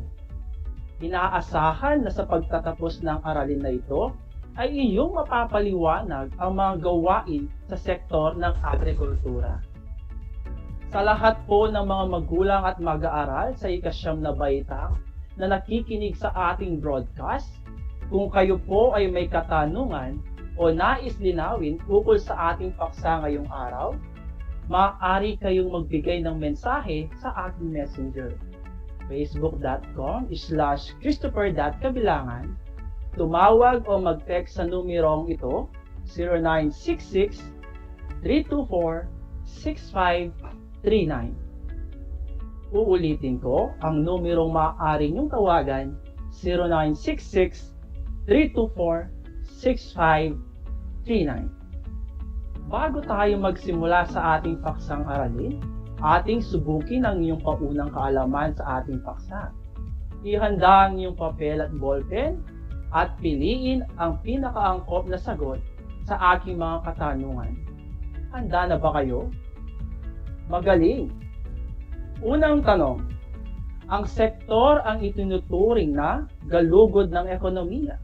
S30: Inaasahan na sa pagtatapos ng aralin na ito ay iyong mapapaliwanag ang mga gawain sa sektor ng agrikultura. Sa lahat po ng mga magulang at mag-aaral sa ikasyam na baitang na nakikinig sa ating broadcast. Kung kayo po ay may katanungan o nais linawin ukol sa ating paksa ngayong araw, maaari kayong magbigay ng mensahe sa ating messenger. facebook.com/christopher.kabilangan, tumawag o mag-text sa numerong ito, 0966-324-6539. Uulitin ko, ang numerong maaari niyong tawagan, 0966-324-6539. Bago tayo magsimula sa ating paksang aralin, ating subukin ang iyong paunang kaalaman sa ating paksa. Ihanda ang iyong papel at ballpen at piliin ang pinakaangkop na sagot sa aking mga katanungan. Handa na ba kayo? Magaling! Unang tanong, ang sektor ang itinuturing na galugod ng ekonomiya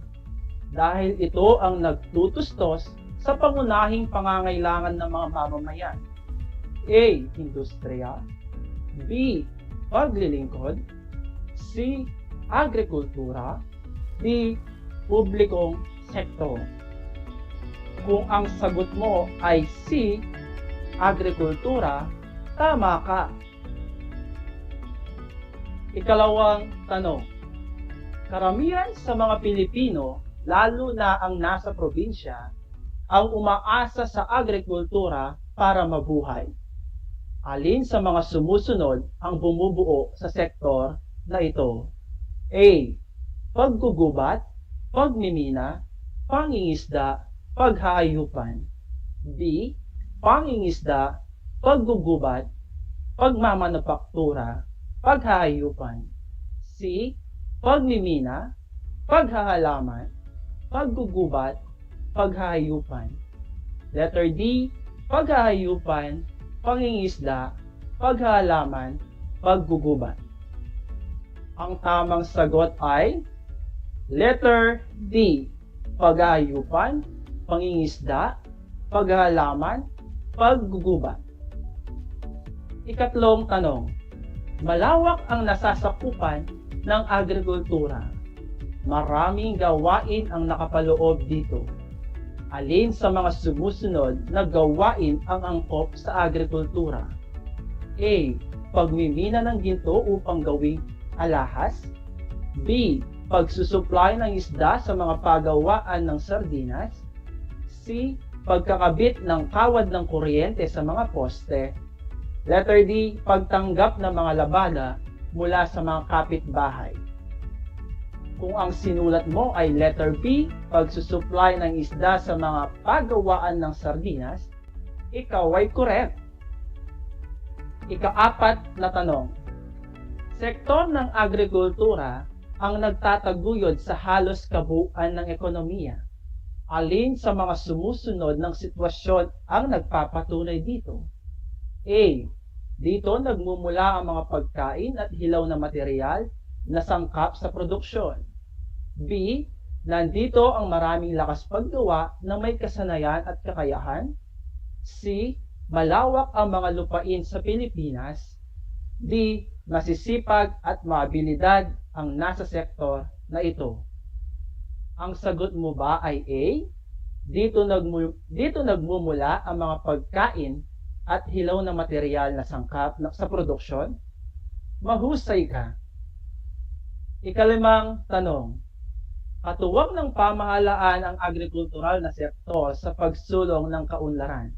S30: dahil ito ang nagtutustos sa pangunahing pangangailangan ng mga mamamayan. A. Industriya, B. Paglilingkod, C. Agrikultura, D. Publikong sektor. Kung ang sagot mo ay C. Agrikultura, tama ka. Ikalawang tanong, karamihan sa mga Pilipino, lalo na ang nasa probinsya, ang umaasa sa agrikultura para mabuhay. Alin sa mga sumusunod ang bumubuo sa sektor na ito? A. Paggugubat, pagmimina, pangingisda, paghahayupan. B. Pangingisda, paggugubat, pagmamanufaktura, paghahayupan. C. Pagmimina, paghahalaman, paggugubat, paghahayupan. Letter D. Paghahayupan, pangingisda, paghahalaman, paggugubat. Ang tamang sagot ay letter D. Paghahayupan, pangingisda, paghahalaman, paggugubat. Ikatlong tanong, malawak ang nasasakupan ng agrikultura. Maraming gawain ang nakapaloob dito. Alin sa mga sumusunod na gawain ang angkop sa agrikultura? A. Pagmimina ng ginto upang gawing alahas. B. Pagsusupply ng isda sa mga pagawaan ng sardinas. C. Pagkakabit ng kawad ng kuryente sa mga poste. Letter D. Pagtanggap ng mga labada mula sa mga kapitbahay. Kung ang sinulat mo ay letter B, pagsusupply ng isda sa mga pagawaan ng sardinas, ikaw ay correct. Ika-apat na tanong, sektor ng agrikultura ang nagtataguyod sa halos kabuuan ng ekonomiya. Alin sa mga sumusunod ng sitwasyon ang nagpapatunay dito? A. Dito nagmumula ang mga pagkain at hilaw na material na sangkap sa produksyon. B. Nandito ang maraming lakas paggawa na may kasanayan at kakayahan. C. Malawak ang mga lupain sa Pilipinas. D. Masisipag at maabilidad ang nasa sektor na ito. Ang sagot mo ba ay A? Dito nagmumula ang mga pagkain at hilaw na material na sangkap sa produksyon? Mahusay ka. Ikalimang tanong, katuwang ng pamahalaan ang agrikultural na sektor sa pagsulong ng kaunlaran.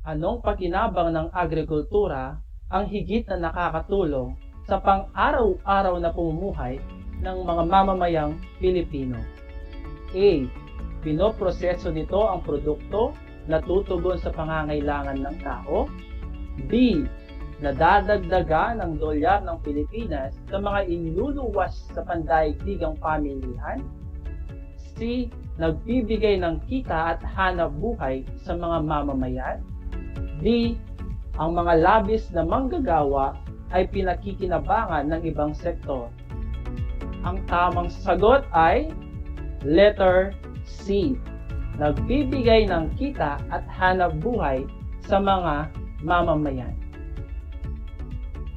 S30: Anong pakinabang ng agrikultura ang higit na nakakatulong sa pang-araw-araw na pamumuhay ng mga mamamayang Pilipino? A. Pinoproseso nito ang produkto na tutugon sa pangangailangan ng tao. B. Nadadagdagan ng dolyar ng Pilipinas sa mga iniluluwas sa pandaigdigang pamilihan. C. Nagbibigay ng kita at hanap buhay sa mga mamamayan. D. Ang mga labis na manggagawa ay pinakikinabangan ng ibang sektor. Ang tamang sagot ay letter C. Nagbibigay ng kita at hanap buhay sa mga mamamayan.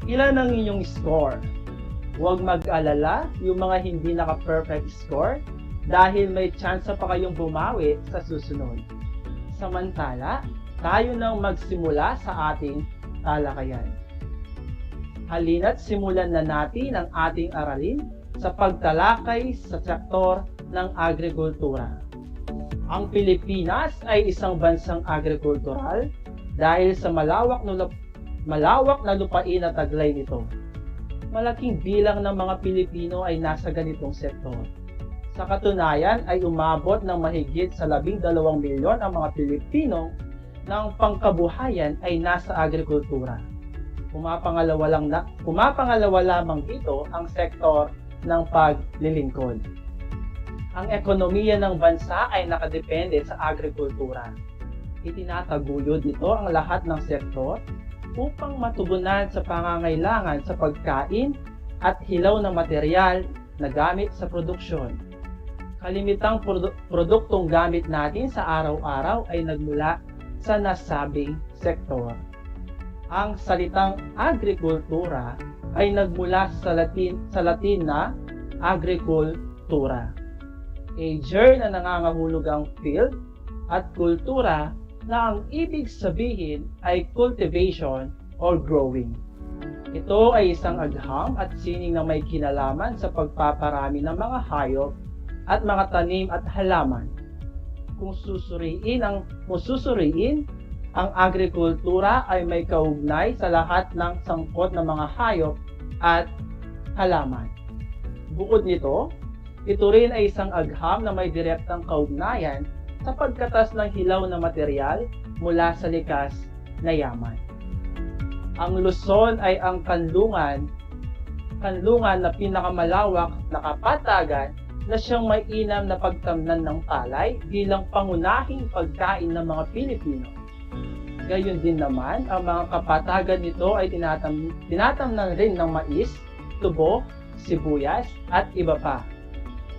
S30: Ilan ang inyong score? Huwag mag-alala yung mga hindi naka-perfect score dahil may chance pa kayong bumawi sa susunod. Samantala, tayo nang magsimula sa ating talakayan. Halina't simulan na natin ang ating aralin sa pagtalakay sa sektor ng agrikultura. Ang Pilipinas ay isang bansang agrikultural dahil sa malawak na lupain na taglay nito. Malaking bilang ng mga Pilipino ay nasa ganitong sektor. Sa katunayan ay umabot ng mahigit sa 12 milyon ang mga Pilipino na ang pangkabuhayan ay nasa agrikultura. Pumapangalawa lamang dito ang sektor ng paglilingkod. Ang ekonomiya ng bansa ay nakadepende sa agrikultura. Itinataguyod nito ang lahat ng sektor upang matugunan sa pangangailangan sa pagkain at hilaw na material na gamit sa produksyon. Kalimitang produktong gamit natin sa araw-araw ay nagmula sa nasabing sektor. Ang salitang agrikultura ay nagmula sa Latin na agricultura. A germ na nangangahulog ang field at kultura na ang ibig sabihin ay cultivation or growing. Ito ay isang agham at sining na may kinalaman sa pagpaparami ng mga hayop at mga tanim at halaman. Kung susuriin, ang agrikultura ay may kaugnay sa lahat ng sangkot ng mga hayop at halaman. Bukod nito, ito rin ay isang agham na may direktang kaugnayan sa pagkatas ng hilaw na material mula sa likas na yaman. Ang Luzon ay ang kanlungan na pinakamalawak na kapatagan na siyang may inam na pagtamnan ng palay bilang pangunahing pagkain ng mga Pilipino. Gayon din naman, ang mga kapatagan nito ay tinatamnan rin ng mais, tubo, sibuyas at iba pa.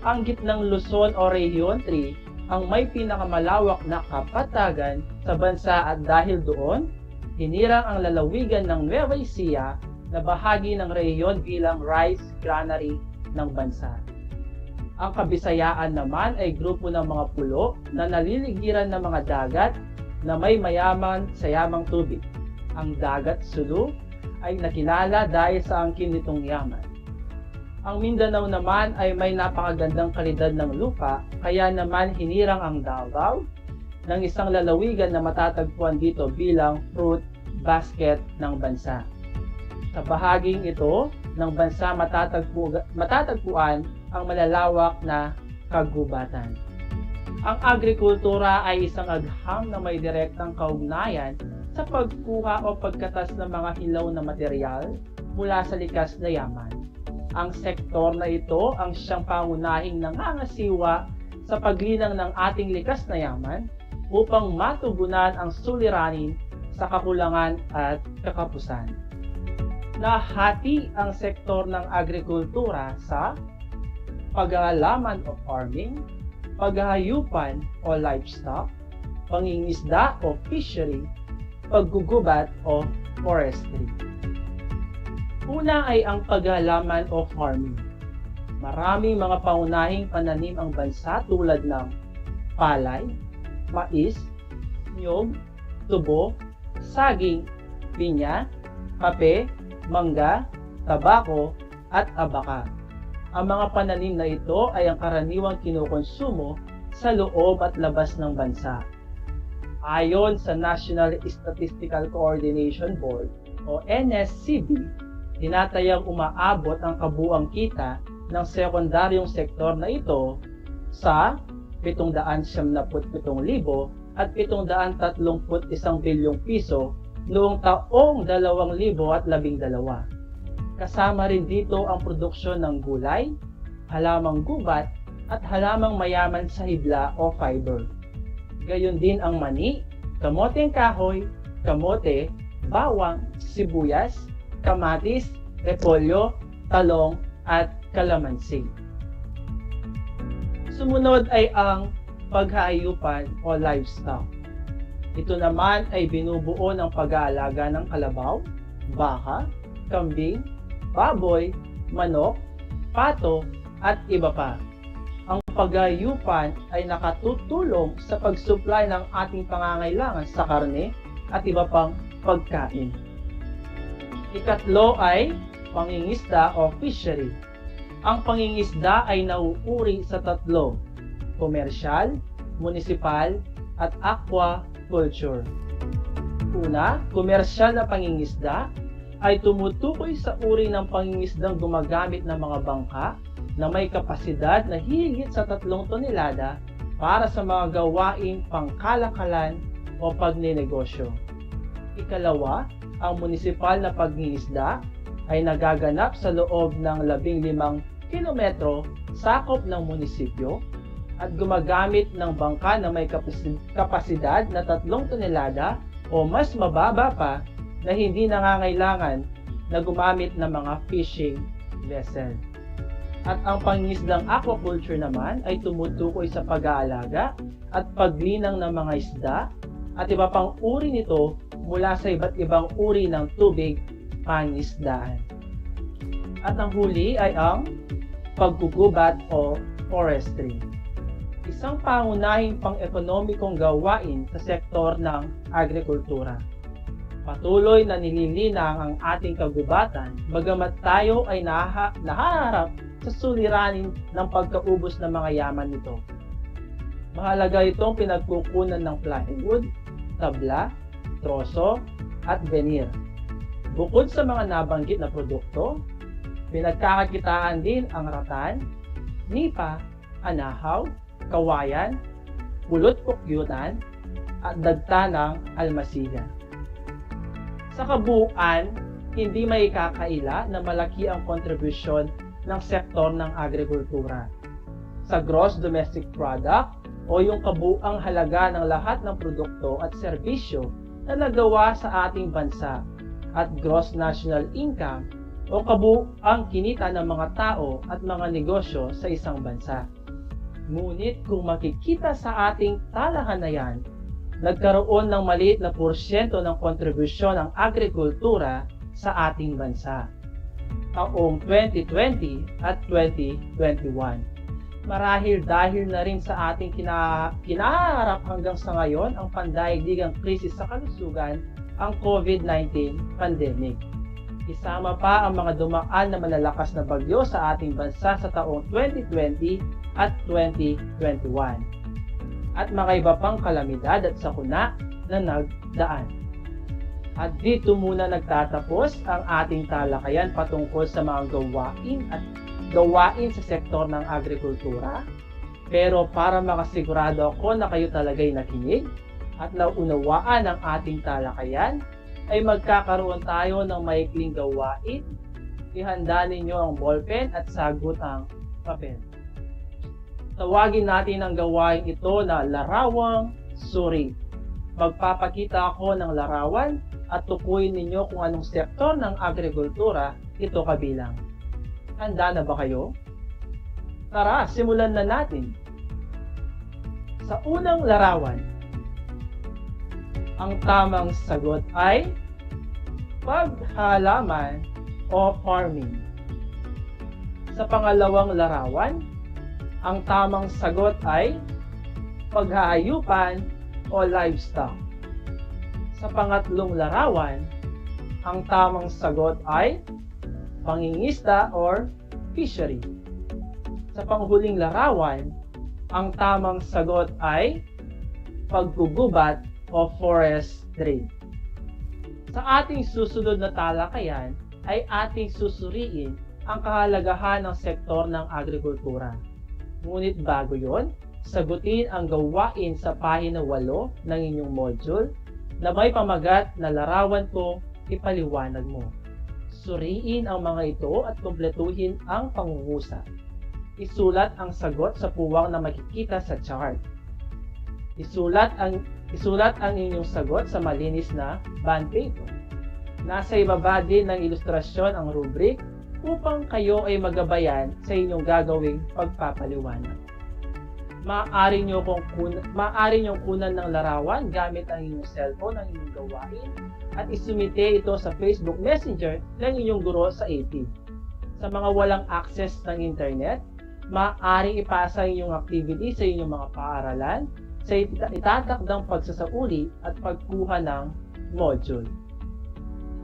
S30: Ang gitnang Luzon o Region 3 ang may pinakamalawak na kapatagan sa bansa at dahil doon, hinirang ang lalawigan ng Nueva Ecija na bahagi ng rehiyon bilang rice granary ng bansa. Ang Kabisayaan naman ay grupo ng mga pulo na naliligiran ng mga dagat na may mayaman sa yamang tubig. Ang dagat Sulu ay nakilala dahil sa angkin nitong yaman. Ang Mindanao naman ay may napakagandang kalidad ng lupa, kaya naman hinirang ang Davao ng isang lalawigan na matatagpuan dito bilang fruit basket ng bansa. Sa bahaging ito ng bansa matatagpuan ang malalawak na kagubatan. Ang agrikultura ay isang agham na may direktang kaugnayan sa pagkuha o pagkatas ng mga hilaw na material mula sa likas na yaman. Ang sektor na ito ang siyang pangunahing nangangasiwa sa paglinang ng ating likas na yaman upang matugunan ang suliranin sa kakulangan at kakapusan. Nahati ang sektor ng agrikultura sa pag-aalaman o farming, paghahayupan o livestock, pangingisda o fishery, paggugubat o forestry. Una ay ang paghahalaman o farming. Maraming mga pangunahing pananim ang bansa tulad ng palay, mais, niyog, tubo, saging, pinya, kape, mangga, tabako, at abaka. Ang mga pananim na ito ay ang karaniwang kinukonsumo sa loob at labas ng bansa. Ayon sa National Statistical Coordination Board o NSCB, tinatayang umaabot ang kabuang kita ng sekundaryong sektor na ito sa 777,000 at 731 bilyong piso noong taong 2012. Kasama rin dito ang produksyon ng gulay, halamang gubat at halamang mayaman sa hibla o fiber. Gayon din ang mani, kamoteng kahoy, kamote, bawang, sibuyas, kamatis, repolyo, talong at kalamansi. Sumunod ay ang paghahayupan o livestock. Ito naman ay binubuo ng pag-aalaga ng kalabaw, baka, kambing, baboy, manok, pato, at iba pa. Ang paghahayupan ay nakatutulong sa pag-supply ng ating pangangailangan sa karne at iba pang pagkain. Ikatlo ay pangingisda o fishery. Ang pangingisda ay nauuri sa tatlo: komersyal, munisipal, at aquaculture. Una, komersyal na pangingisda ay tumutukoy sa uri ng pangingisdang gumagamit ng mga bangka na may kapasidad na higit sa 3 tonelada para sa mga gawaing pangkalakalan o pagninegosyo. Ikalawa, ang munisipal na pangingisda ay nagaganap sa loob ng 15 kilometro sakop ng munisipyo at gumagamit ng bangka na may kapasidad na 3 tonelada o mas mababa pa na hindi nangangailangan na gumamit ng mga fishing vessel. At ang pangingisdang aquaculture naman ay tumutukoy sa pag-aalaga at paglinang ng mga isda at iba pang uri nito mula sa iba't ibang uri ng tubig pangisdaan. At ang huli ay ang paggugubat o forestry. Isang pangunahing pang-ekonomikong gawain sa sektor ng agrikultura. Patuloy na nililinang ang ating kagubatan, bagamat tayo ay nahaharap sa suliranin ng pagkaubos ng mga yaman nito. Mahalaga itong pinagkukunan ng plywood, tabla, troso, at veneer. Bukod sa mga nabanggit na produkto, pinagkakakitaan din ang ratan, nipa, anahaw, kawayan, pulot-pukyutan, at dagta ng almasigan. Sa kabuuan, hindi may kakaila na malaki ang kontribusyon ng sektor ng agrikultura sa gross domestic product o yung kabuuang halaga ng lahat ng produkto at serbisyo na nagawa sa ating bansa at gross national income o kabuuang kinita ng mga tao at mga negosyo sa isang bansa. Ngunit kung makikita sa ating talahan na yan, nagkaroon ng maliit na porsyento ng kontribusyon ng agrikultura sa ating bansa taong 2020 at 2021. Marahil dahil na rin sa ating kinaharap hanggang sa ngayon ang pandaigdigang krisis sa kalusugan, ang COVID-19 pandemic. Isama pa ang mga dumaan na malalakas na bagyo sa ating bansa sa taong 2020 at 2021. At mga iba pang kalamidad at sakuna na nagdaan. At dito muna nagtatapos ang ating talakayan patungkol sa mga gawain sa sektor ng agrikultura. Pero para makasigurado ako na kayo talaga'y nakinig at naunawaan ang ating talakayan, ay magkakaroon tayo ng maikling gawain. Ihanda ninyo ang ballpen at sagot ang papel. Tawagin natin ang gawain ito na larawang suri. Magpapakita ako ng larawan at tukuyin ninyo kung anong sektor ng agrikultura ito kabilang. Handa na ba kayo? Tara, simulan na natin. Sa unang larawan, ang tamang sagot ay paghalaman o farming. Sa pangalawang larawan, ang tamang sagot ay paghahayupan o livestock. Sa pangatlong larawan, ang tamang sagot ay pangingisda or fishery. Sa panghuling larawan, ang tamang sagot ay paggugubat o forestry. Sa ating susunod na talakayan ay ating susuriin ang kahalagahan ng sektor ng agrikultura. Ngunit bago yon, sagutin ang gawain sa pahina 8 ng inyong module na may pamagat na larawan ko, ipaliwanag mo. Suriin ang mga ito at kumpletuhin ang pangungusap. Isulat ang sagot sa puwang na makikita sa chart. Isulat ang inyong sagot sa malinis na bond paper. Nasa ibaba din ng ilustrasyon ang rubric upang kayo ay magabayan sa inyong gagawing pagpapaliwanag. Maaari niyong kunan ng larawan gamit ang inyong cellphone ang inyong gawain at isumite ito sa Facebook Messenger ng inyong guro sa AP. Sa mga walang access ng internet, maaaring ipasa inyong activity sa inyong mga paaralan sa itatakdang pagsasauli at pagkuha ng module.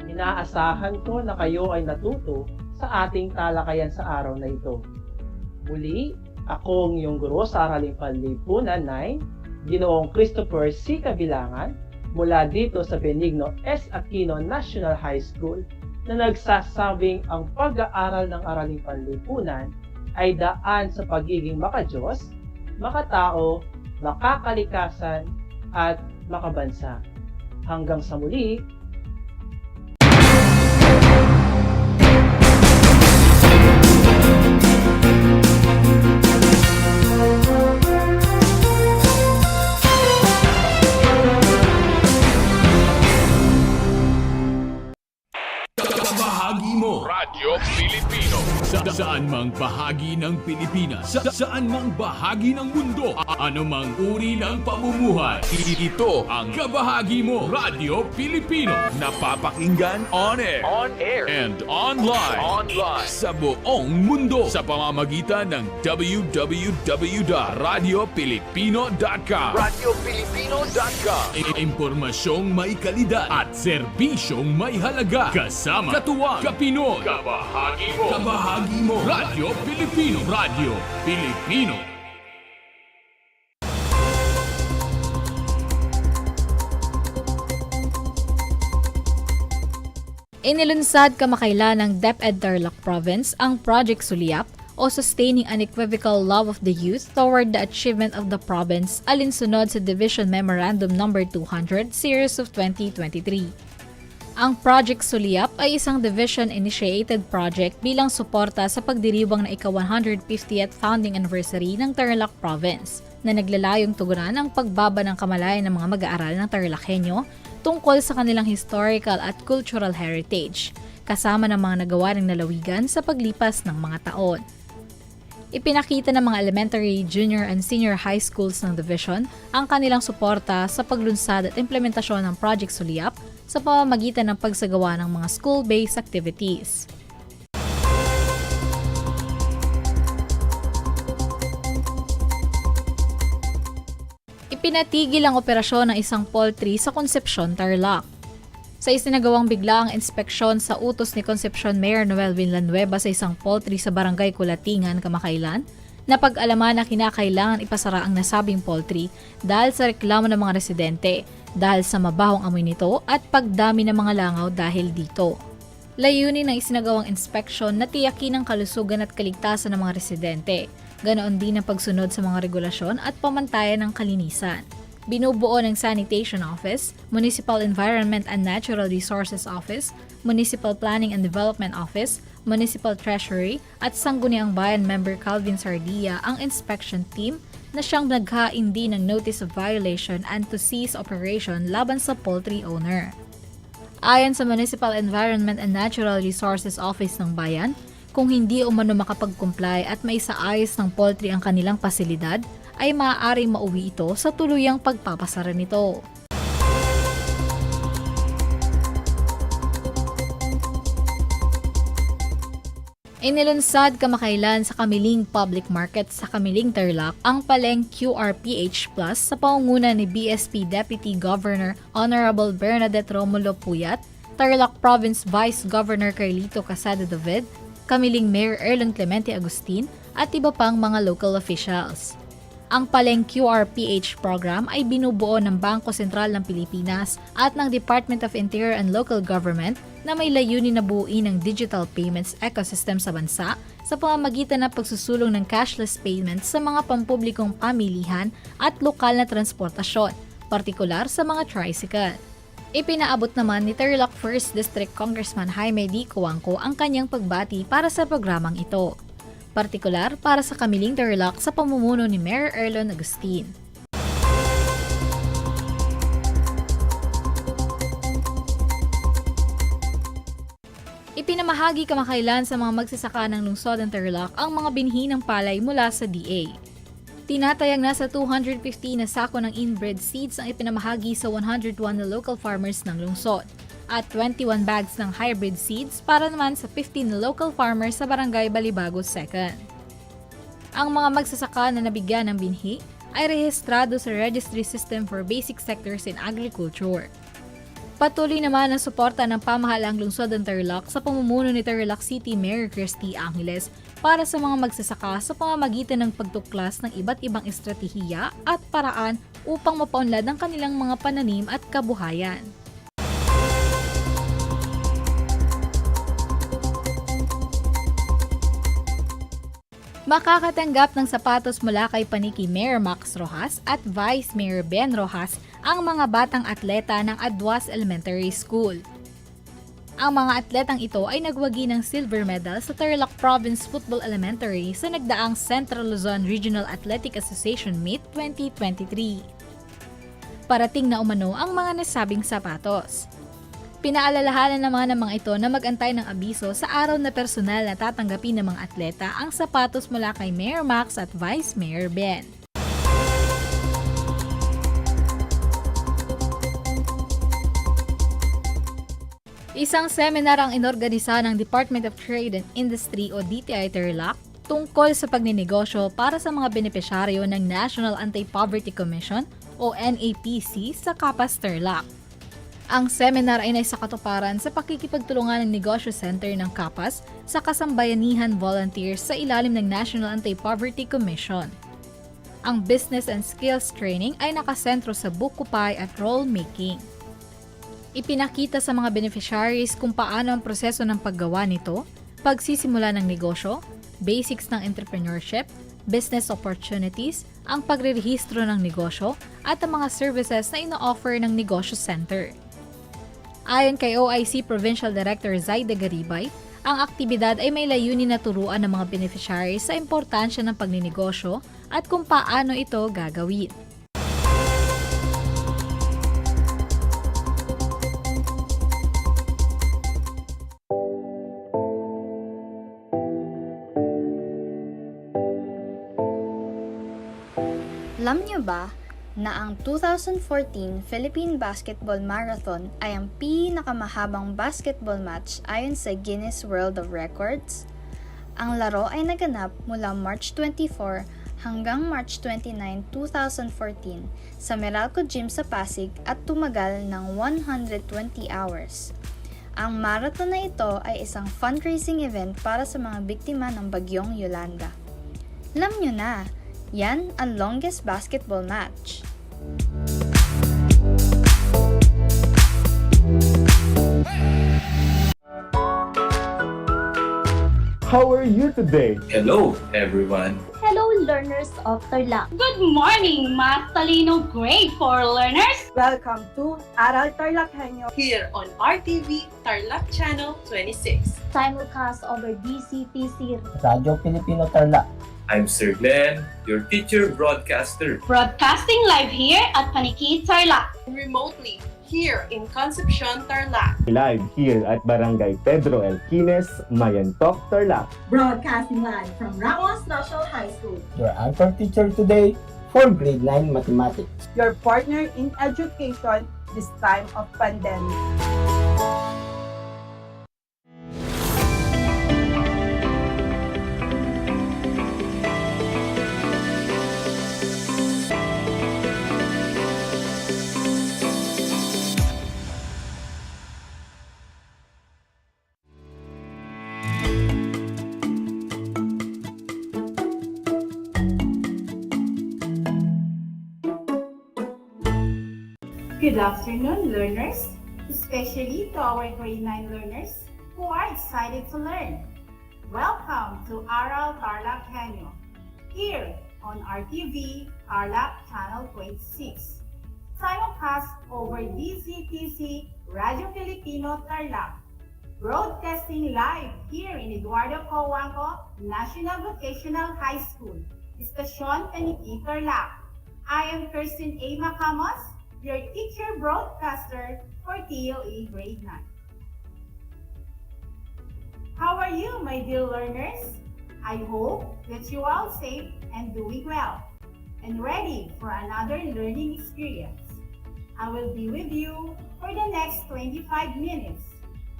S30: Inaasahan ko na kayo ay natuto sa ating talakayan sa araw na ito. Muli, ako ang iyong guro sa Araling Panlipunan 9, Ginoong Christopher C. Kabilangan, mula dito sa Benigno S. Aquino National High School, na nagsasabing ang pag-aaral ng Araling Panlipunan ay daan sa pagiging makadiyos, makatao, makakalikasan, at makabansa. Hanggang sa muli,
S2: Bahagi mo Radyo Pilipino saan mang bahagi ng Pilipinas, saan mang bahagi ng mundo, anumang uri ng pamumuhay. Ito ang Kabahagi mo Radyo Pilipino, napapakinggan on air and online sa buong mundo sa pamamagitan ng www.radiopilipino.com. Impormasyong may kalidad at serbisyong may halaga, kasama katuwang Kapinoy. Kabahagi mo Radyo Pilipino. Radyo Pilipino.
S28: Inilunsad kamakailan ng DEPED Tarlac Province ang Project Suliap o Sustaining Unequivocal Love of the Youth Toward the Achievement of the Province alinsunod sa Division Memorandum No. 200 Series of 2023. Ang Project Suliap ay isang division-initiated project bilang suporta sa pagdiriwang na ika-150th founding anniversary ng Tarlac Province na naglalayong tugunan ang pagbaba ng kamalayan ng mga mag-aaral ng TarlakHenyo tungkol sa kanilang historical at cultural heritage, kasama ng mga nagawa ng lalawigan sa paglipas ng mga taon. Ipinakita ng mga elementary, junior, and senior high schools ng division ang kanilang suporta sa paglunsad at implementasyon ng Project Suliap sa pamamagitan ng pagsagawa ng mga school-based activities. Ipinatigil ang operasyon ng isang poultry sa Concepcion, Tarlac. Sa isinagawang biglaang inspeksyon sa utos ni Concepcion Mayor Noel Villanueva sa isang poultry sa Barangay Kulatingan, kamakailan, napag-alaman na kinakailangan ipasara ang nasabing poultry dahil sa reklamo ng mga residente, dahil sa mabahong amoy nito at pagdami ng mga langaw dahil dito. Layunin ng isinagawang inspeksyon na tiyakin ang kalusugan at kaligtasan ng mga residente, ganoon din ang pagsunod sa mga regulasyon at pamantayan ng kalinisan. Binubuo ng Sanitation Office, Municipal Environment and Natural Resources Office, Municipal Planning and Development Office, Municipal Treasury at Sangguniang Bayan Member Calvin Sardia ang inspection team na siyang naghain din ng notice of violation and to cease operation laban sa poultry owner. Ayon sa Municipal Environment and Natural Resources Office ng Bayan, kung hindi umano makapag-comply at maisaayos ng poultry ang kanilang pasilidad, ay maaaring mauwi ito sa tuluyang pagpapasara nito. Inilunsad kamakailan sa Kamiling Public Market sa Kamiling Tarlac ang Paleng QRPH Plus sa pangunguna ni BSP Deputy Governor Honorable Bernadette Romulo Puyat, Tarlac Province Vice Governor Carlito Casado David, Kamiling Mayor Erlon Clemente Agustin at iba pang mga local officials. Ang Paleng QRPH program ay binubuo ng Bangko Sentral ng Pilipinas at ng Department of Interior and Local Government na may layunin na buuin ng digital payments ecosystem sa bansa sa pamamagitan ng pagsusulong ng cashless payments sa mga pampublikong pamilihan at lokal na transportasyon, partikular sa mga tricycle. Ipinaabot naman ni Tarlac 1st District Congressman Jaime D. Cuangco ang kanyang pagbati para sa programang ito, partikular para sa Kamiling Tarlac sa pamumuno ni Mayor Erlon Agustin. Ipinamahagi kamakailan sa mga magsasaka ng lungsod ng Tarlac ang mga binhi ng palay mula sa DA. Tinatayang nasa 250 na sako ng inbred seeds ang ipinamahagi sa 101 na local farmers ng lungsod. at 21 bags ng hybrid seeds para naman sa 15 local farmers sa Barangay Balibago 2nd. Ang mga magsasaka na nabigyan ng binhi ay rehistrado sa Registry System for Basic Sectors in Agriculture. Patuloy naman ang suporta ng pamahalaang lungsod ng Tarlac sa pamumuno ni Tarlac City Mayor Christy Angeles para sa mga magsasaka sa pamamagitan ng pagtuklas ng iba't ibang estratehiya at paraan upang mapaunlad ang kanilang mga pananim at kabuhayan. Makakatanggap ng sapatos mula kay Paniki Mayor Max Rojas at Vice Mayor Ben Rojas ang mga batang atleta ng Adwas Elementary School. Ang mga atletang ito ay nagwagi ng silver medal sa Tarlac Province Football Elementary sa nagdaang Central Luzon Regional Athletic Association Meet 2023. Parating na umano ang mga nasabing sapatos. Pinaalalahanan naman ng mga ito na mag-antay ng abiso sa araw na personal na tatanggapin ng mga atleta ang sapatos mula kay Mayor Max at Vice Mayor Ben. Isang seminar ang inorganisa ng Department of Trade and Industry o DTI Tarlac tungkol sa pagninegosyo para sa mga benepisyaryo ng National Anti-Poverty Commission o NAPC sa Kapas Tarlac. Ang seminar ay naisakatuparan sa pakikipagtulungan ng Negosyo Center ng Kapas sa Kasambayanihan Volunteers sa ilalim ng National Anti-Poverty Commission. Ang Business and Skills Training ay nakasentro sa bukupay at role-making. Ipinakita sa mga beneficiaries kung paano ang proseso ng paggawa nito, pagsisimula ng negosyo, basics ng entrepreneurship, business opportunities, ang pagrerehistro ng negosyo, at ang mga services na ino-offer ng Negosyo Center. Ayon kay OIC Provincial Director Zaida Garibay, ang aktibidad ay may layunin na turuan ng mga beneficiaries sa importansya ng pagninegosyo at kung paano ito gagawin.
S3: Alam niyo ba na ang 2014 Philippine Basketball Marathon ay ang pinakamahabang basketball match ayon sa Guinness World of Records? Ang laro ay naganap mula March 24 hanggang March 29, 2014 sa Meralco Gym sa Pasig at tumagal ng 120 hours. Ang marathon na ito ay isang fundraising event para sa mga biktima ng bagyong Yolanda. Alam niyo na, yan ang longest basketball match.
S14: How are you today?
S5: Hello, everyone.
S27: Hello, learners of Tarlac.
S6: Good morning, Math Talino Grade 4 learners!
S25: Welcome to Aral TarlakHenyo
S7: Here on RTV Tarlac Channel 26.
S27: Simulcast over DCTC.
S9: Radyo Pilipino Tarlac.
S5: I'm Sir Glenn, your teacher broadcaster.
S6: Broadcasting live here at Paniki Tarlac.
S7: Remotely here in Concepcion, Tarlac.
S14: Live here at Barangay Pedro Elquines, Mayantok, Tarlac.
S4: Broadcasting live from Ramos National High School.
S9: Your anchor teacher today for grade 9 mathematics.
S25: your partner in education this time of pandemic.
S17: Good afternoon, learners, especially to our grade 9 learners who are excited to learn. Welcome to Aral TarlakHenyo, here on RTV Tarlac Channel 26. Simulcast over DCTC Radio Filipino Tarlac. Broadcasting live here in Eduardo Cojuangco National Vocational High School, Estacion Paniki, Tarlac. I am Kirsten A. Macamos, your teacher broadcaster for TLE Grade 9. How are you, my dear learners? I hope that you are all safe and doing well and ready for another learning experience. I will be with you for the next 25 minutes.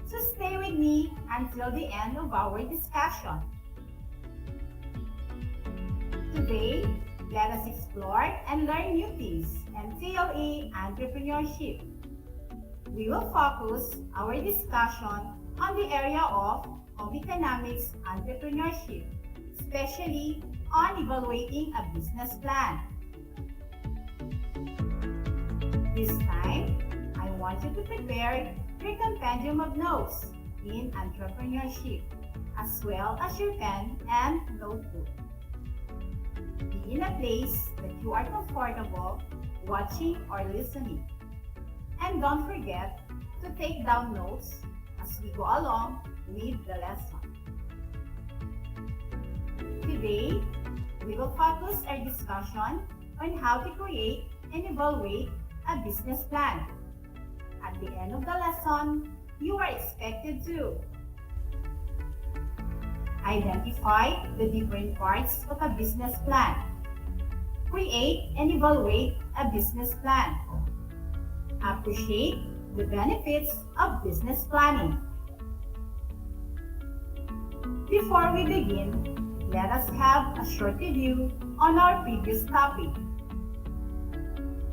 S17: So stay with me until the end of our discussion. Today, let us explore and learn new things and TLE entrepreneurship. We will focus our discussion on the area of home economics entrepreneurship, especially on evaluating a business plan. This time, I want you to prepare your compendium of notes in entrepreneurship, as well as your pen and notebook. Be in a place that you are comfortable watching or listening. And don't forget to take down notes as we go along with the lesson. Today, we will focus our discussion on how to create and evaluate a business plan. At the end of the lesson, you are expected to identify the different parts of a business plan, create and evaluate a business plan, appreciate the benefits of business planning. Before we begin, let us have a short review on our previous topic.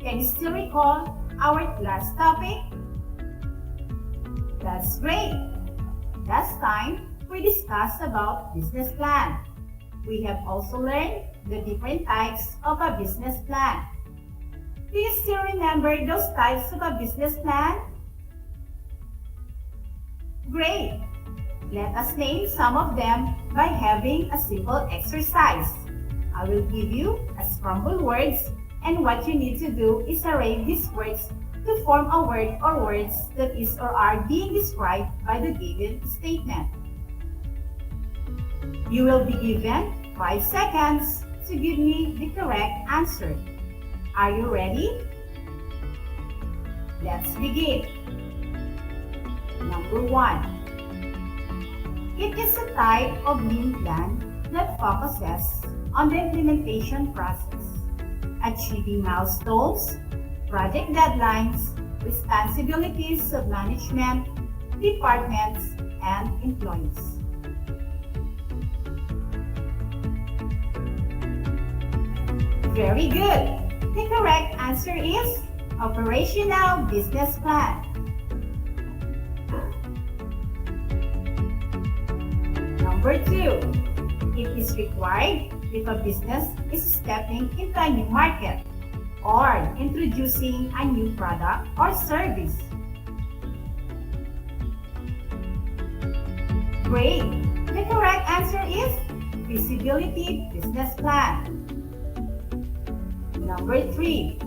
S17: Can you still recall our last topic? That's great! Last time, we discussed about business plan. We have also learned the different types of a business plan. Do you still remember those types of a business plan? Great! Let us name some of them by having a simple exercise. I will give you a scrambled words, and what you need to do is arrange these words to form a word or words that is or are being described by the given statement. You will be given 5 seconds to give me the correct answer. Are you ready? Let's begin. Number 1. It is a type of lean plan that focuses on the implementation process, achieving milestones, project deadlines, responsibilities of management, departments, and employees. Very good! The correct answer is operational business plan. Number 2. It is required if a business is stepping into a new market or introducing a new product or service. Great! The correct answer is feasibility business plan. Number 3.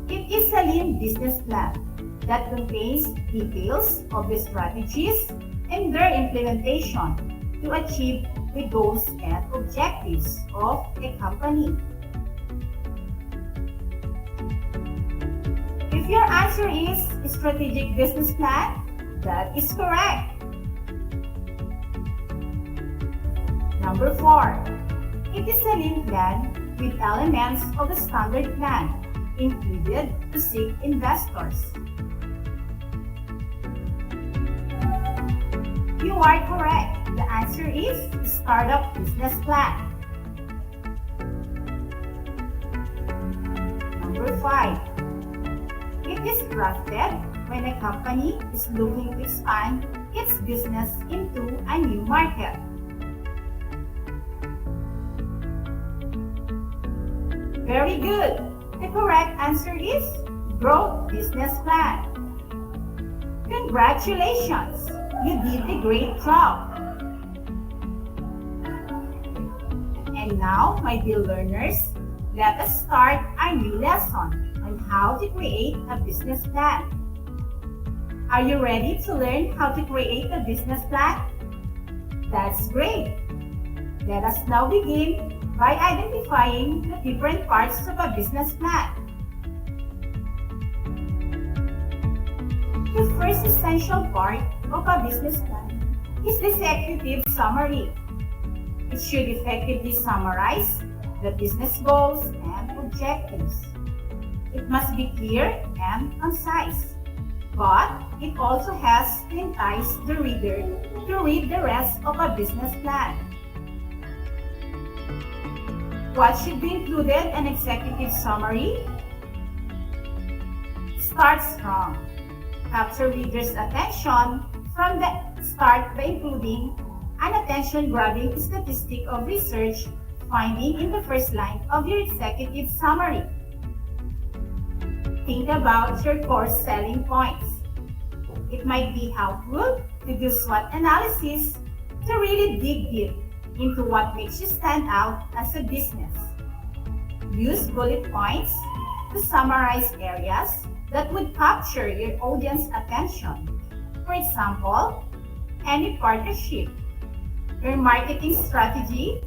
S17: It is a lean business plan that contains details of the strategies and their implementation to achieve the goals and objectives of a company. If your answer is strategic business plan, that is correct. Number 4. It is a lean plan with elements of a standard plan included to seek investors. You are correct. The answer is startup business plan. Number 5. It is drafted when a company is looking to expand its business into a new market. Very good! The correct answer is growth business plan. Congratulations! You did a great job! And now, my dear learners, let us start our new lesson on how to create a business plan. Are you ready to learn how to create a business plan? That's great! Let us now begin by identifying the different parts of a business plan. The first essential part of a business plan is the executive summary. It should effectively summarize the business goals and objectives. It must be clear and concise. but it also has to entice the reader to read the rest of a business plan. What should be included in executive summary? Start strong. Capture readers' attention from the start by including an attention-grabbing statistic of research finding in the first line of your executive summary. Think about your core selling points. It might be helpful to do SWOT analysis to really dig deep into what makes you stand out as a business. Use bullet points to summarize areas that would capture your audience attention. For example, any partnership, your marketing strategy,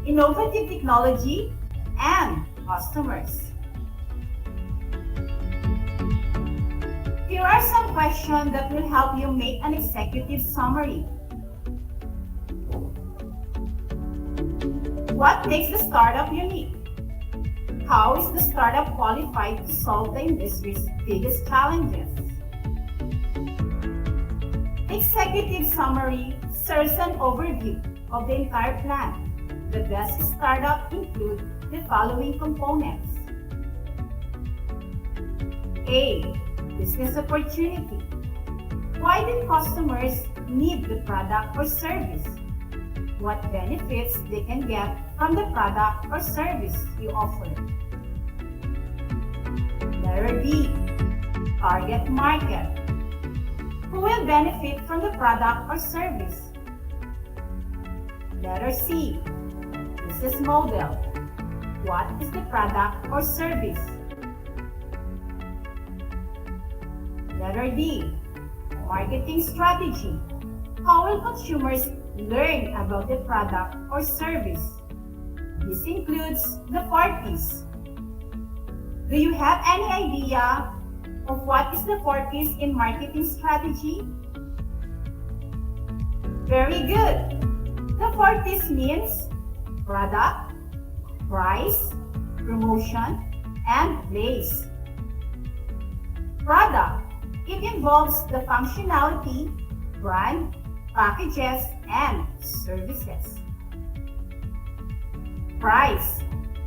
S17: innovative technology, and customers. Here are some questions that will help you make an executive summary. What makes the startup unique? How is the startup qualified to solve the industry's biggest challenges? Executive summary serves an overview of the entire plan. The best startup include the following components. A. Business opportunity. Why do customers need the product or service? What benefits they can get from the product or service you offer? Letter B. Target market. Who will benefit from the product or service? Letter C. Business model. What is the product or service? Letter D. Marketing strategy. How will consumers learn about the product or service? This includes the 4 Ps. Do you have any idea of what is the 4 Ps in marketing strategy? Very good. The 4 Ps means product, price, promotion, and place. Product. It involves the functionality, brand, packages, and services. Price.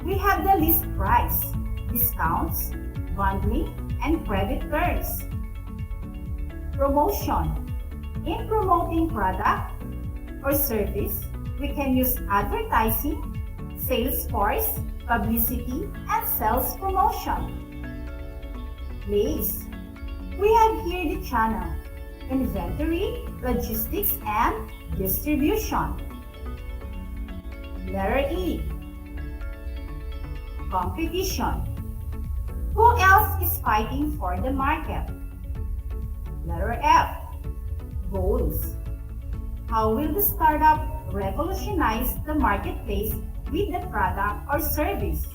S17: We have the list price, discounts, bundling, and credit terms. Promotion. In promoting product or service, we can use advertising, sales force, publicity, and sales promotion. Place. We have here the channel, inventory, logistics, and distribution. Letter E. Competition. Who else is fighting for the market? Letter F. Goals. How will the startup revolutionize the marketplace with the product or service?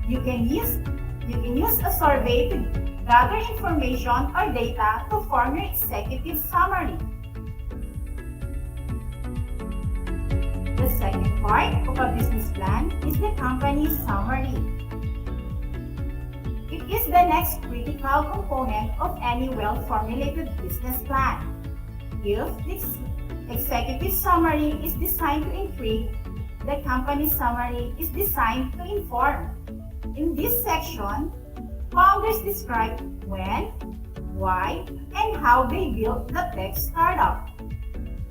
S17: You can use a survey to gather information or data to form your executive summary. The second part of a business plan is the company summary. It is the next critical component of any well-formulated business plan. If this executive summary is designed to intrigue, the company summary is designed to inform. In this section, founders describe when, why, and how they built the tech startup.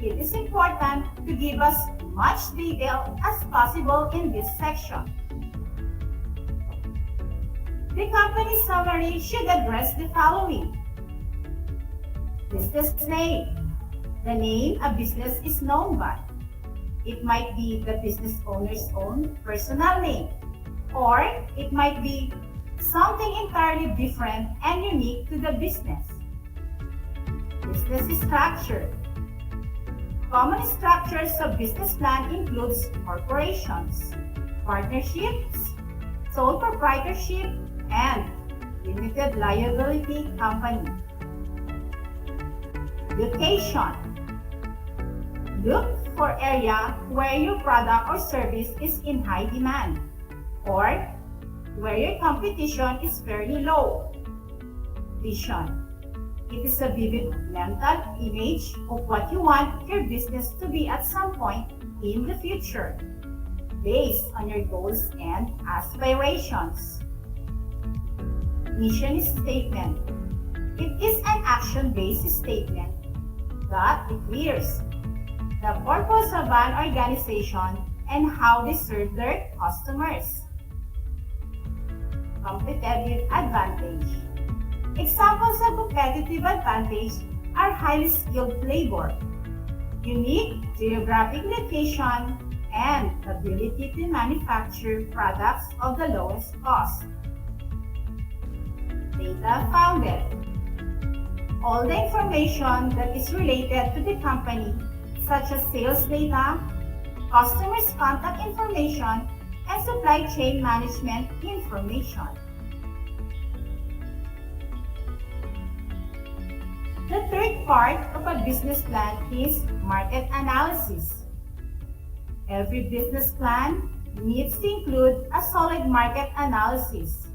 S17: It is important to give as much detail as possible in this section. The company summary should address the following. Business name. The name a business is known by. It might be the business owner's own personal name, or it might be something entirely different and unique to the business. Business structure. Common structures of business plan includes corporations, partnerships, sole proprietorship, and limited liability company. Location. Look for area where your product or service is in high demand, or where your competition is fairly low. vision. It is a vivid mental image of what you want your business to be at some point in the future, based on your goals and aspirations. Mission statement. It is an action-based statement that declares the purpose of an organization and how they serve their customers. Competitive advantage. Examples of competitive advantage are highly skilled labor, unique geographic location, and ability to manufacture products of the lowest cost. Data founded. All the information that is related to the company, such as sales data, customers' contact information, and supply chain management information. The third part of a business plan is market analysis. Every business plan needs to include a solid market analysis.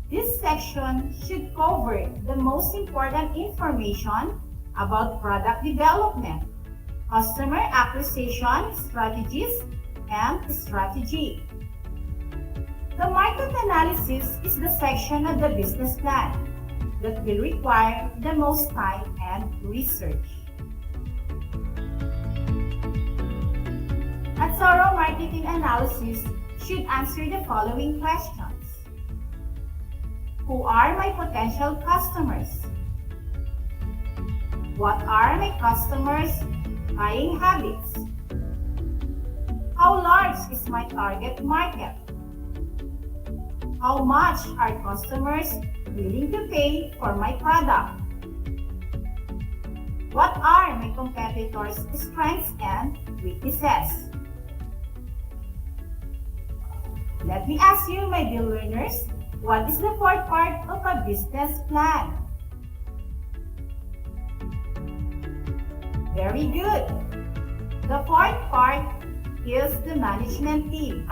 S17: This section should cover the most important information about product development, customer acquisition strategies, and strategy. The market analysis is the section of the business plan that will require the most time and research. A thorough marketing analysis should answer the following questions. Who are my potential customers? What are my customers' buying habits? How large is my target market? How much are customers willing to pay for my product? What are my competitors' strengths and weaknesses? Let me ask you, my dear learners, what is the fourth part of a business plan? Very good. The fourth part is the management team.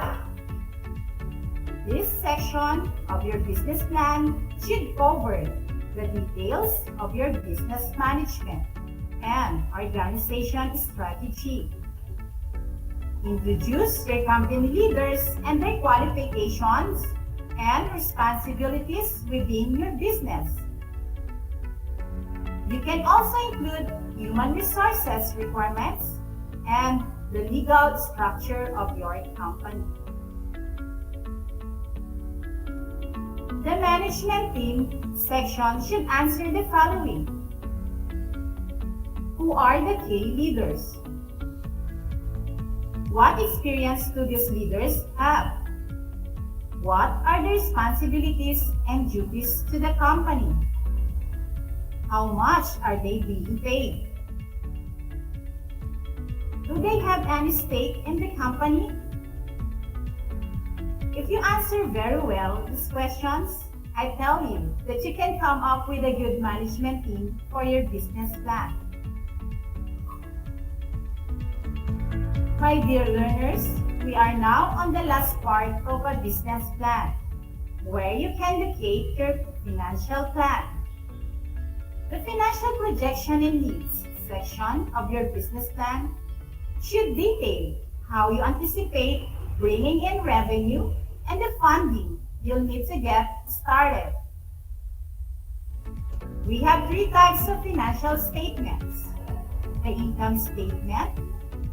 S17: This section of your business plan should cover the details of your business management and organization strategy. Introduce your company leaders and their qualifications and responsibilities within your business. You can also include human resources requirements and the legal structure of your company. The management team section should answer the following. Who are the key leaders? What experience do these leaders have? What are the responsibilities and duties to the company? How much are they being paid? Do they have any stake in the company? If you answer very well these questions, I tell you that you can come up with a good management team for your business plan. My dear learners, we are now on the last part of a business plan, where you can locate your financial plan. The financial projection and needs section of your business plan should detail how you anticipate bringing in revenue and the funding you'll need to get started. We have three types of financial statements: the income statement,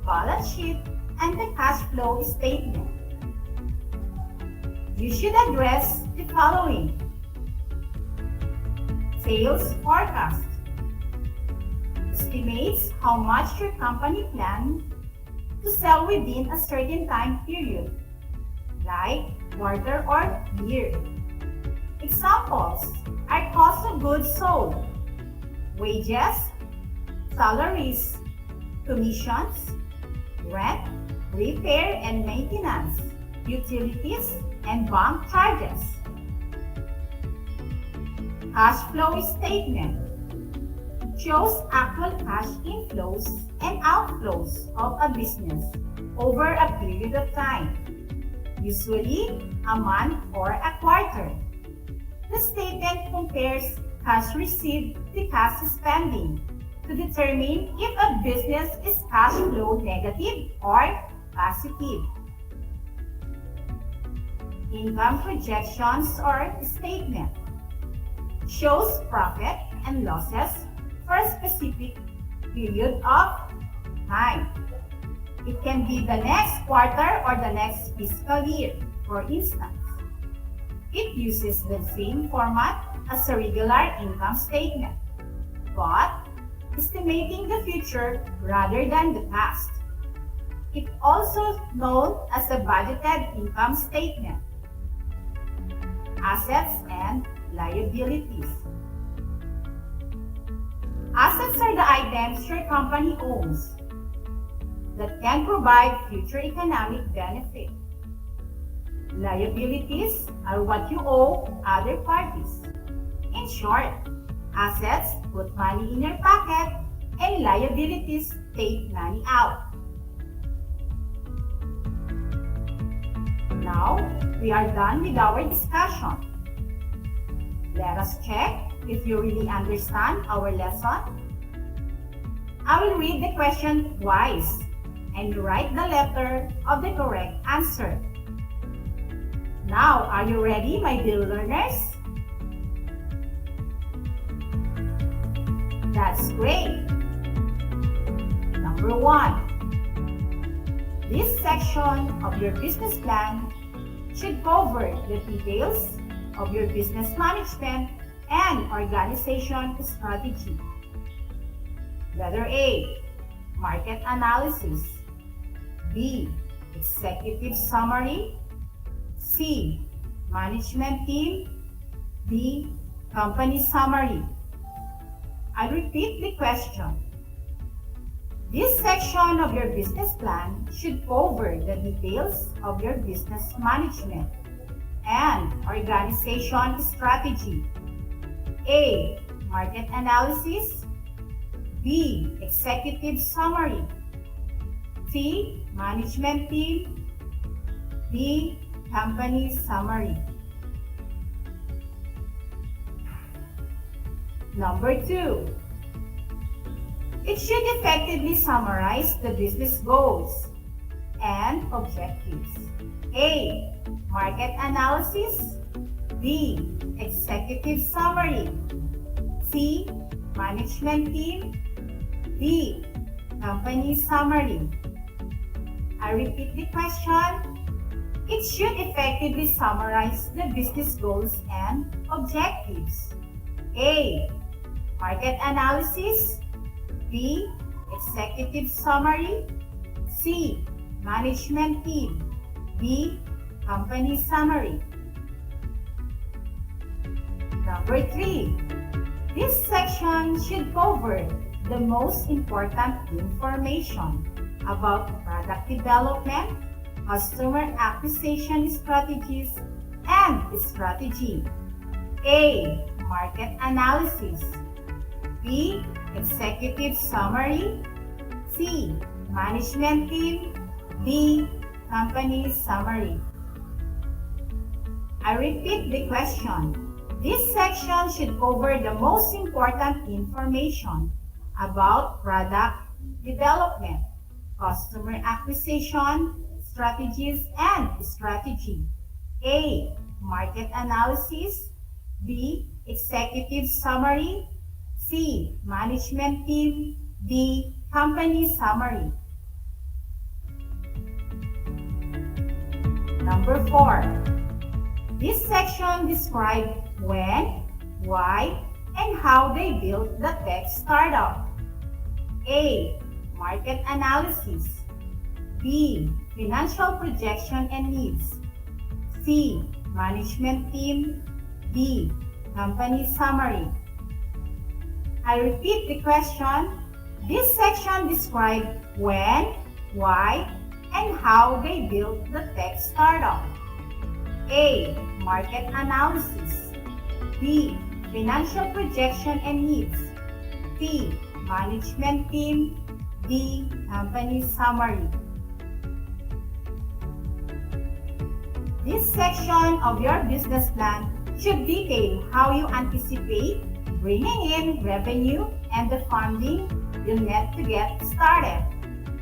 S17: balance sheet, and the cash flow statement. You should address the following. Sales forecast estimates how much your company plans to sell within a certain time period, like quarter or year. Examples are cost of goods sold, wages, salaries, commissions, rent, repair and maintenance, utilities, and bank charges. Cash flow statement shows actual cash inflows and outflows of a business over a period of time, usually a month or a quarter. The statement compares cash received to cash spending to determine if a business is cash flow negative or positive. Income projections or statement shows profit and losses for a specific period of time. It can be the next quarter or the next fiscal year, for instance. It uses the same format as a regular income statement, but estimating the future rather than the past. It's also known as a budgeted income statement. Assets and liabilities. Assets are the items your company owns that can provide future economic benefit. Liabilities are what you owe other parties. In short, assets put money in your pocket and liabilities take money out. Now, we are done with our discussion. Let us check if you really understand our lesson. I will read the question twice and you write the letter of the correct answer. Now, are you ready, my dear learners? That's great. Number 1. This section of your business plan should cover the details of your business management and organization strategy. Letter A, market analysis. B, executive summary. C, management team. D, company summary. I repeat the question. This section of your business plan should cover the details of your business management and organization strategy. A, market analysis. B, executive summary. C, management team. D, company summary. Number 2. It should effectively summarize the business goals and objectives. A, market analysis. B, executive summary. C, management team. D, company summary. I repeat the question. It should effectively summarize the business goals and objectives. A, market analysis. B, executive summary. C, management team. D, company summary. Number 3. This section should cover the most important information about product development, customer acquisition strategies, and strategy. A, market analysis. B, executive summary. C, management team. D, company summary. I repeat the question. This section should cover the most important information about product development, customer acquisition, strategies, and strategy. A, market analysis. B, executive summary. C, management team. D, company summary. Number 4. This section describes when, why, and how they built the tech startup. A, market analysis. B, financial projection and needs. C, management team. D, company summary. I repeat the question. This section describes when, why, and how they built the tech startup. A, market analysis. B, financial projection and needs. C, management team. D, company summary. This section of your business plan should detail how you anticipate bringing in revenue and the funding you'll need to get started.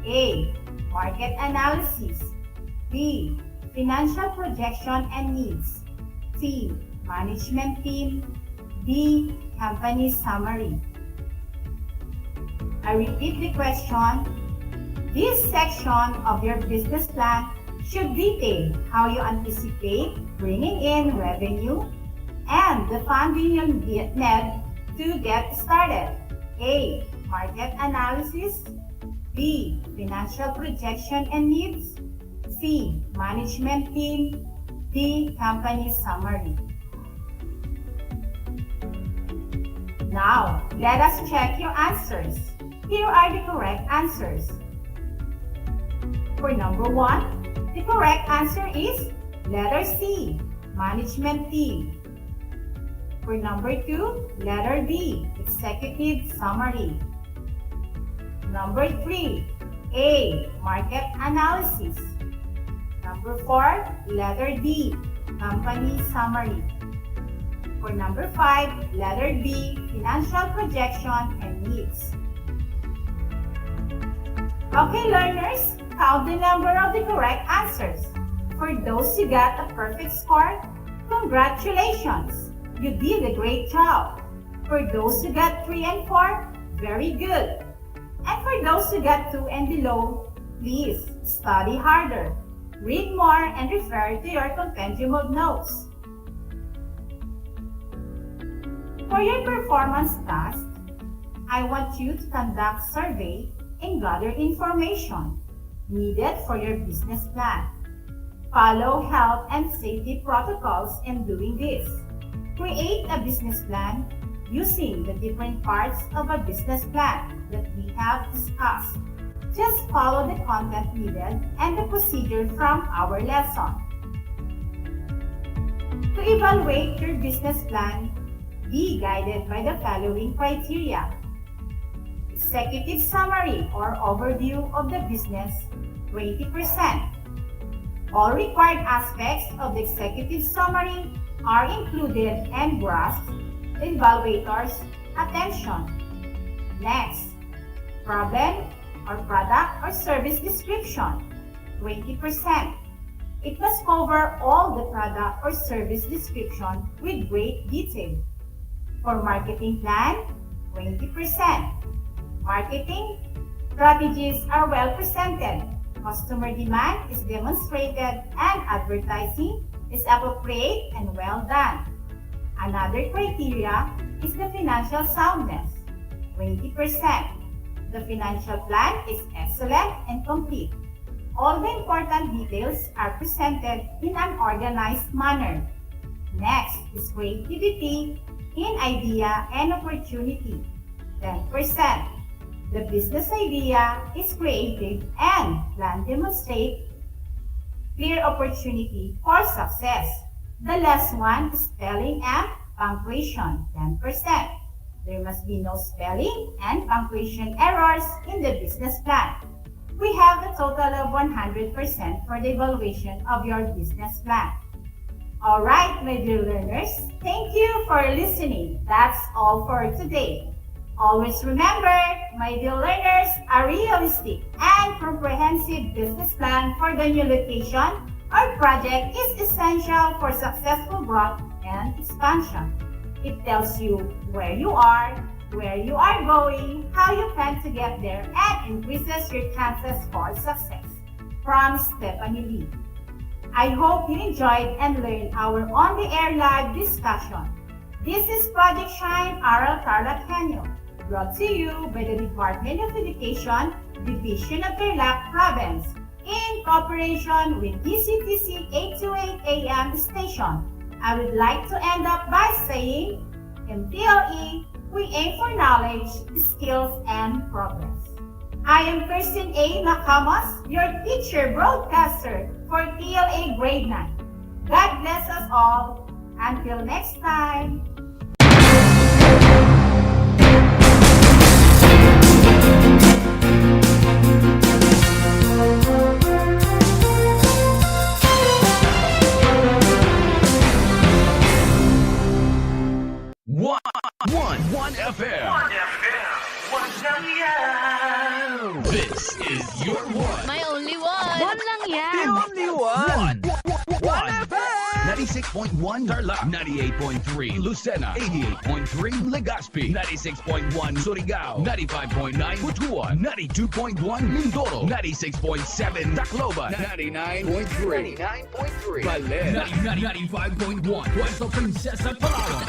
S17: A. Market analysis. B. Financial projection and needs. C. Management team. D. Company summary. I repeat the question. This section of your business plan should detail how you anticipate bringing in revenue and the funding you'll need to get started. A. Market analysis. B. Financial projection and needs. C. Management team. D. Company summary. Now, let us check your answers. Here are the correct answers. For number 1, the correct answer is letter C, management team. For number 2, letter D, executive summary. Number 3, A, market analysis. Number 4, letter D, company summary. For number 5, letter D, financial projection and needs. Okay, learners, count the number of the correct answers. For those who got a perfect score, congratulations! You did a great job. For those who got 3 and 4, very good. And for those who got 2 and below, please study harder. Read more and refer to your compendium of notes. For your performance task, I want you to conduct survey and gather information needed for your business plan. Follow health and safety protocols in doing this. Create a business plan using the different parts of a business plan that we have discussed. Just follow the content needed and the procedure from our lesson. To evaluate your business plan, be guided by the following criteria. Executive summary or overview of the business, 20%. All required aspects of the executive summary are included and grasped the evaluator's attention. Next, problem or product or service description, 20%. It must cover all the product or service description with great detail. For marketing plan, 20%. Marketing strategies are well presented, customer demand is demonstrated, and advertising is appropriate and well done. Another criteria is the financial soundness, 20%. The financial plan is excellent and complete. All the important details are presented in an organized manner. Next is creativity in idea and opportunity, 10%. The business idea is creative and plan demonstrate clear opportunity for success. The last one is spelling and punctuation, 10%. There must be no spelling and punctuation errors in the business plan. We have a total of 100% for the evaluation of your business plan. Alright, my dear learners, thank you for listening. That's all for today. Always remember, my dear learners, a realistic and comprehensive business plan for the new location or project is essential for successful growth and expansion. It tells you where you are going, how you plan to get there, and increases your chances for success. From Stephanie Lee. I hope you enjoyed and learned our on-the-air live discussion. This is Project Shine Aral TarlakHenyo, brought to you by the Department of Education, Division of Tarlac Province, in cooperation with DCTC 828 AM station. I would like to end up by saying, MTLE, we aim for knowledge, skills, and progress. I am Kirsten A. Nakamas, your teacher broadcaster for TLA Grade 9. God bless us all. Until next time.
S2: One This is your one.
S1: My only one.
S8: One lang yan.
S2: The only one. One FM. 96.1 Tarlac, 98.3 Lucena, 88.3 Legazpi, 96.1 Surigao, 95.9 Butuan, 92.1 Mindoro, 96.7 Tacloban, 99.3 Baler, 95.1 Puerto Princesa, Palawan.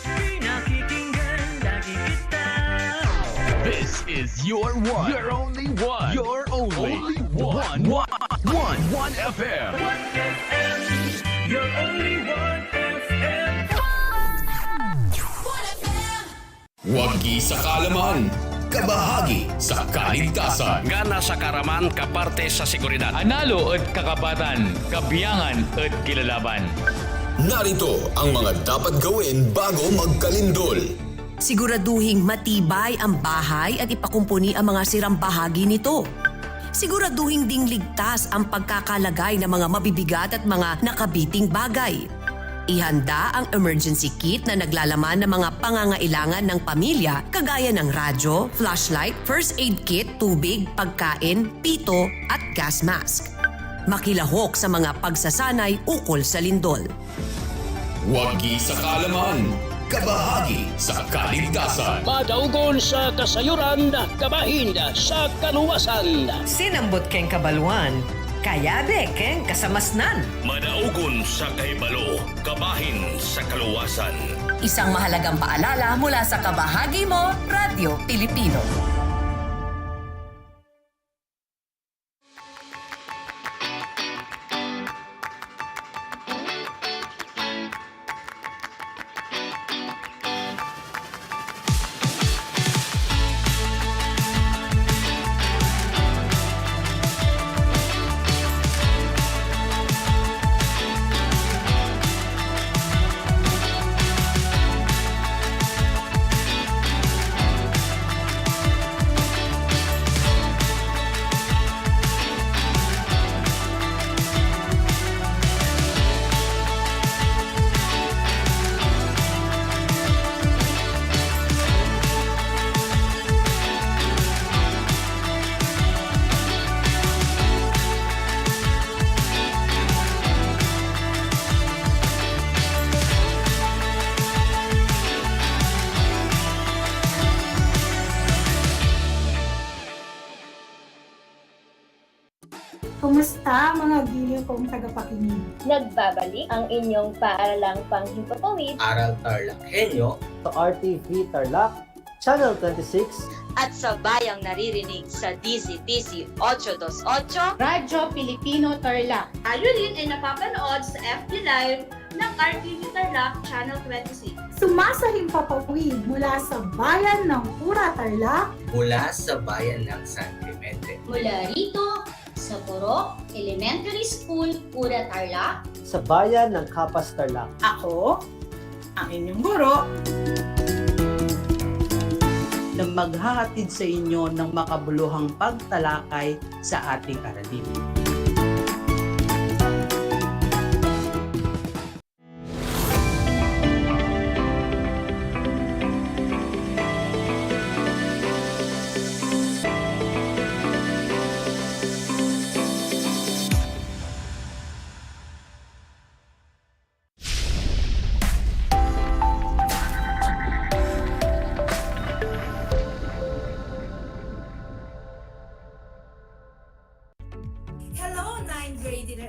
S8: Pinakikinggan lagi kita.
S2: This is your one. Your only one. Your only one. One FM.
S8: 1 FM. Your only 1 FM.
S2: Wagi sa kaalaman. Kabahagi sa kaligtasan.
S10: Gana sa karaman kaparte sa seguridad.
S11: Analo at kakapatan, kabiyangan at kilalaban.
S2: Narito ang mga dapat gawin bago magkalindol.
S13: Siguraduhing matibay ang bahay at ipakumpuni ang mga sirang bahagi nito. Siguraduhin ding ligtas ang pagkakalagay ng mga mabibigat at mga nakabiting bagay. Ihanda ang emergency kit na naglalaman ng mga pangangailangan ng pamilya kagaya ng radyo, flashlight, first aid kit, tubig, pagkain, pito at gas mask. Makilahok sa mga pagsasanay ukol sa lindol.
S2: Wagi sa kaalaman. Kabahagi sa kaligtasan.
S10: Madaugon sa kasayuran, kabahin sa kaluwasan.
S13: Sinambot keng kabaluan, kayabe keng kasamasnan.
S10: Madaugon sa kahibalo, kabahin sa kaluwasan.
S13: Isang mahalagang paalala mula sa kabahagi mo, Radyo Pilipino.
S4: Kumusta mga giliw kong tagapakinig?
S27: Nagbabalik ang inyong paaralang panghimpapawid.
S15: Aral TarlakHenyo.
S16: Sa RTV Tarlac, Channel 26.
S19: At sa bayang naririnig sa DCTC 828.
S20: Radyo Pilipino Tarlac.
S24: Tayo rin ay napapanood sa FB Live ng RTV Tarlac Channel 26.
S4: Sumasahimpapawid mula sa bayan ng Pura Tarlac.
S15: Mula sa bayan ng San Clemente.
S27: Mula rito sa Purok Elementary School, Pura Tarlac.
S16: Sa bayan ng Kapas Tarlac.
S25: Ako, ang inyong guro, na maghahatid sa inyo ng makabuluhang pagtalakay sa ating aralin.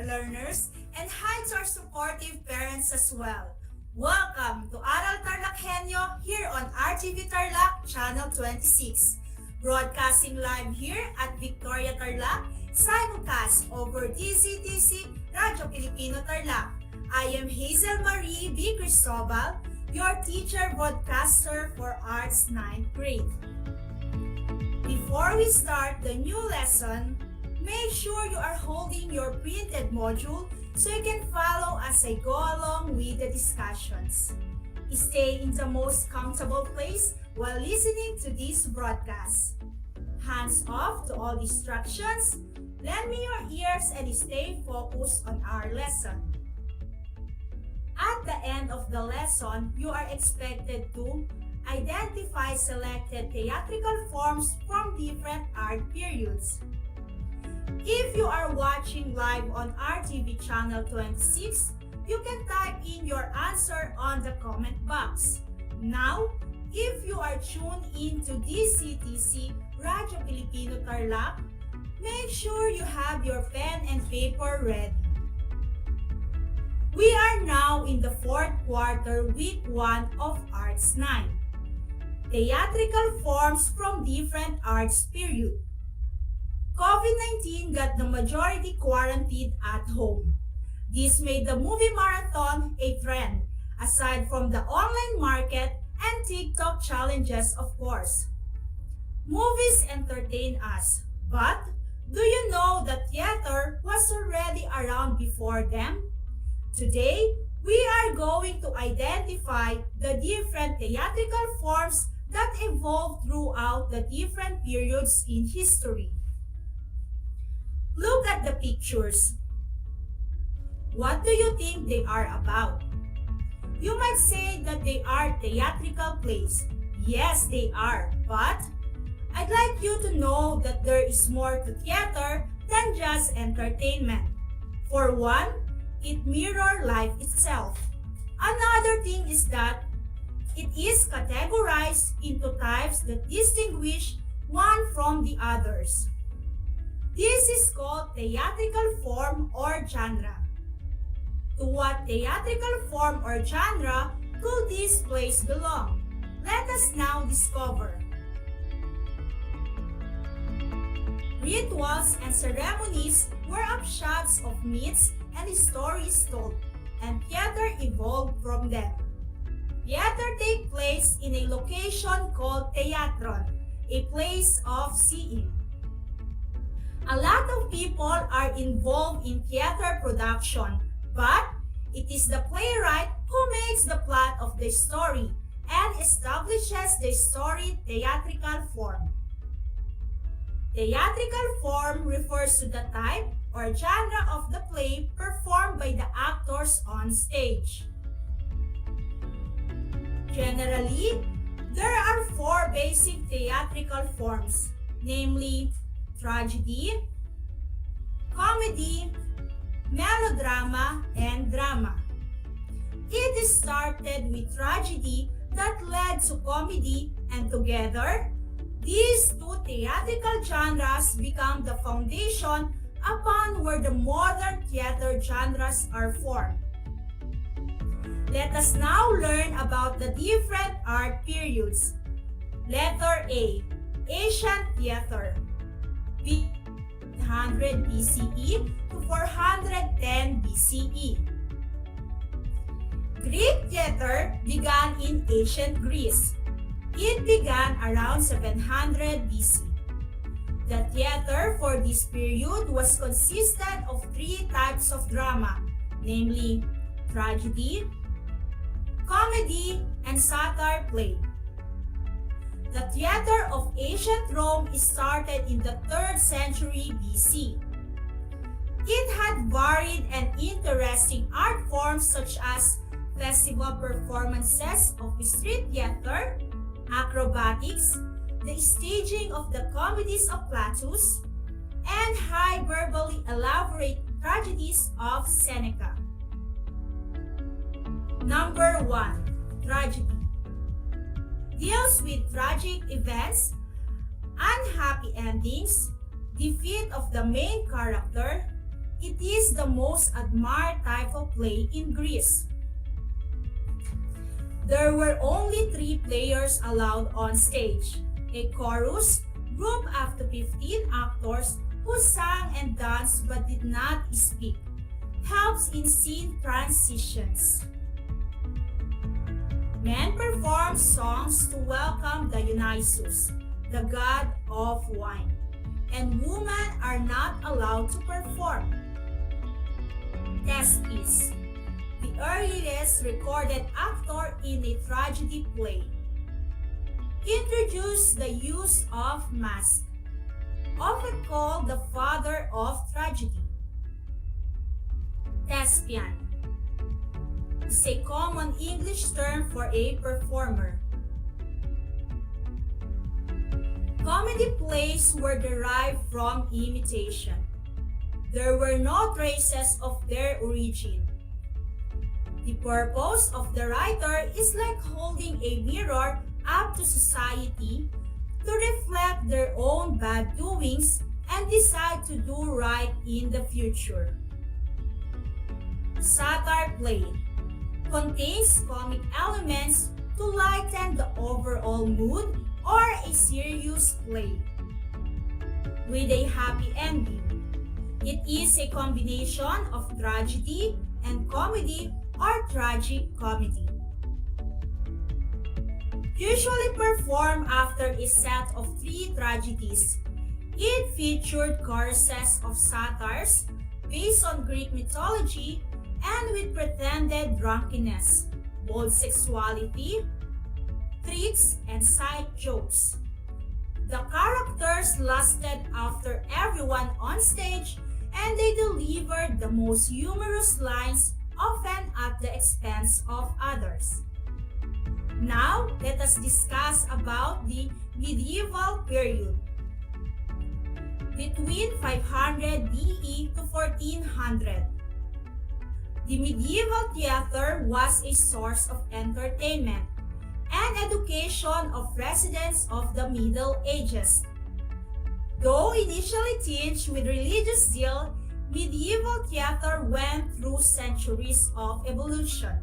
S21: Learners, and hi to our supportive parents as well. Welcome to Aral TarlakHenyo here on RTV Tarlac Channel 26. Broadcasting live here at Victoria Tarlac, simulcast over DCTC Radio Filipino Tarlac. I am Hazel Marie B. Cristobal, your teacher broadcaster for Arts 9th grade. Before we start the new lesson, make sure you are holding your printed module so you can follow as I go along with the discussions. Stay in the most comfortable place while listening to this broadcast. Hands off to all distractions, lend me your ears and stay focused on our lesson. At the end of the lesson, you are expected to identify selected theatrical forms from different art periods. If you are watching live on RTV Channel 26, you can type in your answer on the comment box. Now, if you are tuned into DCTC Radio Filipino Tarlac, make sure you have your pen and paper ready. We are now in the fourth quarter, week 1 of Arts 9. Theatrical forms from different arts period. COVID-19 got the majority quarantined at home. This made the movie marathon a trend, aside from the online market and TikTok challenges, of course. Movies entertain us, but do you know that theater was already around before them? Today, we are going to identify the different theatrical forms that evolved throughout the different periods in history. Look at the pictures. What do you think they are about? You might say that they are theatrical plays. Yes, they are, but I'd like you to know that there is more to theater than just entertainment. For one, it mirrors life itself. Another thing is that it is categorized into types that distinguish one from the others. This is called theatrical form or genre. To what theatrical form or genre could these plays belong? Let us now discover. Rituals and ceremonies were upshots of myths and stories told, and theater evolved from them. Theater takes place in a location called teatron, a place of seeing. A lot of people are involved in theater production, but it is the playwright who makes the plot of the story and establishes the story theatrical form. Theatrical form refers to the type or genre of the play performed by the actors on stage. Generally, there are 4 basic theatrical forms, namely tragedy, comedy, melodrama, and drama. It started with tragedy that led to comedy, and together, these 2 theatrical genres become the foundation upon where the modern theater genres are formed. Let us now learn about the different art periods. Letter A, Asian theater. 100 BCE to 410 BCE. Greek theater began in ancient Greece. It began around 700 BC. The theater for this period was consisted of 3 types of drama, namely tragedy, comedy, and satire play. The theater of ancient Rome started in the 3rd century BC. It had varied and interesting art forms such as festival performances of street theater, acrobatics, the staging of the comedies of Plautus, and hyperbole elaborate tragedies of Seneca. Number 1. Tragedy. Deals with tragic events, unhappy endings, defeat of the main character. It is the most admired type of play in Greece. There were only 3 players allowed on stage, a chorus, group up to 15 actors who sang and danced but did not speak, helps in scene transitions. Men perform songs to welcome Dionysus, the god of wine, and women are not allowed to perform. Thespis, the earliest recorded actor in a tragedy play, introduced the use of masks, often called the father of tragedy. Thespian is a common English term for a performer. Comedy plays were derived from imitation. There were no traces of their origin. The purpose of the writer is like holding a mirror up to society to reflect their own bad doings and decide to do right in the future. Satire play contains comic elements to lighten the overall mood or a serious play with a happy ending. It is a combination of tragedy and comedy or tragic comedy. Usually performed after a set of 3 tragedies, it featured choruses of satires based on Greek mythology and with pretended drunkenness, bold sexuality, tricks, and side jokes. The characters lusted after everyone on stage and they delivered the most humorous lines, often at the expense of others. Now, let us discuss about the medieval period. Between 500 BE to 1400, the medieval theater was a source of entertainment and education of residents of the Middle Ages. Though initially tinged with religious zeal, medieval theater went through centuries of evolution,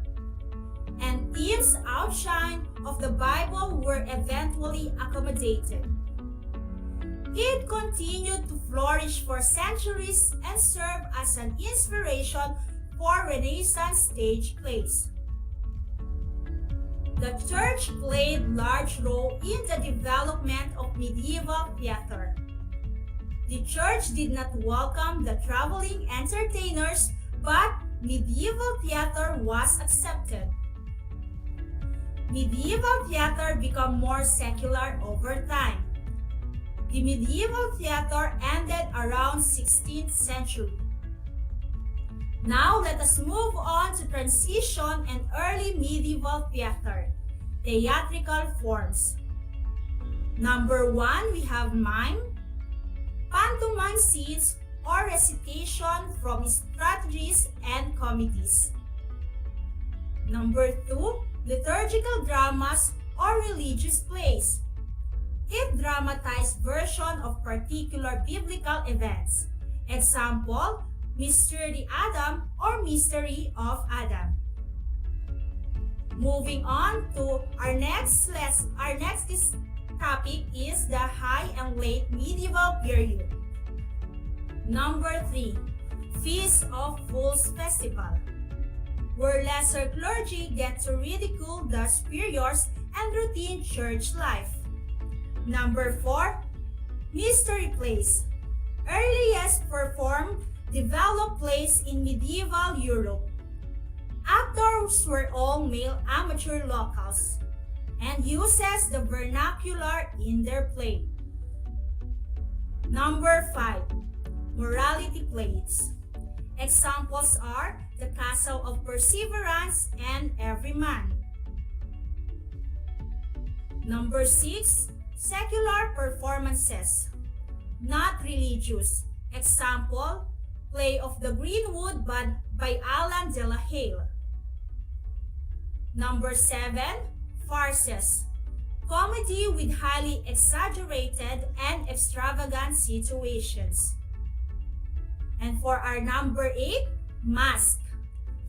S21: and themes outside of the Bible were eventually accommodated. It continued to flourish for centuries and served as an inspiration for Renaissance stage plays. The church played a large role in the development of medieval theater. The church did not welcome the traveling entertainers, but medieval theater was accepted. Medieval theater became more secular over time. The medieval theater ended around 16th century. Now let us move on to transition and early medieval theater, theatrical forms. Number 1, we have mime, pantomime scenes or recitation from strategies and comedies. Number 2, liturgical dramas or religious plays. It dramatized version of particular biblical events. Example, Mystery Adam or Mystery of Adam. Moving on to our next topic is the high and late medieval period. Number 3, Feast of Fools Festival, where lesser clergy get to ridicule the superiors and routine church life. Number 4, Mystery Plays, earliest performed developed plays in medieval Europe. Actors were all male amateur locals and uses the vernacular in their play. Number 5, morality plays. Examples are The Castle of Perseverance and Every Man. Number 6, secular performances, not religious. Example, Play of the Greenwood by Alan de la Hale. Number 7, farces, comedy with highly exaggerated and extravagant situations. And for our number 8, masque,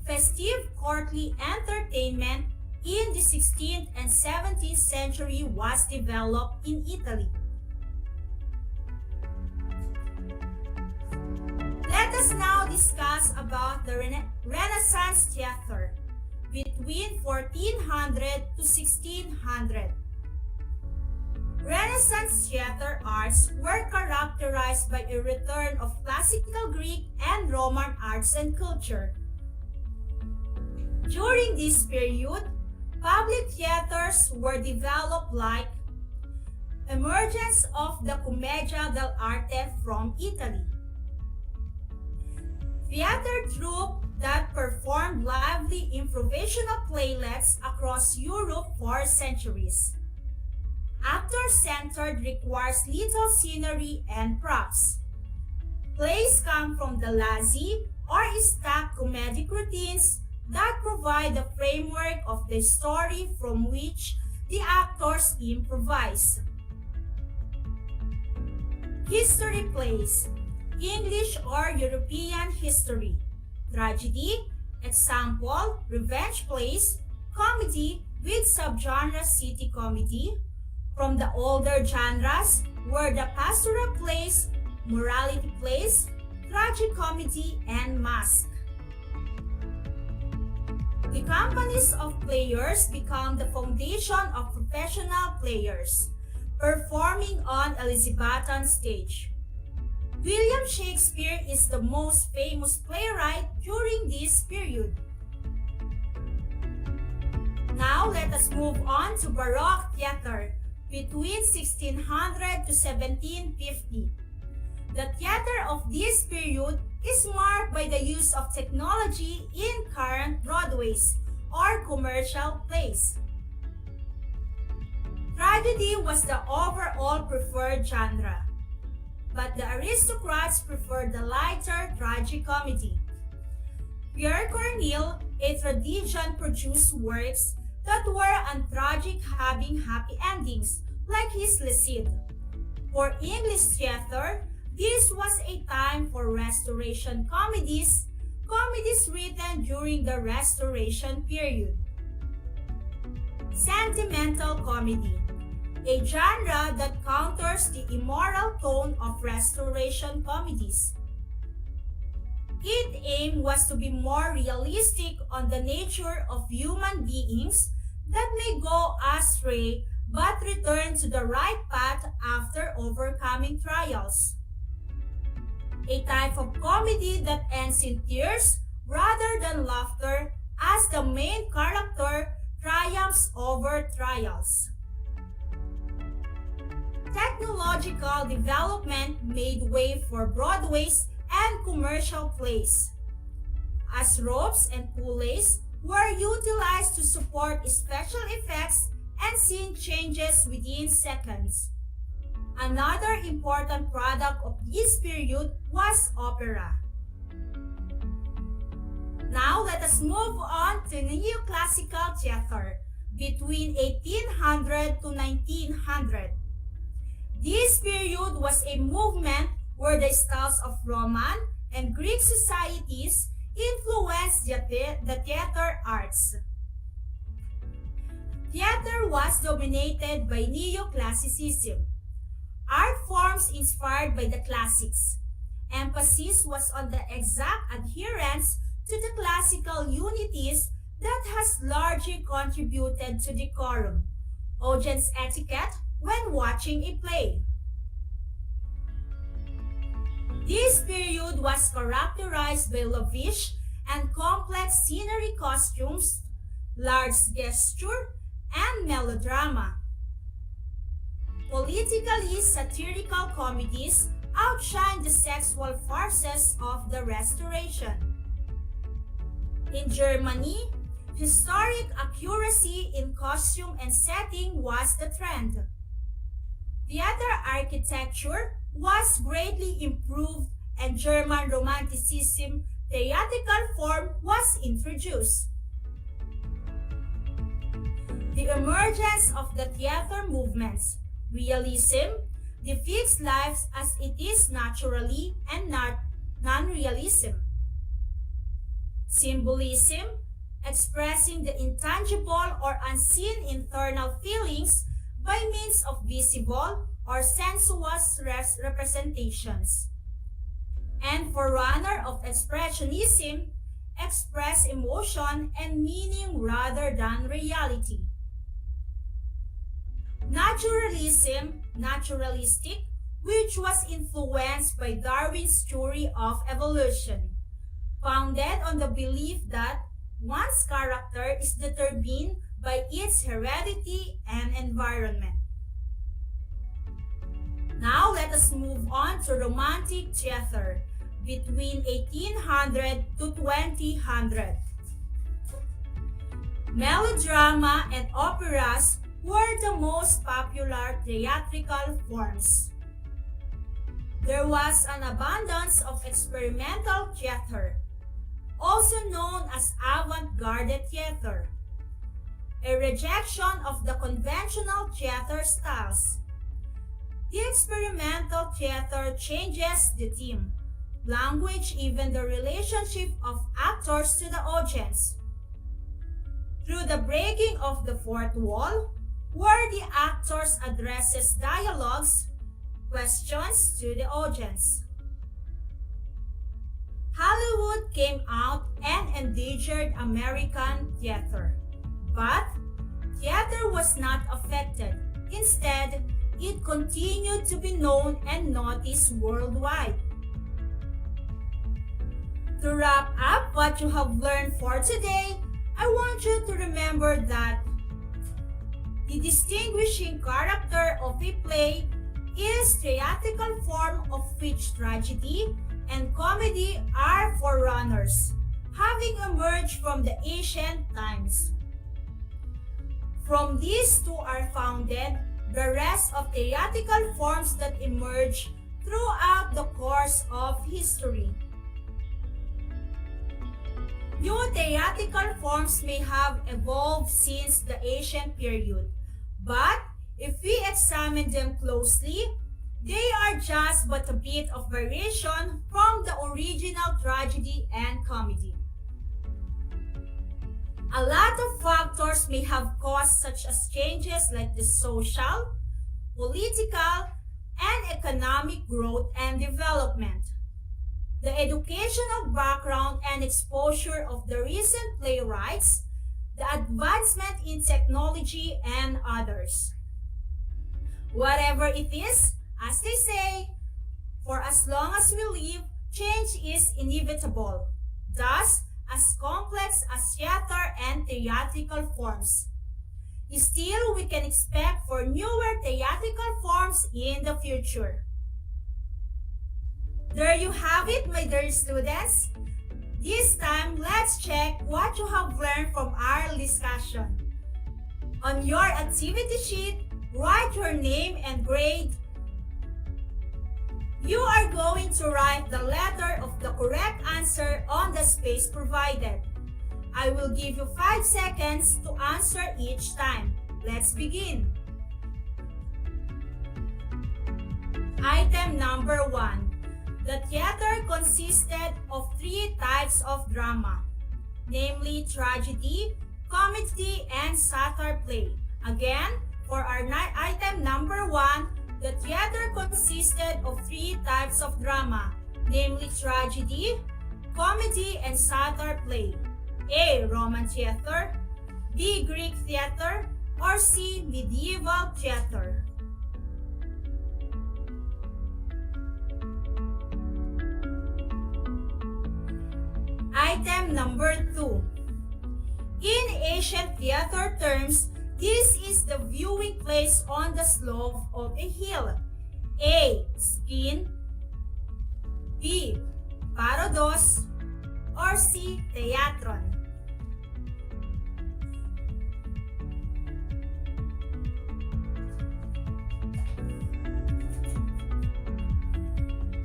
S21: festive courtly entertainment in the 16th and 17th century was developed in Italy. Let us now discuss about the Renaissance theater between 1400 to 1600. Renaissance theater arts were characterized by a return of classical Greek and Roman arts and culture. During this period, public theaters were developed like emergence of the Commedia dell'arte from Italy, theater troupe that performed lively improvisational playlets across Europe for centuries. Actor-centered requires little scenery and props. Plays come from the lazy or stacked comedic routines that provide the framework of the story from which the actors improvise. History plays, English or European history, tragedy, example, revenge plays, comedy with subgenre city comedy, from the older genres were the pastoral plays, morality plays, tragicomedy, and masque. The companies of players become the foundation of professional players, performing on Elizabethan stage. William Shakespeare is the most famous playwright during this period. Now let us move on to Baroque theater between 1600 to 1750. The theater of this period is marked by the use of technology in current Broadways or commercial plays. Tragedy was the overall preferred genre, but the aristocrats preferred the lighter tragicomedy. Pierre Corneille, a tragedian, produced works that were untragic, having happy endings, like his Le Cid. For English theater, this was a time for Restoration comedies, comedies written during the Restoration period. Sentimental comedy, a genre that counters the immoral tone of Restoration comedies. Its aim was to be more realistic on the nature of human beings that may go astray but return to the right path after overcoming trials. A type of comedy that ends in tears rather than laughter as the main character triumphs over trials. Technological development made way for Broadway's and commercial plays, as ropes and pulleys were utilized to support special effects and scene changes within seconds. Another important product of this period was opera. Now let us move on to neoclassical theater between 1800 to 1900. This period was a movement where the styles of Roman and Greek societies influenced the theater arts. Theater was dominated by neoclassicism, art forms inspired by the classics. Emphasis was on the exact adherence to the classical unities that has largely contributed to decorum, audience etiquette when watching a play. This period was characterized by lavish and complex scenery costumes, large gesture, and melodrama. Politically satirical comedies outshined the sexual farces of the Restoration. In Germany, historic accuracy in costume and setting was the trend. Theater architecture was greatly improved and German Romanticism theatrical form was introduced. The emergence of the theater movements, realism, depicts life as it is naturally and not non-realism. Symbolism, expressing the intangible or unseen internal feelings by means of visible or sensuous representations. And forerunner of expressionism, express emotion and meaning rather than reality. Naturalism, naturalistic, which was influenced by Darwin's theory of evolution, founded on the belief that one's character is determined by its heredity and environment. Now let us move on to Romantic theater between 1800 to 2000. Melodrama and operas were the most popular theatrical forms. There was an abundance of experimental theater, also known as avant-garde theater, a rejection of the conventional theater styles. The experimental theater changes the theme, language, even the relationship of actors to the audience. Through the breaking of the fourth wall, where the actors addresses dialogues, questions to the audience. Hollywood came out and endangered American theater. But theater was not affected. Instead, it continued to be known and noticed worldwide. To wrap up what you have learned for today, I want you to remember that the distinguishing character of a play is theatrical form of which tragedy and comedy are forerunners, having emerged from the ancient times. From these two are founded the rest of theatrical forms that emerge throughout the course of history. New theatrical forms may have evolved since the ancient period, but if we examine them closely, they are just but a bit of variation from the original tragedy and comedy. A lot of factors may have caused such as changes like the social, political, and economic growth and development, the educational background and exposure of the recent playwrights, the advancement in technology, and others. Whatever it is, as they say, for as long as we live, change is inevitable. Thus, as complex as theater and theatrical forms, still we can expect for newer theatrical forms in the future. There you have it, my dear students. This time, let's check what you have learned from our discussion. On your activity sheet, write your name and grade. You are going to write the letter of the correct answer on the space provided. I will give you 5 seconds to answer each time. Let's begin. Item number 1. The theater consisted of 3 types of drama, namely tragedy, comedy, and satire play. Again, for our item number 1, the theater consisted of 3 types of drama, namely tragedy, comedy, and satire play. A. Roman theater, B. Greek theater, or C. Medieval theater. Item number 2. In ancient theater terms, this is the viewing place on the slope of a hill. A. Scene, B. Parodos, or C. Theatron.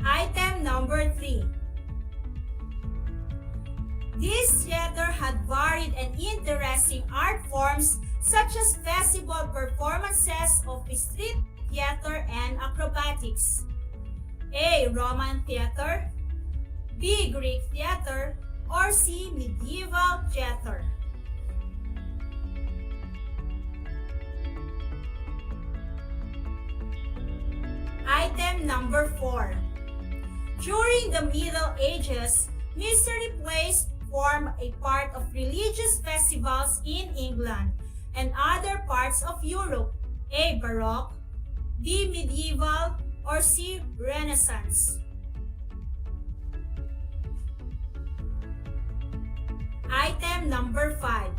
S21: Item number 3. This theater had varied and interesting art forms such as festival performances of street theater and acrobatics. A. Roman theater, B. Greek theater, or C. Medieval theater. Item number 4. During the Middle Ages, mystery plays formed a part of religious festivals in England and other parts of Europe. A. Baroque, B. Medieval, or C. Renaissance. Item number 5.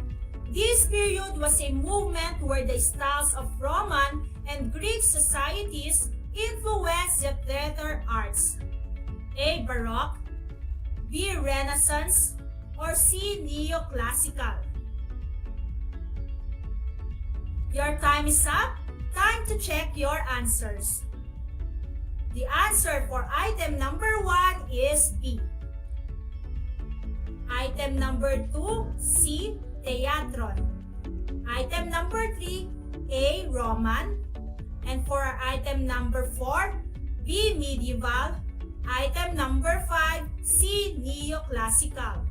S21: This period was a movement where the styles of Roman and Greek societies influenced the theater arts. A. Baroque, B. Renaissance, or C. Neoclassical. Your time is up. Time to check your answers. The answer for item number 1 is B. Item number 2, C. Teatron. Item number 3, A. Roman. And for our item number 4, B. Medieval. Item number 5, C. Neoclassical.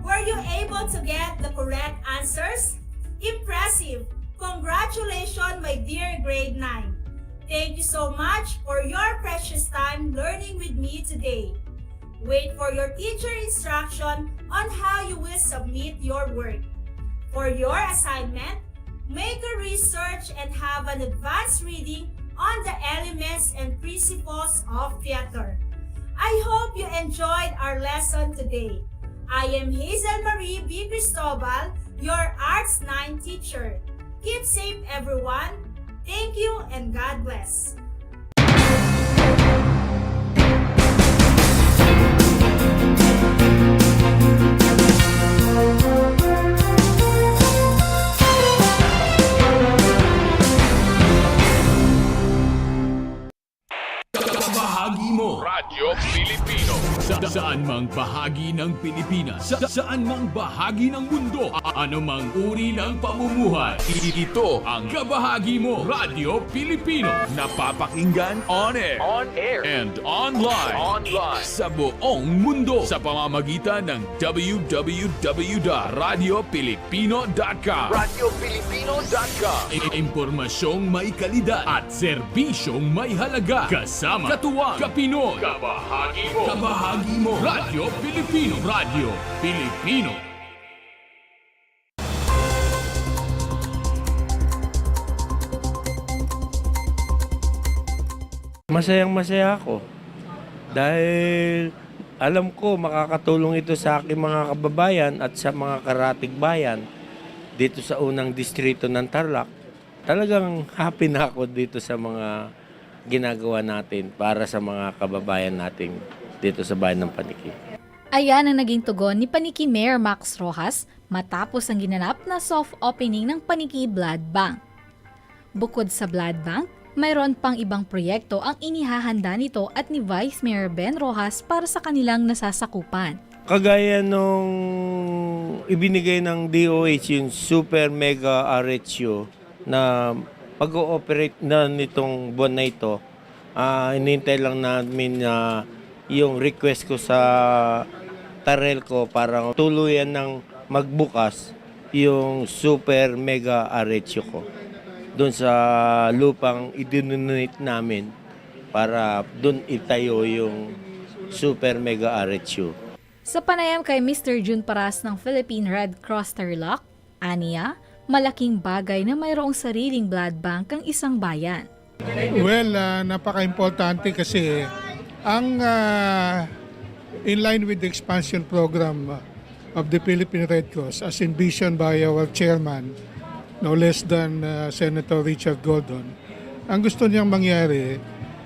S21: Were you able to get the correct answers? Impressive! Congratulations, my dear grade 9. Thank you so much for your precious time learning with me today. Wait for your teacher instruction on how you will submit your work. For your assignment, make a research and have an advanced reading on the elements and principles of theater. I hope you enjoyed our lesson today. I am Hazel Marie B. Cristobal, your Arts 9 teacher. Keep safe, everyone. Thank you and God bless.
S2: Kabahagi mo
S10: Radyo Pilipino.
S2: saan mang bahagi ng Pilipinas, saan mang bahagi ng mundo, anumang uri ng pamumuhay. Ito ang Kabahagi mo Radyo Pilipino. Napapakinggan on air, and online, sa buong mundo sa pamamagitan ng www.radiopilipino.com.
S10: RadyoPilipino.com.
S2: Impormasyong may kalidad at serbisyong may halaga. Kasama, katuwang, kapinoy. Kabahagi mo Radyo Pilipino. Radyo Pilipino.
S1: Masayang-masaya ako dahil alam ko makakatulong ito sa aking mga kababayan at sa mga karatig bayan dito sa unang distrito ng Tarlac. Talagang happy na ako dito sa mga ginagawa natin para sa mga kababayan natin dito sa bayan ng Paniki.
S3: Ayan ang naging tugon ni Paniki Mayor Max Rojas matapos ang ginanap na soft opening ng Paniki Blood Bank. Bukod sa Blood Bank, mayroon pang ibang proyekto ang inihahanda nito at ni Vice Mayor Ben Rojas para sa kanilang nasasakupan.
S1: Kagaya nung ibinigay ng DOH yung Super Mega RHU na pag-ooperate na nitong buwan na ito, inintay lang namin na yung request ko sa Tarel ko para tuluyan ng magbukas yung Super Mega RHU ko doon sa lupang idinonate namin para doon itayo yung Super Mega RHU.
S3: Sa panayam kay Mr. June Paras ng Philippine Red Cross Tarlac, aniya, malaking bagay na mayroong sariling blood bank ang isang bayan.
S12: Well, napaka-importante kasi ang in line with the expansion program of the Philippine Red Cross as envisioned by our chairman, no less than Senator Richard Gordon, ang gusto niyang mangyari,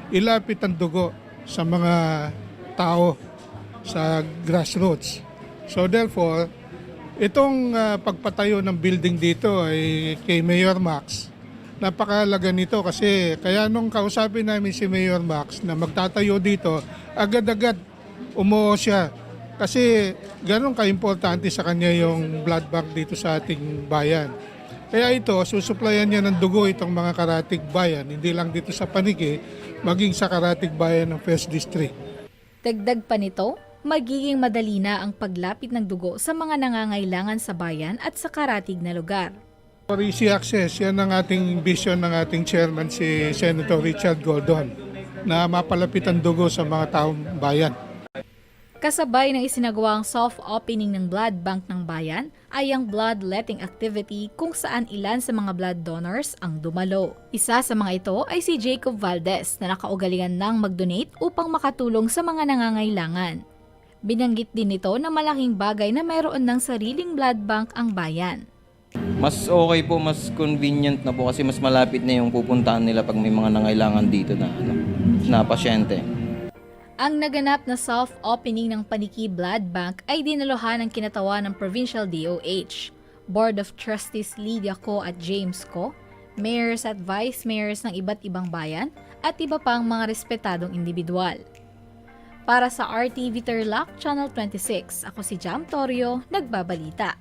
S12: ilapit ang dugo sa mga tao sa grassroots. So therefore, itong pagpatayo ng building dito ay kay Mayor Max, napakahalaga nito kasi kaya nung kausapin namin si Mayor Max na magtatayo dito, agad-agad umuo siya kasi ganun ka-importante sa kanya yung blood bank dito sa ating bayan. Kaya ito, susuplayan niya ng dugo itong mga karatig bayan, hindi lang dito sa Paniki, maging sa karatig bayan ng 1st District.
S3: Dagdag pa nito, magiging madali na ang paglapit ng dugo sa mga nangangailangan sa bayan at sa karatig na lugar.
S12: For easy access, yan ang ating vision ng ating chairman si Senator Richard Gordon na mapalapit ang dugo sa mga taong bayan.
S3: Kasabay ng isinagawang soft opening ng blood bank ng bayan ay ang bloodletting activity kung saan ilan sa mga blood donors ang dumalo. Isa sa mga ito ay si Jacob Valdez na nakaugalingan ng mag-donate upang makatulong sa mga nangangailangan. Binanggit din nito na malaking bagay na mayroon ng sariling blood bank ang bayan.
S18: Mas okay po, mas convenient na po kasi mas malapit na yung pupuntahan nila pag may mga nangailangan dito na pasyente.
S3: Ang naganap na soft opening ng Paniki Blood Bank ay dinaluhan ng kinatawan ng Provincial DOH. Board of Trustees Lydia Ko at James Ko, mayors at vice mayors ng iba't ibang bayan at iba pang mga respetadong individual. Para sa RTV Tarlac, Channel 26, ako si Jam Torio, nagbabalita.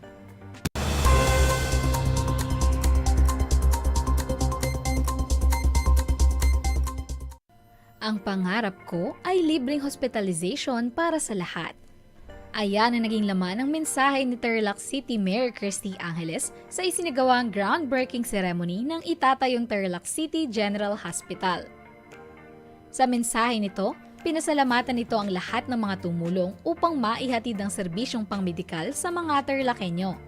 S3: Ang pangarap ko ay libreng hospitalization para sa lahat. Ayan ang naging laman ng mensahe ni Tarlac City Mayor Christy Angeles sa isinagawang groundbreaking ceremony ng itatayong Tarlac City General Hospital. Sa mensahe nito, pinasalamatan nito ang lahat ng mga tumulong upang maihatid ang serbisyong pangmedikal sa mga Tarlakhenyo.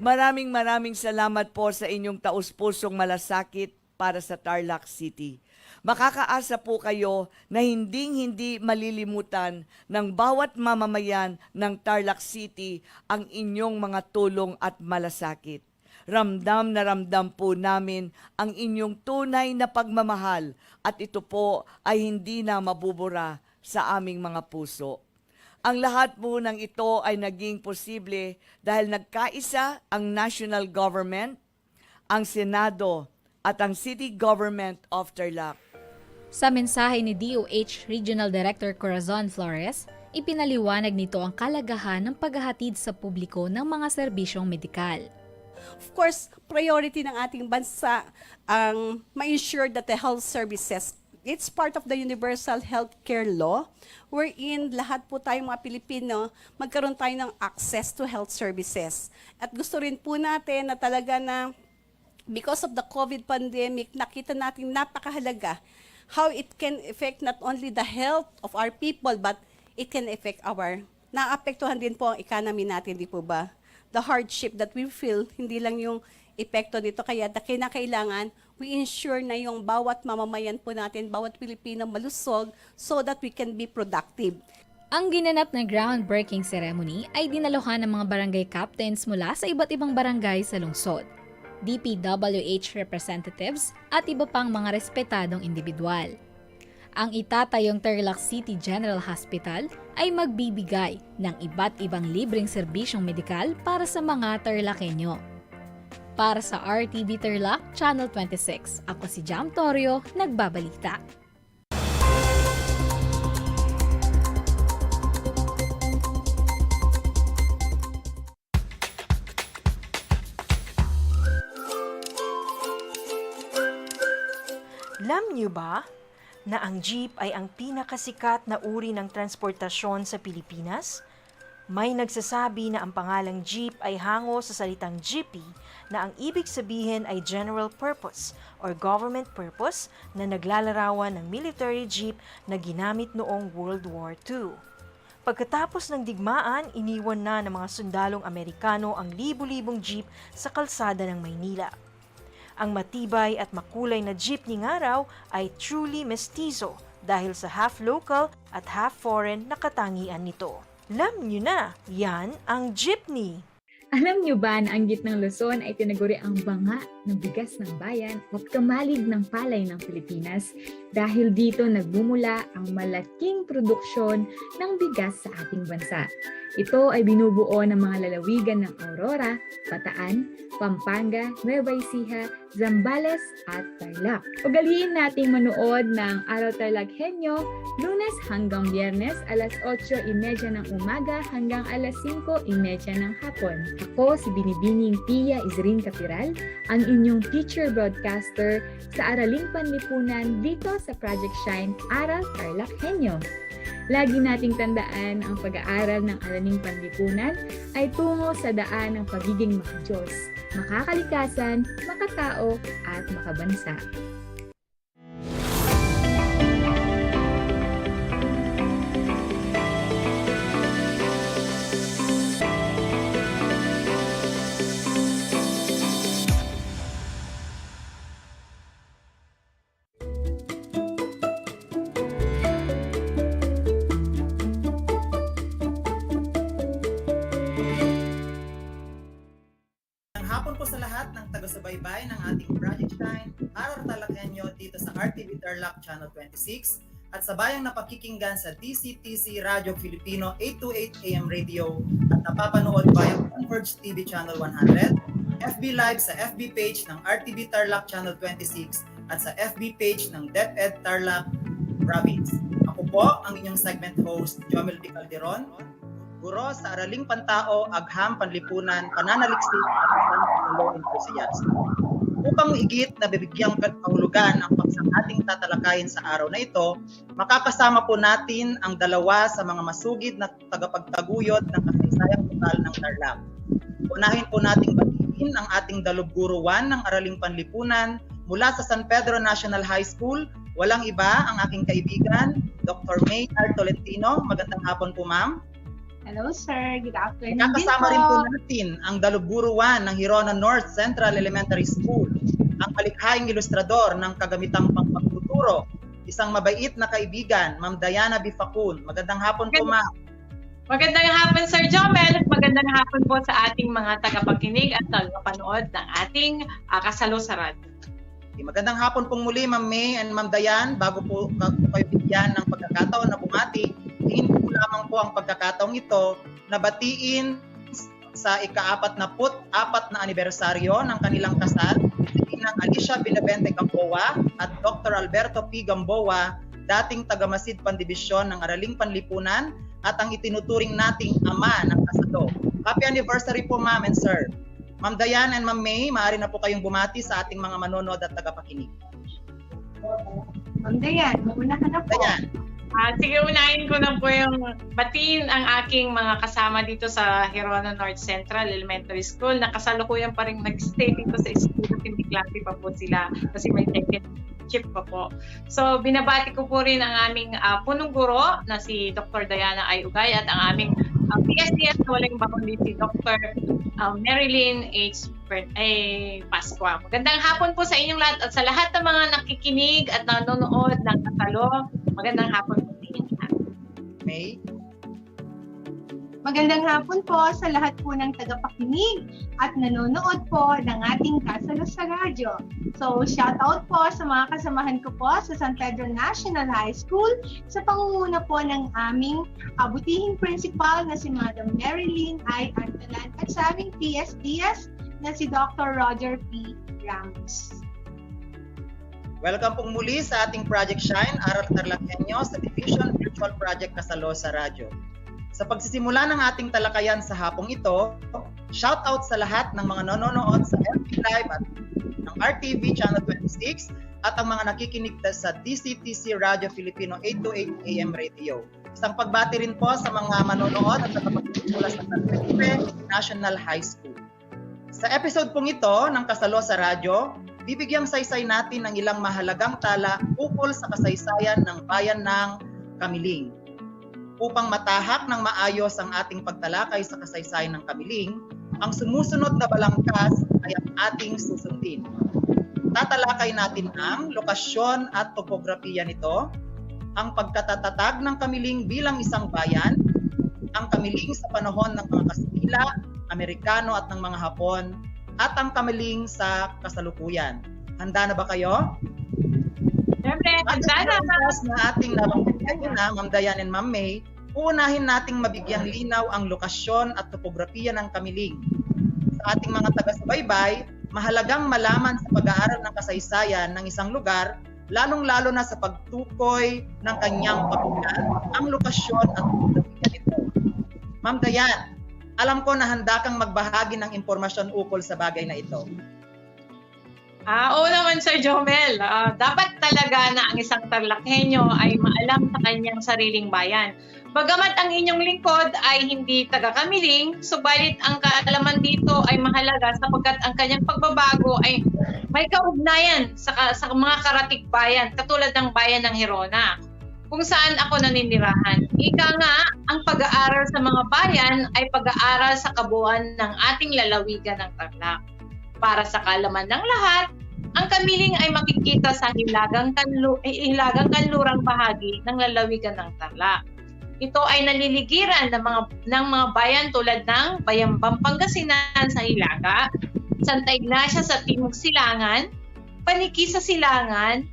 S5: Maraming salamat po sa inyong taus-pusong malasakit para sa Tarlac City. Makakaasa po kayo na hinding-hindi malilimutan ng bawat mamamayan ng Tarlac City ang inyong mga tulong at malasakit. Ramdam na ramdam po namin ang inyong tunay na pagmamahal at ito po ay hindi na mabubura sa aming mga puso. Ang lahat po ng ito ay naging posible dahil nagkaisa ang national government, ang Senado at ang City Government of Tarlac.
S3: Sa mensahe ni DOH Regional Director Corazon Flores, ipinaliwanag nito ang kalagahan ng paghahatid sa publiko ng mga serbisyong medikal.
S6: Of course, priority ng ating bansa ang ma-ensure that the health services, it's part of the Universal Healthcare Law, wherein lahat po tayong mga Pilipino magkaroon tayo ng access to health services. At gusto rin po natin na talaga na because of the COVID pandemic, nakita natin napakahalaga how it can affect not only the health of our people, but it can affect naapektuhan din po ang economy natin, di po ba? The hardship that we feel, hindi lang yung epekto dito, kaya kinakailangan we ensure na yung bawat mamamayan po natin, bawat Pilipino malusog so that we can be productive.
S3: Ang ginanap na groundbreaking ceremony ay dinaluhan ng mga barangay captains mula sa iba't ibang barangay sa lungsod, DPWH representatives at iba pang mga respetadong individual. Ang itatayong Tarlac City General Hospital ay magbibigay ng iba't ibang libreng serbisyong medikal para sa mga Tarlakhenyo. Para sa RTV Tarlac, Channel 26, ako si Jam Torio, nagbabalita.
S7: Alam niyo ba na ang jeep ay ang pinakasikat na uri ng transportasyon sa Pilipinas? May nagsasabi na ang pangalang jeep ay hango sa salitang jeepy na ang ibig sabihin ay general purpose or government purpose na naglalarawan ng military jeep na ginamit noong World War II. Pagkatapos ng digmaan, iniwan na ng mga sundalong Amerikano ang libu-libong jeep sa kalsada ng Maynila. Ang matibay at makulay na jeepney nga raw ay truly mestizo dahil sa half local at half foreign na katangian nito. Alam nyo na, yan ang jeepney!
S14: Alam nyo ba na ang gitnang Luzon ay tinaguri ang banga ng bigas ng bayan at kamalig ng palay ng Pilipinas dahil dito nagmumula ang malaking produksyon ng bigas sa ating bansa. Ito ay binubuo ng mga lalawigan ng Aurora, Bataan, Pampanga, Nueva Ecija, Zambales at Tarlac. Ugaliin nating manood ng Aral TarlakHenyo Lunes hanggang Biyernes alas 8:30 ng umaga hanggang alas 5:30 ng hapon. Ako si Binibining Pia Izrin Capiral, ang inyong teacher broadcaster sa Araling Panlipunan dito sa Project Shine Aral TarlakHenyo. Lagi nating tandaan ang pag-aaral ng Araling Panlipunan ay tungo sa daan ng pagiging makadiyos, makakalikasan, makatao at makabansa.
S22: Hapon po sa lahat ng taga-subaybay ng ating Project Shine, Aral TarlakHenyo dito sa RTV Tarlac Channel 26. at sa bayang napakikinggan sa DCTC Radio Filipino 828 AM Radio at napapanood via Converge TV Channel 100, FB Live sa FB page ng RTV Tarlac Channel 26 at sa FB page ng DEPED Tarlac Province. Ako po ang inyong segment host, Jomel P. Calderon, guro sa Araling Pantao, Agham, Panlipunan, Pananaliksik at Panlaw Enthusiast. Upang higit na bibigyang kahulugan ang paksang ating tatalakayin sa araw na ito, makakasama po natin ang dalawa sa mga masugid na tagapagtaguyod ng kasaysayang lokal ng Tarlac. Unahin po nating batiin ang ating dalubguro 1 ng Araling Panlipunan mula sa San Pedro National High School. Walang iba ang aking kaibigan, Dr. May Aral Tolentino. Magandang hapon po, ma'am.
S20: Hello, sir. Good afternoon.
S22: Kasama rin po natin ang dalubguruan ng Hirona North Central Elementary School, ang malikhaing ilustrador ng kagamitang pagtuturo, isang mabait na kaibigan, Ma'am Diana Bifacun. Magandang hapon po, ma'am.
S8: Magandang hapon, Sir Jomel. Magandang hapon po sa ating mga tagapakinig at tagapanood ng ating kasalo sa radyo.
S22: Magandang hapon pong muli, Ma'am May and Ma'am Dayan. Bago po kayo bigyan ng pagkakataon na bumati, tingin po lamang po ang pagkakataong ito na batiin sa ika-44 na anibersaryo ng kanilang kasal, ng Alicia Binabente Gamboa at Dr. Alberto P. Gamboa, dating tagamasid pandibisyon ng Araling Panlipunan at ang itinuturing nating ama ng kasalo. Happy anniversary po, Ma'am and Sir. Ma'am Dayan and Ma'am May, maaari na po kayong bumati sa ating mga manonood at tagapakinig.
S20: Ma'am Dayan, mauna ka na po.
S22: Dayan.
S8: Sige, unahin ko na po yung batiin ang aking mga kasama dito sa Hirona North Central Elementary School. Nakasalukuyan pa rin nag-stay dito sa school. Hindi klase pa po sila kasi may second chip pa po. So, binabati ko po rin ang aming punong guro na si Dr. Diana Ayugay at ang aming PSDS na walang bakundi si Dr. Marilyn H. Pascua. Magandang hapon po sa inyong lahat at sa lahat ng mga nakikinig at nanonood ng kasalo. Magandang hapon po sa inyong lahat.
S22: May?
S20: Magandang hapon po sa lahat po ng tagapakinig at nanonood po ng ating kasalo sa radyo. So, shout out po sa mga kasamahan ko po sa San Pedro National High School sa pangunguna po ng aming butihing principal na si Madam Marilyn I. Antalan at sa aming PSDS na si Dr. Roger P. Ramos.
S22: Welcome pong muli sa ating Project Shine, Aral TarlakHenyo sa Division Virtual Project Kasalo sa Radyo. Sa pagsisimula ng ating talakayan sa hapong ito, shout out sa lahat ng mga nanonood sa FB Live at ng RTV Channel 26 at ang mga nakikinig sa DCTC Radio Filipino 828 AM Radio. Isang pagbati rin po sa mga manonood at nakapagkinig mula sa San Felipe National High School. Sa episode pong ito ng Kasalo sa Radyo, bibigyang saysay natin ng ilang mahalagang tala ukol sa kasaysayan ng bayan ng Kamiling. Upang matahak ng maayos ang ating pagtalakay sa kasaysayan ng Kamiling, ang sumusunod na balangkas ay ang ating susundin. Tatalakay natin ang lokasyon at topografiya nito, ang pagkatatatag ng Kamiling bilang isang bayan, ang Kamiling sa panahon ng mga Kastila, Amerikano at ng mga Hapon, at ang Kamiling sa kasalukuyan. Handa na ba kayo?
S8: Siyempre, handa na.
S22: Na ating nabanggit na, Ma'am Dayan and Ma'am May, uunahin nating mabigyang linaw ang lokasyon at topografiya ng Kamiling. Sa ating mga taga-subaybay, mahalagang malaman sa pag-aaral ng kasaysayan ng isang lugar, lalong-lalo na sa pagtukoy ng kanyang pagulan, ang lokasyon at topografiya nito. Ma'am Dayan, alam ko na handa kang magbahagi ng impormasyon ukol sa bagay na ito.
S8: Oo naman, Sir Jomel. Dapat talaga na ang isang TarlakHenyo ay maalam sa kanyang sariling bayan. Bagamat ang inyong lingkod ay hindi taga-Kamiling, subalit ang kaalaman dito ay mahalaga sapagkat ang kanyang pagbabago ay may kaugnayan sa mga karatig bayan, katulad ng bayan ng Hirona, kung saan ako naninirahan. Ika nga, ang pag-aaral sa mga bayan ay pag-aaral sa kabuuan ng ating lalawigan ng Tarlac. Para sa kaalaman ng lahat, ang Kamiling ay makikita sa hilagang kanlurang bahagi ng lalawigan ng Tarlac. Ito ay naliligiran ng mga bayan tulad ng Bayambang Pangasinan sa Hilaga, Santa Ignacia sa Timog Silangan, Paniki sa Silangan,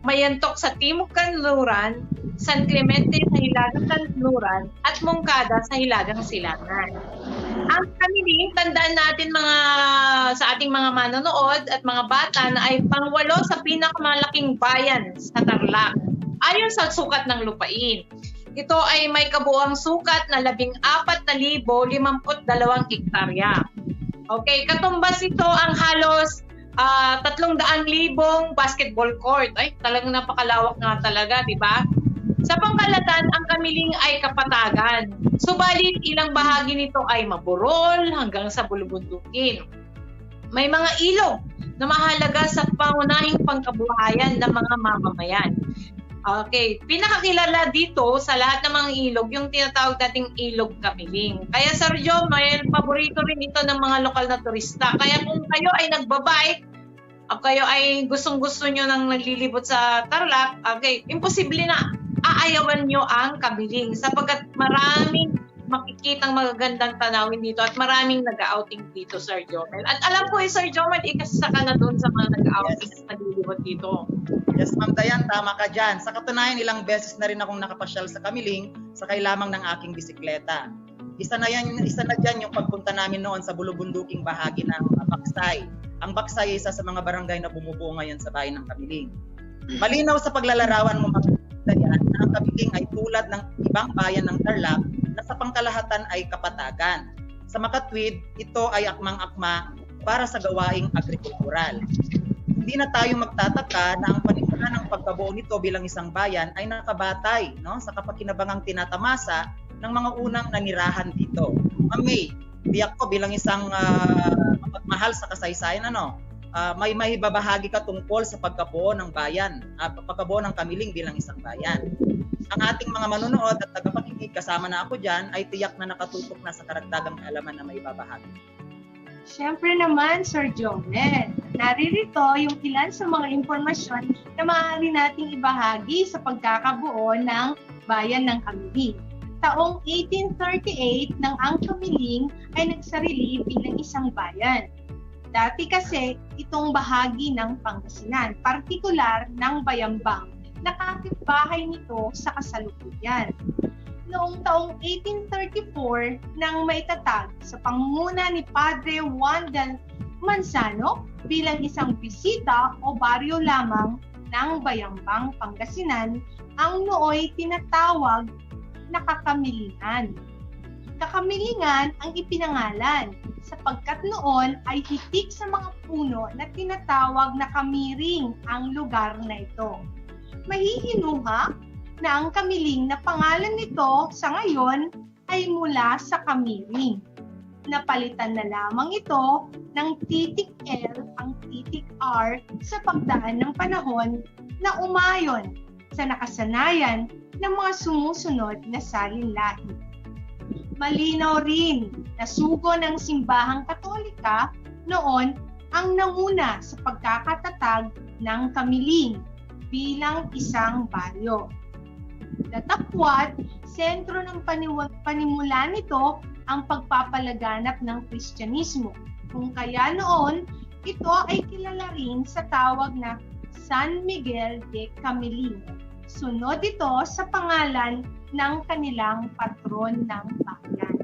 S8: Mayantok sa Timog Kanluran, San Clemente sa Hilagang Kanluran, at Mongkada sa Hilagang Silangan. Ang kamiling, tandaan natin sa ating mga manonood at mga bata na ay pangwalo sa pinakamalaking bayan sa Tarlac, ayon sa sukat ng lupain. Ito ay may kabuuang sukat na 14,052 hektarya. Okay, katumbas ito ang halos 300,000 basketball court. Ay, talagang napakalawak nga talaga, di ba? Sa pangkalatan, ang kamiling ay kapatagan. Subalit, ilang bahagi nito ay maburol hanggang sa bulubundukin. May mga ilog na mahalaga sa pangunahing pangkabuhayan ng mga mamamayan. Okay, pinakakilala dito sa lahat ng mga ilog, yung tinatawag nating ilog Kamiling. Kaya Sir Joe, may paborito rin ito ng mga lokal na turista. Kaya kung kayo ay nagbabike, o kayo ay gustong-gusto nyo nang naglilibot sa Tarlac, okay, imposible na aayawan nyo ang Kamiling sapagkat maraming makikitang magagandang tanawin dito at maraming nag-outing dito, Sir Jomel. At alam ko, Sir Jomel, ikasasa ka na doon sa mga nag-outing at naglilibot dito.
S22: Yes, Ma'am Dayan, tama ka dyan. Sa katunayan, ilang beses na rin akong nakapasyal sa Kamiling sakay lamang ng aking bisikleta. Isa na dyan yung pagpunta namin noon sa bulubunduking bahagi ng Baksay. Ang Baksay ay isa sa mga barangay na bumubuo ngayon sa bayan ng Kamiling. Malinaw sa paglalarawan mo, Ma'am Dayan, na ang Kamiling ay tulad ng ibang bayan ng Tarlac na sa pangkalahatan ay kapatagan. Sa makatwid, ito ay akmang-akma para sa gawaing agrikultural. Hindi na tayo magtataka na ang panimula ng pagkabuo nito bilang isang bayan ay nakabatay sa kapakinabangang tinatamasa ng mga unang nanirahan dito. Ma'am May, tiyak ko bilang isang mapagmahal sa kasaysayan, may babahagi ka tungkol sa pagkabuo ng bayan, pagkabuo ng Kamiling bilang isang bayan. Ang ating mga manonood at tagapakinig, kasama na ako dyan, ay tiyak na nakatutok na sa karagdagang kaalaman na may babahagi.
S20: Siyempre naman, Sir Jomel, naririto yung ilan sa mga impormasyon na maaari nating ibahagi sa pagkakabuo ng bayan ng Kamiling. Taong 1838 nang ang Kamiling ay nagsarili bilang isang bayan. Dati kasi itong bahagi ng Pangasinan, partikular ng Bayambang, nakakitbahay nito sa kasalukuyan. Noong taong 1834 nang maitatag sa pangunguna ni Padre Juan del Manzano bilang isang bisita o baryo lamang ng Bayambang, Pangasinan, ang nooy tinatawag na Kakamilingan. Kakamilingan ang ipinangalan sapagkat noon ay hitik sa mga puno na tinatawag na kamiring ang lugar na ito. Mahihinuha na ang Kamiling na pangalan nito sa ngayon ay mula sa kamiring. Napalitan na lamang ito ng titik L ang titik R sa pagdaan ng panahon na umayon sa nakasanayan ng mga sumusunod na salinlahi. Malinaw rin na sugo ng simbahang Katolika noon ang nanguna sa pagkakatatag ng Kamiling bilang isang baryo. Datapwat, sentro ng panimula nito ang pagpapalaganap ng Kristyanismo. Kung kaya noon, ito ay kilala rin sa tawag na San Miguel de Kamiling. Sunod ito sa pangalan ng kanilang patron ng bayan.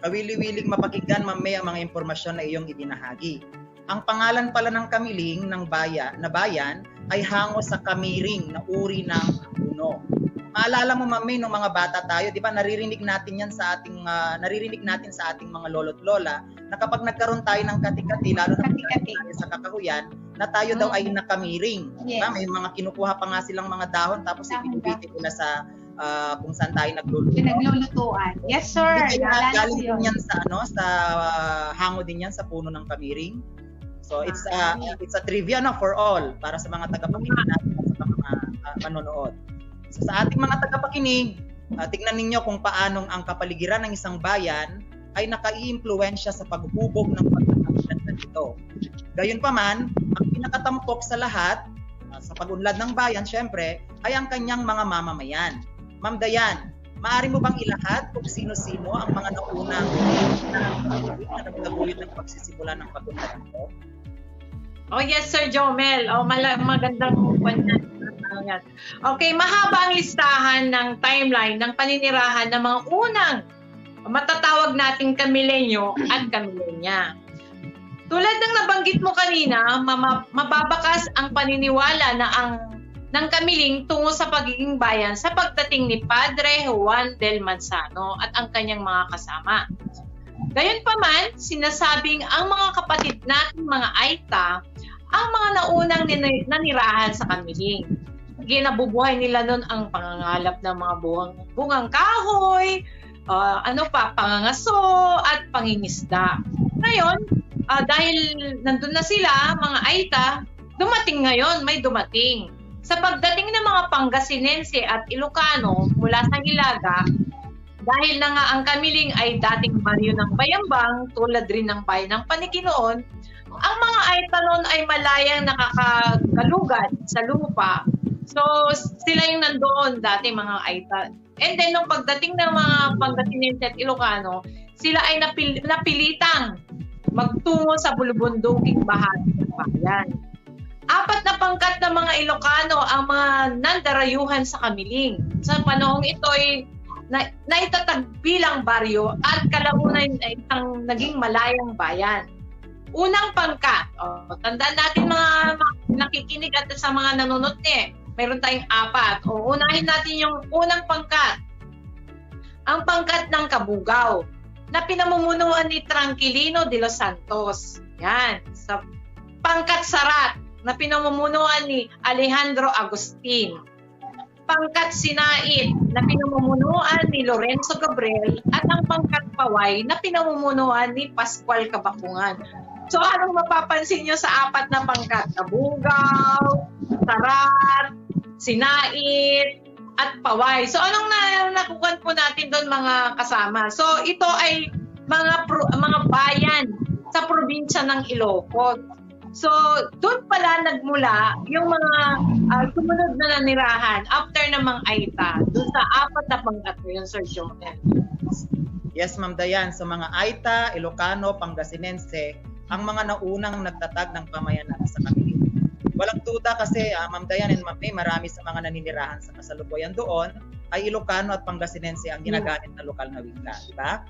S22: Kawili-wiling mapakinggan, Ma'am May, ang mga impormasyon na iyong ibinahagi. Ang pangalan pala ng Kamiling ng bayan ay hango sa kamiring na uri ng puno. Maalala mo, Ma'am May, nung mga bata tayo, di ba naririnig natin sa ating mga lolo't lola na kapag nagkaroon tayo ng kati-kati, lalo na tayo sa kakahuyan, na tayo daw ay nakamiring.
S20: Yes.
S22: Diba? May mga kinukuha pa nga silang mga dahon tapos ibinibiti nila sa kung saan tayo nagluluto.
S20: Naglulutuan. Yes, sir.
S22: Galing din yan sa hango din yan sa puno ng kamiring. So it's a trivia for all para sa mga tagapakinig natin at sa mga manonood. So sa ating mga tagapakinig, tingnan ninyo kung paanong ang kapaligiran ng isang bayan ay nakaiimpluwensya sa paghubog ng pagkakakilanlan nito. Gayunpaman, ang pinakatampok sa lahat sa pag-unlad ng bayan, syempre, ay ang kanyang mga mamamayan. Ma'am Dayan, maaari mo bang ilahat kung sino-sino ang mga naunang na nagtaguyod ng pagsisimula ng pag-unlad nito?
S8: Oh yes, Sir Jomel. Oh, magandang yan. Okay, mahaba ang listahan ng timeline ng paninirahan ng mga unang matatawag nating kamilenyo at kamilenya. Tulad ng nabanggit mo kanina, mababakas ang paniniwala na ng kamiling tungo sa pagiging bayan sa pagdating ni Padre Juan del Manzano at ang kanyang mga kasama. Gayunpaman, sinasabing ang mga kapatid nating mga Aita ang mga naunang nanirahan sa kamiling. Ginabubuhay nila nun ang pangangalap ng mga bungang kahoy, pangangaso at pangingisda. Ngayon, dahil nandun na sila, mga Aita, may dumating. Sa pagdating ng mga Pangasinense at Ilocano mula sa Hilaga, dahil na nga ang Kamiling ay dating baryo ng Bayambang, tulad rin ng bayan ng Panikinoon, ang mga Aita noon ay malayang nakakagalugad sa lupa. So, sila yung nandoon dati, mga Aita. And then, nung pagdating ng mga Pangasinense at Ilocano, sila ay napilitang magtungo sa bulubunduking bahagi ng bayan. 4 na pangkat ng mga Ilocano ang mga nandarayuhan sa Kamiling. Sa panahong ito ay naitatag bilang baryo at kalaunan ay isang naging malayang bayan. Unang pangkat, tandaan natin mga nakikinig at sa mga nanonood mayroon tayong 4. Unahin natin yung unang pangkat. Ang pangkat ng Kabugaw na pinamumunuan ni Tranquilino de los Santos. Yan. Sa pangkat Sarat na pinamumunuan ni Alejandro Agustin. Pangkat Sinait na pinamumunuan ni Lorenzo Gabriel at ang pangkat Paway na pinamumunuan ni Pascual Kabakungan. So anong mapapansin nyo sa 4 na pangkat? Kabugaw, Sarat, Sinait, at Paway. So anong nakukuhan po natin doon, mga kasama? So ito ay mga bayan sa probinsya ng Ilocos. So doon pala nagmula yung mga sumunod na nanirahan after ng mga Aita doon sa 4 na pangkat yun, Sir Joel.
S22: Yes, Ma'am Dayan. So mga Aita, Ilocano, Pangasinense, ang mga naunang nagtatag ng pamayanan sa Kamiling. Walang duda kasi, Ma'am Dayan and Ma'am May, marami sa mga naninirahan sa kasalukuyan doon ay Ilocano at Pangasinense ang ginagamit na lokal na wika. Diba?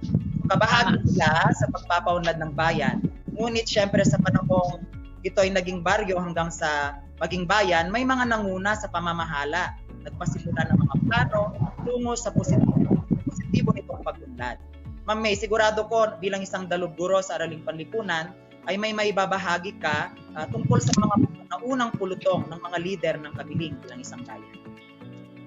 S22: Kabahagi nila sa pagpapaunlad ng bayan. Ngunit syempre sa panahong ito ay naging baryo hanggang sa maging bayan, may mga nanguna sa pamamahala. Nagpasimula ng mga plano tungo sa positibo nitong pag-unlad. Ma'am May, sigurado ko bilang isang dalubguro sa Araling Panlipunan, ay may maibabahagi ka tungkol sa mga naunang pulutong ng mga lider ng Kamiling bilang isang bayan.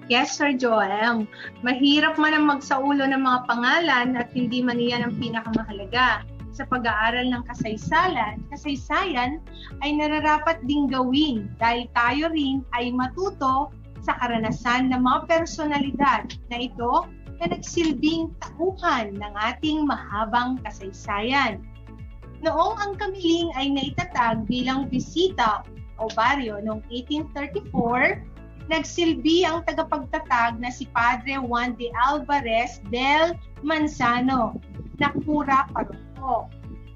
S20: Yes, Sir Joel. Mahirap man ang magsaulo ng mga pangalan at hindi man iyan ang pinakamahalaga. Sa pag-aaral ng kasaysayan ay nararapat ding gawin dahil tayo rin ay matuto sa karanasan ng mga personalidad na ito na nagsilbing tauhan ng ating mahabang kasaysayan. Noong ang Kamiling ay naitatag bilang bisita o baryo noong 1834, nagsilbi ang tagapagtatag na si Padre Juan de Alvarez del Manzano na pura paroko.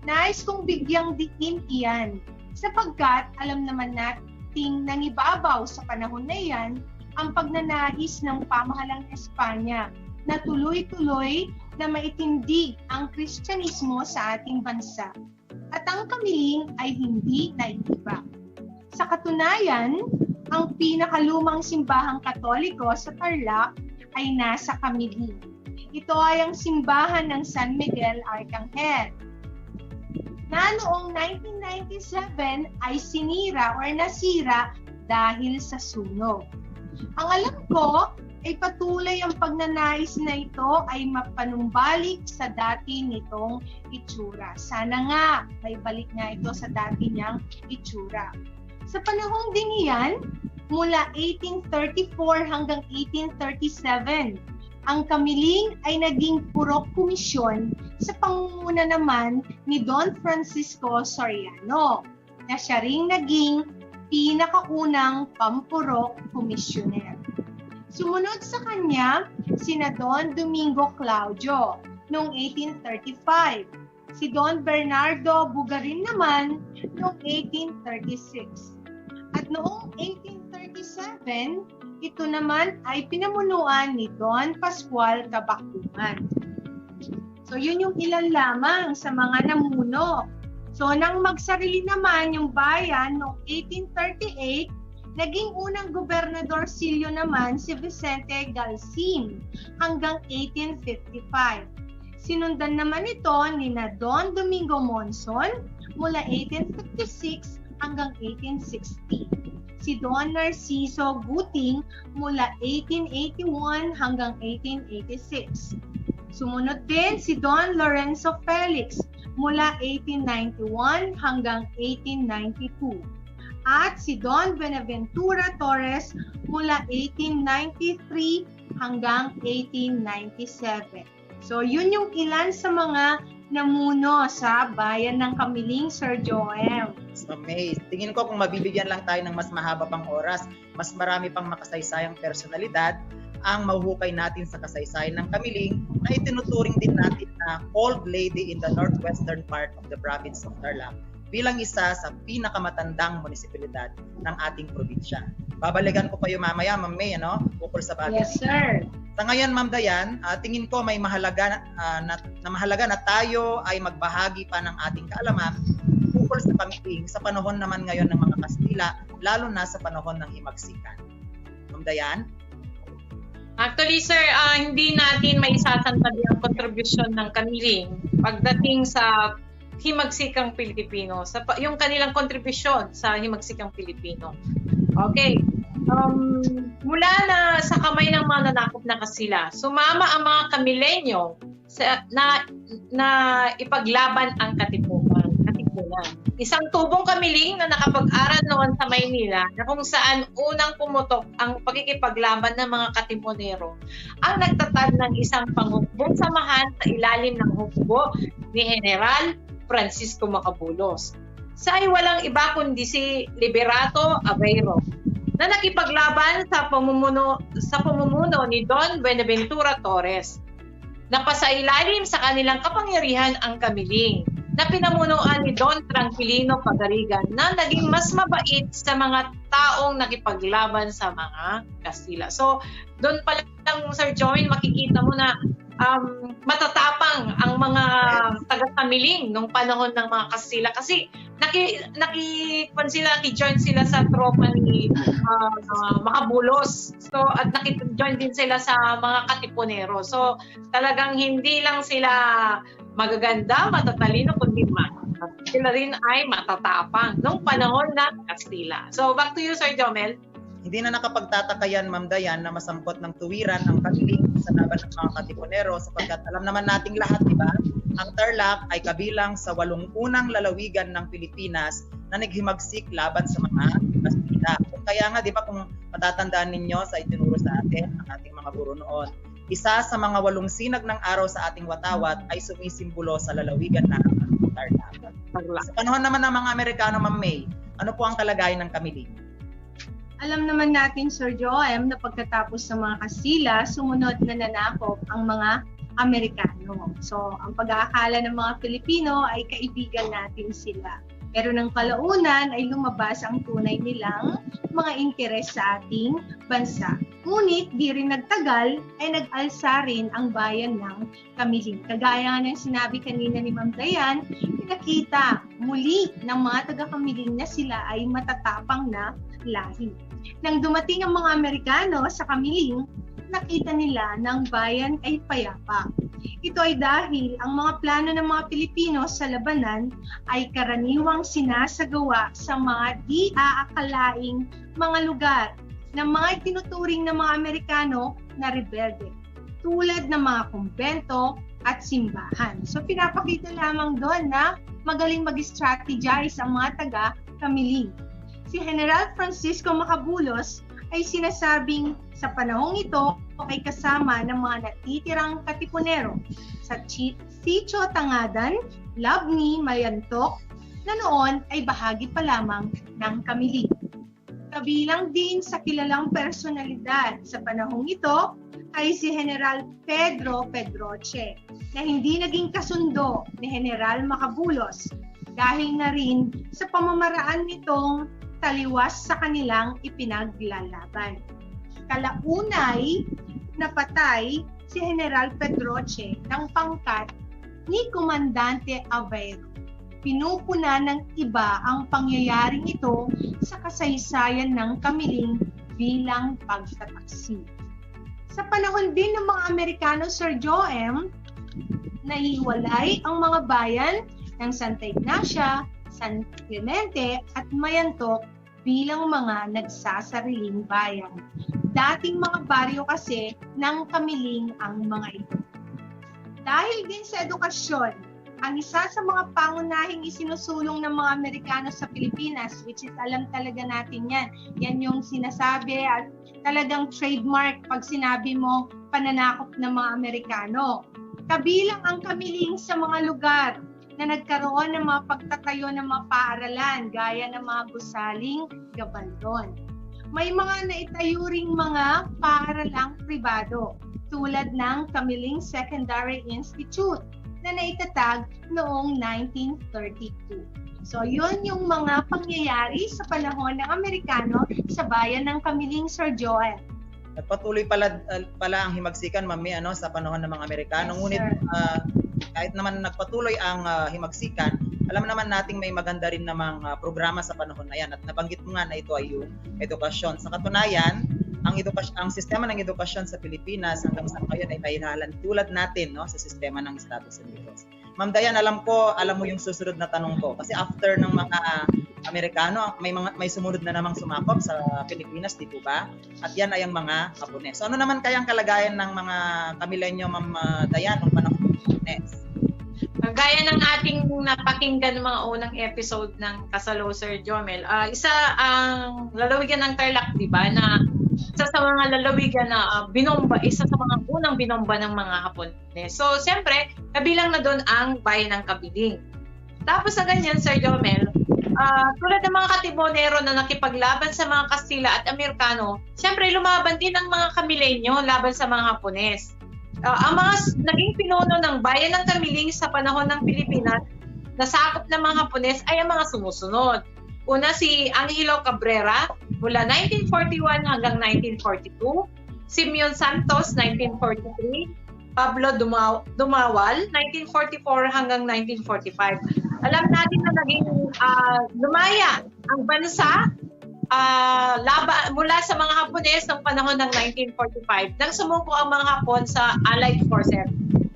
S20: Nais kong bigyang diin iyan sapagkat alam naman nating nangibabaw sa panahon na iyan ang pagnanais ng pamahalang Espanya na tuloy-tuloy na maitindig ang Kristyanismo sa ating bansa. At ang Kamiling ay hindi naiiba. Sa katunayan, ang pinakalumang simbahang Katoliko sa Tarlac ay nasa Kamiling. Ito ay ang simbahan ng San Miguel Arcangel na noong 1997 ay sinira or nasira dahil sa sunog. Ang alam ko ay patuloy ang pagnanais na ito ay mapanumbalik sa dati nitong itsura. Sana nga may balik nga ito sa dati niyang itsura. Sa panahong ding iyan, mula 1834 hanggang 1837, ang Kamiling ay naging purok komisyon sa pangunguna naman ni Don Francisco Soriano, na siya ring naging pinakaunang pampurok komisyoner. Sumunod sa kanya, sina Don Domingo Claudio noong 1835. Si Don Bernardo Bugarin naman noong 1836. At noong 1837, ito naman ay pinamunuan ni Don Pascual Kabaktuman. So yun yung ilan lamang sa mga namuno. So nang magsarili naman yung bayan noong 1838, naging unang gobernador silyo naman si Vicente Galcin hanggang 1855. Sinundan naman ito ni na Don Domingo Monzon mula 1856 hanggang 1860. Si Don Narciso Guting mula 1881 hanggang 1886. Sumunod din si Don Lorenzo Felix mula 1891 hanggang 1892. At si Don Benaventura Torres mula 1893 hanggang 1897. So yun yung ilan sa mga namuno sa bayan ng Kamiling, Sir Joel.
S22: May tingin ko kung mabibigyan lang tayo ng mas mahaba pang oras, mas marami pang makasaysayang personalidad ang mahuhukay natin sa kasaysayan ng Kamiling na itinuturing din natin na old lady in the northwestern part of the province of Tarlac bilang isa sa pinakamatandang munisipalidad ng ating probinsya. Babalikan ko kayo mamaya, Ma'am May, ukol sa bagay.
S20: Yes, sir.
S22: Sa ngayon, Ma'am Dayan, tingin ko may mahalaga na tayo ay magbahagi pa ng ating kaalaman ukol sa Kamiling sa panahon naman ngayon ng mga Kastila, lalo na sa panahon ng himagsikan. Ma'am Dayan?
S8: Actually, sir, hindi natin may isasantabi ang kontribusyon ng Kamiling pagdating sa himagsikang Pilipino, yung kanilang kontribusyon sa himagsikang Pilipino. Okay. Mula na sa kamay ng mga nanakop na Kastila, sumama ang mga Kamilenyo na ipaglaban ang katipunan. Isang tubong Kamiling na nakapag-aral noon sa Maynila na kung saan unang pumutok ang pagkikipaglaban ng mga katipunero ang nagtatag ng isang panghukbong samahan sa ilalim ng hukbo ni General Francisco Macabulos. Siya ay walang iba kundi si Liberato Aveiro na nakipaglaban sa pamumuno ni Don Buenaventura Torres. Napasailalim sa kanilang kapangyarihan ang Kamiling na pinamunuan ni Don Tranquilino Pagarigan na naging mas mabait sa mga taong nakipaglaban sa mga Kastila. So, doon pa lang, Sir Joel, makikita mo na matatapang ang mga taga-Kamiling nung panahon ng mga Kastila kasi naki-join sila sa tropa ni Macabulos. So, at naki-join din sila sa mga katipunero. So, talagang hindi lang sila magaganda, matatalino, kundi sila rin ay matatapang nung panahon ng Kastila. So, back to you, Sir Jomel.
S22: Hindi na nakapagtataka yan, Ma'am Dayan, na masampot ng tuwiran ang Kamiling sa laban ng mga katipunero sapagkat alam naman nating lahat, di ba? Ang Tarlac ay kabilang sa 8 unang lalawigan ng Pilipinas na naghimagsik laban sa mga Kastila. Kaya nga, di ba, kung matatandaan ninyo sa itinuro sa atin ang ating mga guro noon, isa sa mga 8 sinag ng araw sa ating watawat ay sumisimbolo sa lalawigan ng Tarlac. Sa panahon naman ng mga Amerikano, Ma'am May, ano po ang kalagayan ng Kamiling?
S20: Alam naman natin, Sir Joem, na pagkatapos ng mga Kastila, sumunod na nanakop ang mga Amerikano. So, ang pag-aakala ng mga Pilipino ay kaibigan natin sila. Pero ng kalaunan ay lumabas ang tunay nilang mga interes sa ating bansa. Ngunit di rin nagtagal ay nag-alsa rin ang bayan ng Kamiling. Kagaya ng sinabi kanina ni Ma'am Dayan, pinakita muli ng mga taga-Kamiling na sila ay matatapang na lahi. Nang dumating ang mga Amerikano sa Kamiling, nakita nila ng bayan ay payapa. Ito ay dahil ang mga plano ng mga Pilipino sa labanan ay karaniwang sinasagawa sa mga di aakalaing mga lugar ng mga tinuturing ng mga Amerikano na rebelde, tulad ng mga kumbento at simbahan. So pinapakita lamang doon na magaling mag-strategize ang mga taga-Kamiling. Si General Francisco Macabulos ay sinasabing sa panahong ito ay kasama ng mga natitirang katipunero sa Sitio Tangadan, Labni, Mayantok na noon ay bahagi pa lamang ng Kamiling. Kabilang din sa kilalang personalidad sa panahong ito ay si General Pedro Pedroche na hindi naging kasundo ni General Macabulos dahil na rin sa pamamaraan nitong taliwas sa kanilang ipinaglalaban. Kalaunay napatay si General Pedroche ng pangkat ni Komandante Aveiro. Pinupuna ng iba ang pangyayaring ito sa kasaysayan ng Kamiling bilang pagtataksi. Sa panahon din ng mga Amerikano, Sir Joem, nahiwalay ang mga bayan ng Santa Ignacia, San Clemente at Mayantok bilang mga nagsasariling bayan. Dating mga baryo kasi ng Kamiling ang mga ito. Dahil din sa edukasyon, ang isa sa mga pangunahing isinusulong ng mga Amerikano sa Pilipinas, which is alam talaga natin yan. Yan yung sinasabi at talagang trademark pag sinabi mo pananakop ng mga Amerikano. Kabilang ang Kamiling sa mga lugar na nagkaroon ng mga pagtatayo ng mga paaralan gaya ng mga gusaling Gabaldon. May mga naitayo ring mga paaralang pribado tulad ng Kamiling Secondary Institute na naitatag noong 1932. So yun yung mga pangyayari sa panahon ng Amerikano sa bayan ng Kamiling, Sir Joel.
S22: Nagpatuloy pala ang himagsikan, Mami, sa panahon ng mga Amerikano.
S20: Yes,
S22: Ngunit kahit naman nagpatuloy ang himagsikan, alam naman nating may maganda rin namang programa sa panahon na yan. At nabanggit mo nga na ito ay yung edukasyon. Sa katunayan, ang sistema ng edukasyon sa Pilipinas hanggang sa ngayon ay kahihalan tulad natin sa sistema ng Estados Unidos. Ma'am Dayan, alam mo yung susunod na tanong ko. Kasi after ng mga Amerikano, may sumunod na namang sumakop sa Pilipinas, di po ba? At yan ay ang mga Hapones. So ano naman kaya ang kalagayan ng mga Kamilenyo, Ma'am Dayan, noong panahon ng Hapones?
S8: Gaya ng ating napakinggan mga unang episode ng Kasalo, Sir Jomel, isa ang lalawigan ng Tarlac, di ba, na isa sa mga lalawigan na binomba, isa sa mga unang binomba ng mga Hapones. So, siyempre, kabilang na doon ang bayan ng Kamiling. Tapos sa ganyan, Sir Jomel, tulad ng mga Katimonero na nakipaglaban sa mga Kastila at Amerikano, siyempre lumaban din ang mga Kamilenyo laban sa mga Hapones. Ang mga naging pinuno ng bayan ng Kamiling sa panahon ng Pilipinas na sakop ng mga Hapones ay ang mga sumusunod. Una, si Angelo Cabrera mula 1941 hanggang 1942, Simeon Santos 1943, Pablo Dumawal 1944 hanggang 1945. Alam natin na naging lumaya ang bansa mula sa mga Hapones ng panahon ng 1945 nang sumuko ang mga Hapon sa Allied Forces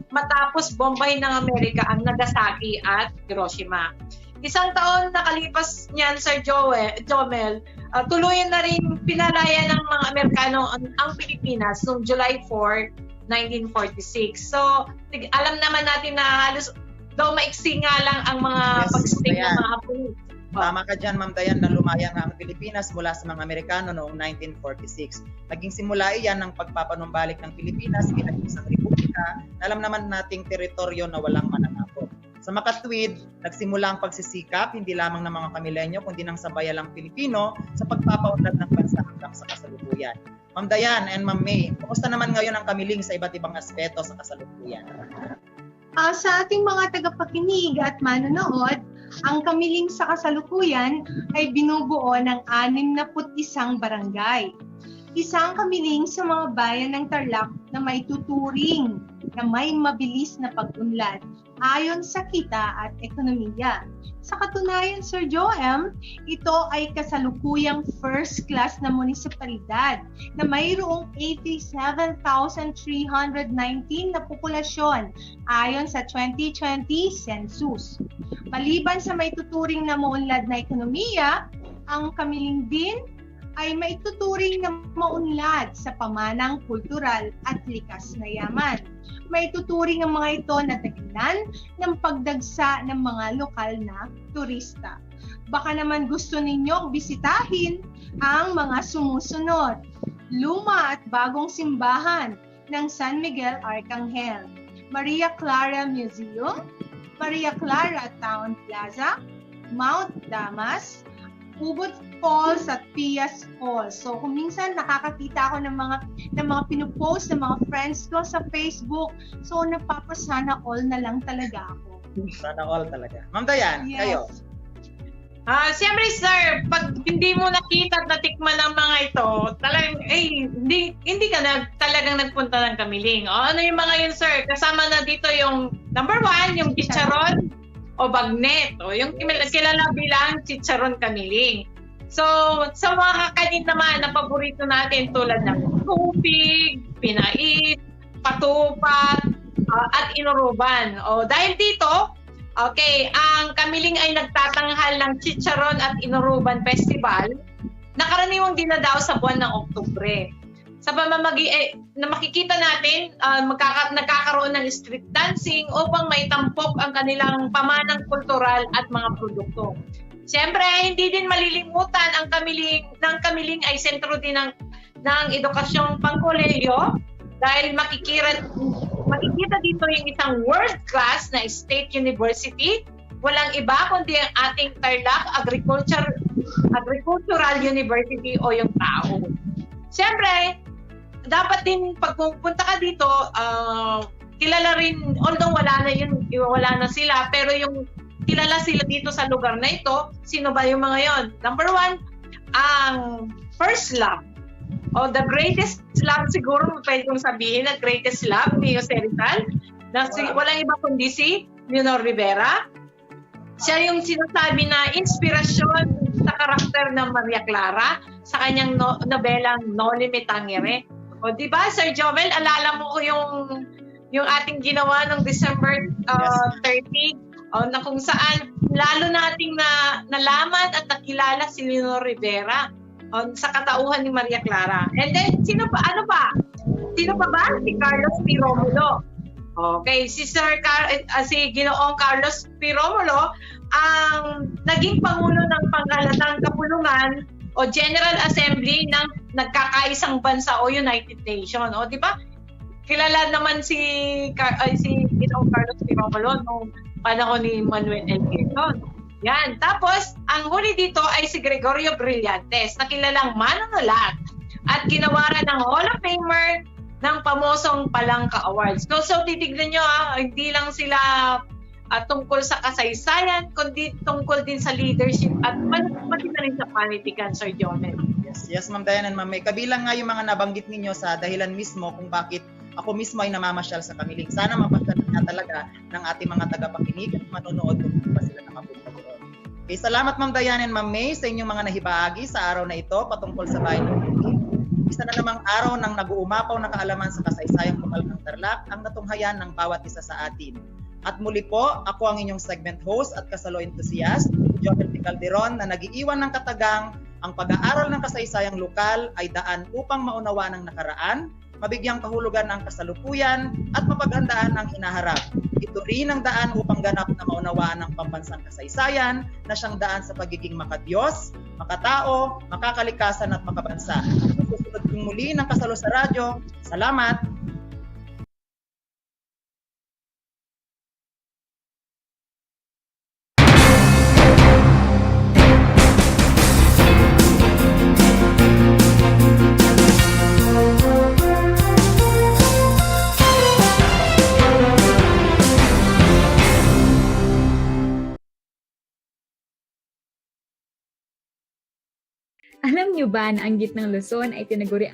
S8: matapos bombahin ng Amerika ang Nagasaki at Hiroshima. Isang taon nakalipas niyan, Sir Jomel, tuluyan na rin pinalaya ng mga Amerikano ang Pilipinas noong July 4, 1946. So, alam naman natin na halos daw maiksi nga lang ang mga pag-stay ng mga Hapon.
S22: Tama ka dyan, Ma'am Dayan, na lumaya nga ang Pilipinas mula sa mga Amerikano noong 1946. Naging simula iyan ng pagpapanumbalik ng Pilipinas bilang isang republika na alam naman nating teritoryo na walang mananakop. Sa makatwid, nagsimula ang pagsisikap hindi lamang ng mga Kamilenyo kundi ng sabayalang Pilipino sa pagpapaunlad ng bansa hanggang sa kasalukuyan. Ma'am Dayan and Ma'am May, kumusta naman ngayon ang Kamiling sa iba't ibang aspeto sa kasalukuyan?
S20: Sa ating mga tagapakinig at manonood, ang Kamiling sa kasalukuyan ay binubuo ng 61 barangay. Isang Kamiling sa mga bayan ng Tarlac na may tuturing na may mabilis na pag-unlad ayon sa kita at ekonomiya. Sa katunayan, Sir Joem, ito ay kasalukuyang first class na munisipalidad na mayroong 87,319 na populasyon ayon sa 2020 census. Maliban sa may tuturing na maunlad na ekonomiya, ang Kamiling din ay maituturing na maunlad sa pamanang kultural at likas na yaman. Maituturing ang mga ito na dahilan ng pagdagsa ng mga lokal na turista. Baka naman gusto ninyong bisitahin ang mga sumusunod. Luma at bagong simbahan ng San Miguel Arcangel, Maria Clara Museum, Maria Clara Town Plaza, Mount Damas, Ubod Falls at Pias Falls. So kung minsan nakakakita ako ng mga pinupost ng mga friends ko sa Facebook, so napapasana all na lang talaga ako.
S22: Sana all talaga. Ma'am Dayan,
S20: Yes.
S22: kayo?
S8: Siyempre sir, pag hindi mo nakita at natikman ang mga ito, talagang hindi ka talagang nagpunta ng Kamiling. Ano yung mga yun sir? Kasama na dito yung number 1, yung chicharon o bagnet. O yung kilala bilang chicharon Kamiling. So, sa mga kakanin naman na paborito natin tulad ng tubig, pinait, patupat, at inuruban. Dahil dito, okay, ang Kamiling ay nagtatanghal ng Chicharon at Inuruban Festival na karaniwang dinadaos sa buwan ng Oktubre. Sa pamamagi na makikita natin, nagkakaroon ng street dancing upang maitampok ang kanilang pamanang kultural at mga produkto. Siyempre, hindi din malilimutan ang Kamiling ay sentro din ng edukasyong pangkolehiyo dahil makikita dito yung isang world-class na state university. Walang iba kundi ang ating Tarlac Agricultural University o yung tao. Siyempre, dapat din pag pupunta ka dito, kilala rin, although wala na sila, pero yung kilala sila dito sa lugar na ito, sino ba yung mga yon? Number 1, ang first love. The greatest love siguro pwede kong sabihin na greatest love ni Jose Rizal. Walang iba kundi si Leonor Rivera. Siya yung sinasabi na inspirasyon sa karakter ng Maria Clara sa kanyang nobelang Noli Me Tangere. Di ba, Sir Jovel, alala mo ko yung ating ginawa ng December 30, na kung saan lalo nating nalaman at nakilala si Leonor Rivera sa katauhan ni Maria Clara. And then, sino pa ba? Si Carlos P. Romulo. Okay, si Ginoong Carlos P. Romulo ang naging Pangulo ng Panghalatang Kapulungan o General Assembly ng nagkakaisang bansa o United Nations. Di ba? Kilala naman si Ginoong Carlos P. Romulo noong panahon ni Manuel L. Quezon. Yan. Tapos, ang huli dito ay si Gregorio Brillantes, na kilalang manunulat at ginawaran ng Hall of Famer ng pamosong Palangka Awards. So titignan nyo, hindi lang sila tungkol sa kasaysayan, kundi tungkol din sa leadership at pati na rin sa panitikan, Sir Jomel.
S22: Yes, Ma'am Diane and Ma'am May. Kabilang nga yung mga nabanggit ninyo sa dahilan mismo kung bakit ako mismo ay namamasyal sa Kamiling. Sana mapasyal na talaga ng ating mga tagapakinig at manonood kung pa sila na mapunta doon. Okay, salamat Ma'am Diane and Ma'am May sa inyong mga nahibahagi sa araw na ito patungkol sa bayan ng Kamiling. Isa na namang araw ng nag-uumapaw na kaalaman sa kasaysayang lokal ng Tarlac ang natunghayan ng bawat isa sa atin. At muli po, ako ang inyong segment host at kasalo enthusiast, Jomel P. Calderon, na nag-iiwan ng katagang ang pag-aaral ng kasaysayang lokal ay daan upang maunawaan ang nakaraan, mabigyang kahulugan ang kasalukuyan at mapaghandaan ang hinaharap. Ito rin ang daan upang ganap na maunawaan ang pambansang kasaysayan na siyang daan sa pagiging makadiyos, makatao, makakalikasan at makabansa. Susunod kong muli ng Kasalo sa Radyo. Salamat!
S14: Alam niyo ba na ang gitnang Luzon ay tinaguri